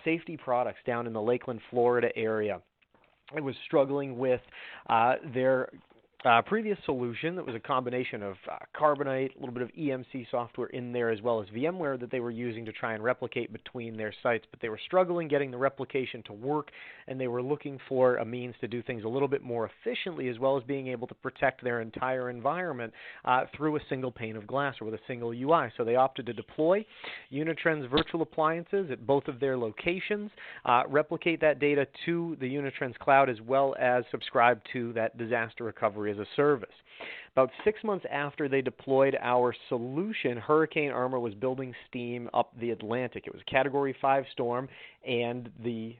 Safety Products down in the Lakeland, Florida area, it was struggling with their previous solution that was a combination of Carbonite, a little bit of EMC software in there, as well as VMware that they were using to try and replicate between their sites. But they were struggling getting the replication to work, and they were looking for a means to do things a little bit more efficiently, as well as being able to protect their entire environment through a single pane of glass or with a single UI. So they opted to deploy Unitrends virtual appliances at both of their locations, replicate that data to the Unitrends cloud, as well as subscribe to that disaster recovery as a service. About 6 months after they deployed our solution, Hurricane Irma was building steam up the Atlantic. It was a Category 5 storm, and the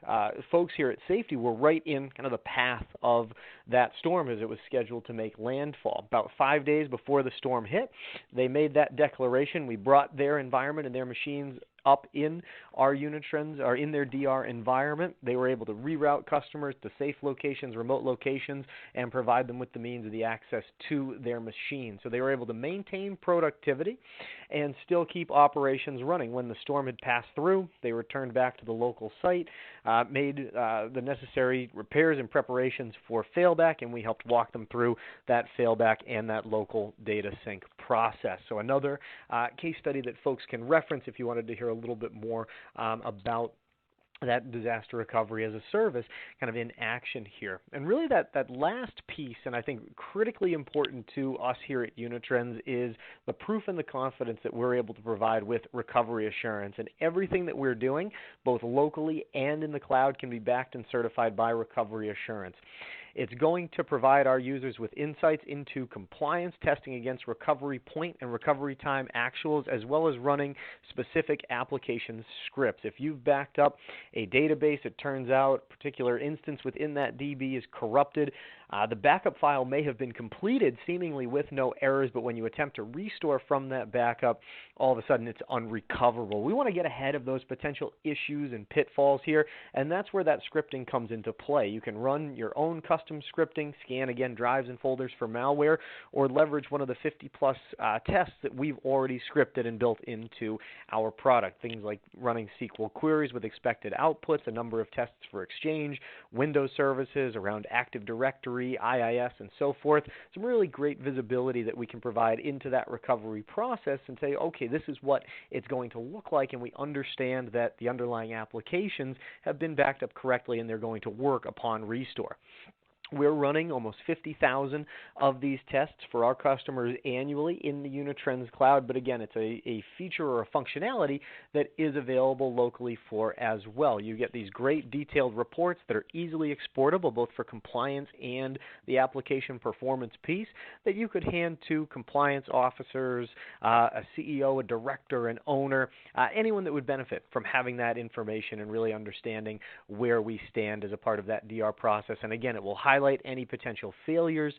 folks here at Safety were right in kind of the path of that storm as it was scheduled to make landfall. About 5 days before the storm hit, they made that declaration. We brought their environment and their machines up in our Unitrends or in their DR environment. They were able to reroute customers to safe locations, remote locations, and provide them with the means of the access to their machine. So they were able to maintain productivity and still keep operations running. When the storm had passed through, they returned back to the local site, made the necessary repairs and preparations for failback, and we helped walk them through that failback and that local data sync process. So another case study that folks can reference if you wanted to hear a little bit more about that disaster recovery as a service kind of in action here. And really that last piece, and I think critically important to us here at Unitrends, is the proof and the confidence that we're able to provide with recovery assurance. And everything that we're doing, both locally and in the cloud, can be backed and certified by recovery assurance. It's going to provide our users with insights into compliance, testing against recovery point and recovery time actuals, as well as running specific application scripts. If you've backed up a database, it turns out a particular instance within that DB is corrupted. The backup file may have been completed seemingly with no errors, but when you attempt to restore from that backup, all of a sudden it's unrecoverable. We want to get ahead of those potential issues and pitfalls here, and that's where that scripting comes into play. You can run your own custom scripting, scan, again, drives and folders for malware, or leverage one of the 50-plus tests that we've already scripted and built into our product. Things like running SQL queries with expected outputs, a number of tests for Exchange, Windows services around Active Directory, IIS, and so forth. Some really great visibility that we can provide into that recovery process and say, okay, this is what it's going to look like, and we understand that the underlying applications have been backed up correctly and they're going to work upon restore. We're running almost 50,000 of these tests for our customers annually in the Unitrends cloud, but again, it's a feature or a functionality that is available locally for as well. You get these great detailed reports that are easily exportable, both for compliance and the application performance piece, that you could hand to compliance officers, a CEO, a director, an owner, anyone that would benefit from having that information and really understanding where we stand as a part of that DR process. And again, it will highlight any potential failures,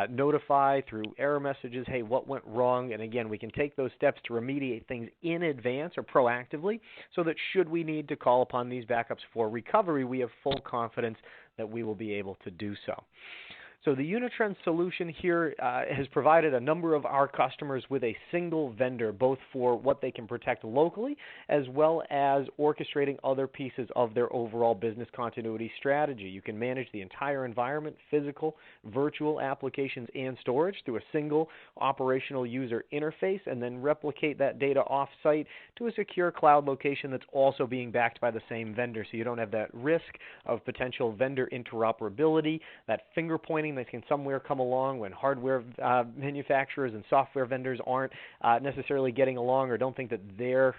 notify through error messages, hey, what went wrong? And again, we can take those steps to remediate things in advance or proactively so that should we need to call upon these backups for recovery, we have full confidence that we will be able to do so. So the Unitrends solution here has provided a number of our customers with a single vendor, both for what they can protect locally as well as orchestrating other pieces of their overall business continuity strategy. You can manage the entire environment, physical, virtual applications, and storage through a single operational user interface, and then replicate that data off-site to a secure cloud location that's also being backed by the same vendor, so you don't have that risk of potential vendor interoperability, that finger pointing that can somewhere come along when hardware manufacturers and software vendors aren't necessarily getting along or don't think that their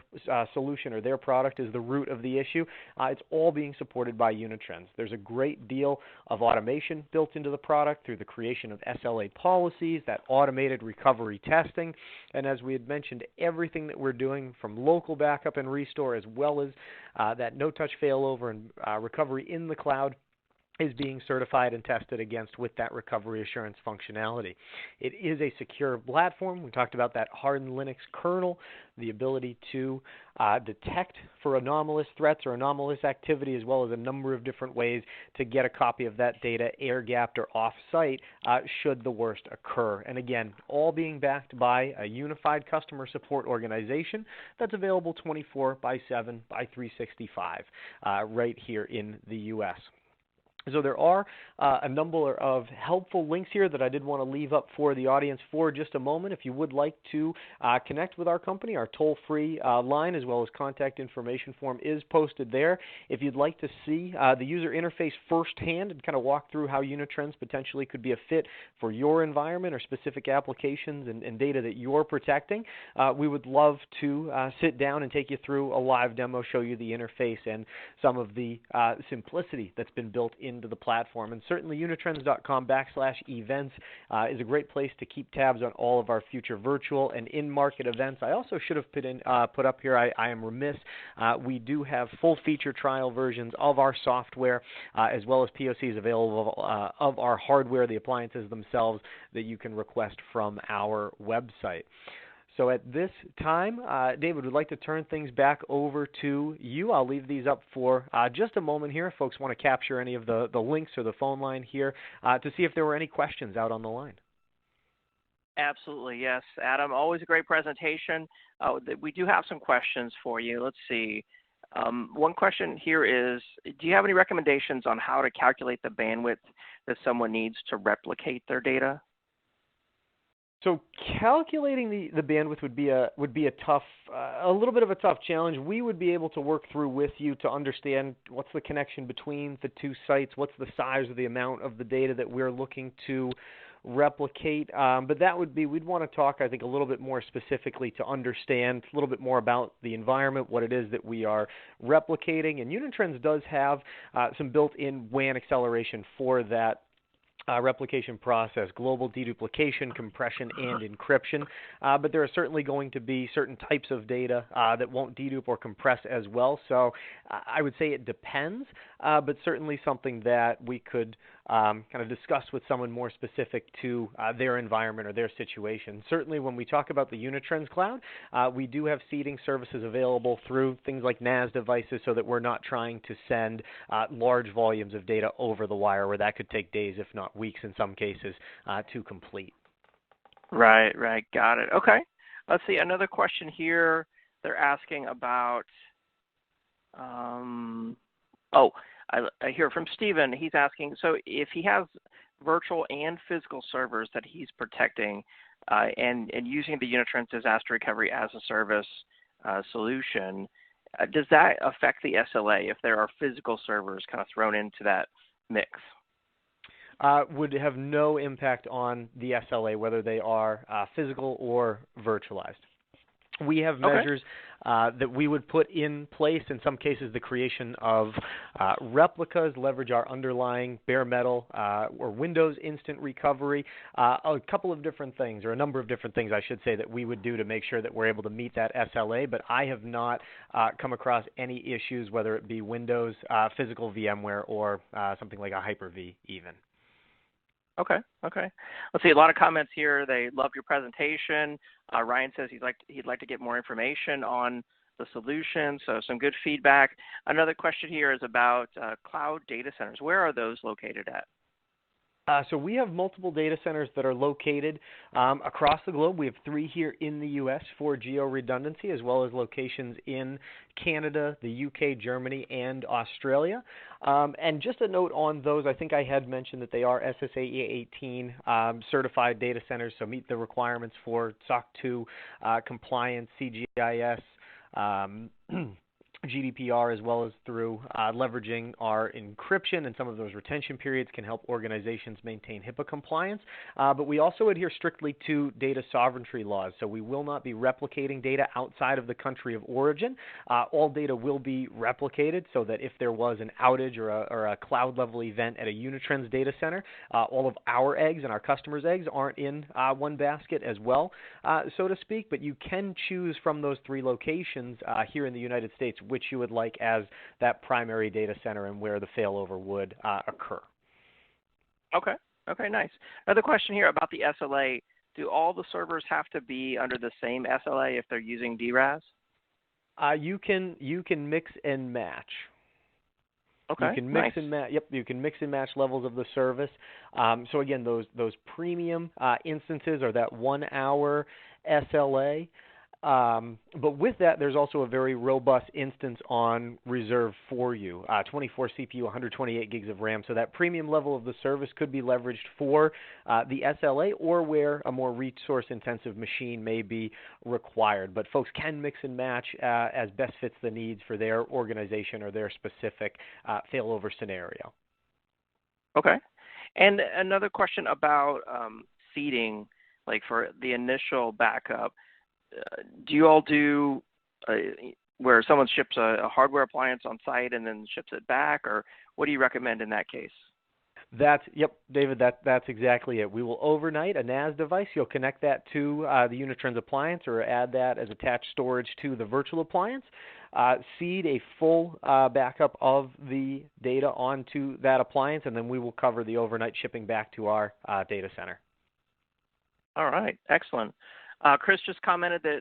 solution or their product is the root of the issue. It's all being supported by Unitrends. There's a great deal of automation built into the product through the creation of SLA policies, that automated recovery testing, and as we had mentioned, everything that we're doing from local backup and restore as well as that no-touch failover and recovery in the cloud is being certified and tested against with that recovery assurance functionality. It is a secure platform. We talked about that hardened Linux kernel, the ability to detect for anomalous threats or anomalous activity, as well as a number of different ways to get a copy of that data air-gapped or off-site should the worst occur. And again, all being backed by a unified customer support organization that's available 24/7 by 365 right here in the U.S. So there are a number of helpful links here that I did want to leave up for the audience for just a moment. If you would like to connect with our company, our toll-free line as well as contact information form is posted there. If you'd like to see the user interface firsthand and kind of walk through how Unitrends potentially could be a fit for your environment or specific applications and data that you're protecting, we would love to sit down and take you through a live demo, show you the interface and some of the simplicity that's been built into the platform. And certainly unitrends.com/events is a great place to keep tabs on all of our future virtual and in-market events. I also should have put up here, I am remiss, we do have full feature trial versions of our software as well as POCs available of our hardware, the appliances themselves, that you can request from our website. So at this time, David, would like to turn things back over to you. I'll leave these up for just a moment here if folks want to capture any of the links or the phone line here to see if there were any questions out on the line. Absolutely, yes. Adam, always a great presentation. We do have some questions for you. Let's see. One question here is, do you have any recommendations on how to calculate the bandwidth that someone needs to replicate their data? So calculating the bandwidth would be a tough, a little bit of a tough challenge. We would be able to work through with you to understand what's the connection between the two sites, what's the size or the amount of the data that we're looking to replicate. But that would be, we'd want to talk, I think, a little bit more specifically to understand a little bit more about the environment, what it is that we are replicating. And Unitrends does have some built-in WAN acceleration for that replication process, global deduplication, compression, and encryption. But there are certainly going to be certain types of data that won't dedupe or compress as well. So I would say it depends, but certainly something that we could kind of discuss with someone more specific to their environment or their situation. Certainly when we talk about the Unitrends cloud, we do have seeding services available through things like NAS devices so that we're not trying to send large volumes of data over the wire where that could take days, if not weeks in some cases, to complete. Right, got it. Okay. Let's see, another question here. They're asking about, I hear from Stephen. He's asking, so if he has virtual and physical servers that he's protecting and using the Unitrends disaster recovery as a service solution, does that affect the SLA if there are physical servers kind of thrown into that mix? Would have no impact on the SLA, whether they are physical or virtualized. We have measures that we would put in place, in some cases the creation of replicas, leverage our underlying bare metal or Windows instant recovery, a couple of different things, or a number of different things, I should say, that we would do to make sure that we're able to meet that SLA, but I have not come across any issues, whether it be Windows, physical VMware, or something like a Hyper-V even. Okay. Let's see, a lot of comments here. They love your presentation. Ryan says he'd like to get more information on the solution, so some good feedback. Another question here is about cloud data centers. Where are those located at? So we have multiple data centers that are located across the globe. We have 3 here in the U.S. for geo-redundancy, as well as locations in Canada, the U.K., Germany, and Australia. And just a note on those, I think I had mentioned that they are SSAE 18 certified data centers, so meet the requirements for SOC 2 compliance, CGIS, GDPR, as well as through leveraging our encryption, and some of those retention periods can help organizations maintain HIPAA compliance. But we also adhere strictly to data sovereignty laws, so we will not be replicating data outside of the country of origin. All data will be replicated so that if there was an outage or a cloud-level event at a Unitrends data center, all of our eggs and our customers' eggs aren't in one basket as well, so to speak, but you can choose from those 3 locations here in the United States which you would like as that primary data center and where the failover would occur. Okay. Okay, nice. Another question here about the SLA. Do all the servers have to be under the same SLA if they're using DRaaS? You can mix and match. Okay, you can mix nice. and match. Yep, you can mix and match levels of the service. So again, those premium instances are that 1 hour SLA. But with that, there's also a very robust instance on reserve for you, 24 CPU, 128 gigs of RAM. So that premium level of the service could be leveraged for the SLA or where a more resource-intensive machine may be required. But folks can mix and match as best fits the needs for their organization or their specific failover scenario. Okay. And another question about seeding, like for the initial backup. Do you all do where someone ships a hardware appliance on site and then ships it back, or what do you recommend in that case? Yep, David, that's exactly it. We will overnight a NAS device. You'll connect that to the Unitrends appliance or add that as attached storage to the virtual appliance. Seed a full backup of the data onto that appliance, and then we will cover the overnight shipping back to our data center. All right, excellent. Chris just commented that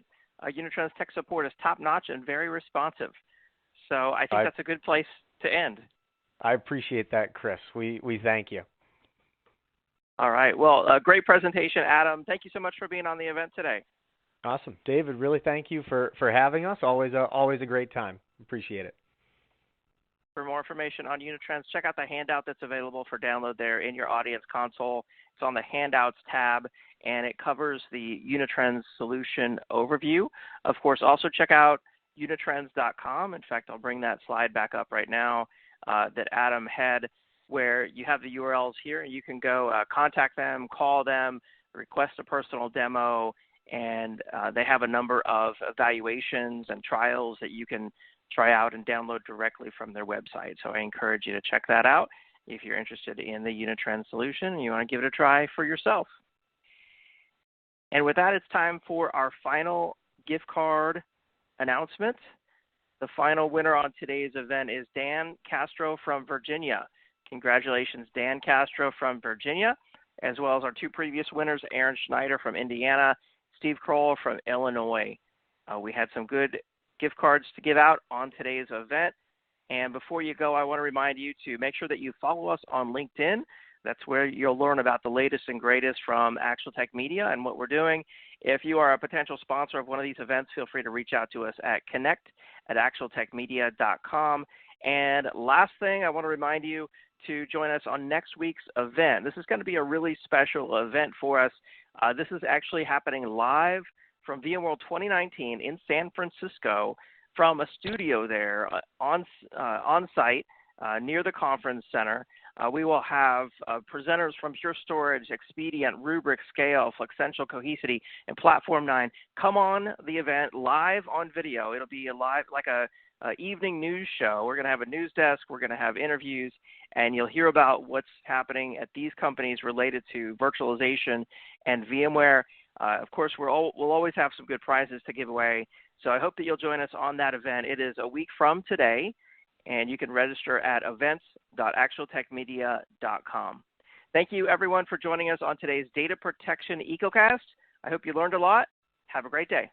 Unitrends tech support is top-notch and very responsive. So I think that's a good place to end. I appreciate that, Chris. We thank you. All right. Well, great presentation, Adam. Thank you so much for being on the event today. Awesome. David, really thank you for having us. Always a great time. Appreciate it. For more information on Unitrends, check out the handout that's available for download there in your audience console. It's on the Handouts tab, and it covers the Unitrends solution overview. Of course, also check out unitrends.com. In fact, I'll bring that slide back up right now that Adam had, where you have the URLs here, and you can go contact them, call them, request a personal demo, and they have a number of evaluations and trials that you can try out and download directly from their website. So I encourage you to check that out if you're interested in the Unitrends solution and you want to give it a try for yourself. And with that, it's time for our final gift card announcement. The final winner on today's event is Dan Castro from Virginia. Congratulations, Dan Castro from Virginia, as well as our 2 previous winners, Aaron Schneider from Indiana, Steve Kroll from Illinois. We had some good gift cards to give out on today's event. And before you go, I want to remind you to make sure that you follow us on LinkedIn. That's where you'll learn about the latest and greatest from Actual Tech Media and what we're doing. If you are a potential sponsor of one of these events, feel free to reach out to us at connect@actualtechmedia.com. And last thing, I want to remind you to join us on next week's event. This is going to be a really special event for us. This is actually happening live from VMworld 2019 in San Francisco from a studio there on site near the conference center. We will have presenters from Pure Storage, Expedient, Rubrik, Scale, Flexential, Cohesity, and Platform 9 come on the event live on video. It'll be a live, like a evening news show. We're going to have a news desk. We're going to have interviews, and you'll hear about what's happening at these companies related to virtualization and VMware. Of course, we'll always have some good prizes to give away, so I hope that you'll join us on that event. It is a week from today, and you can register at events.actualtechmedia.com. Thank you, everyone, for joining us on today's Data Protection EcoCast. I hope you learned a lot. Have a great day.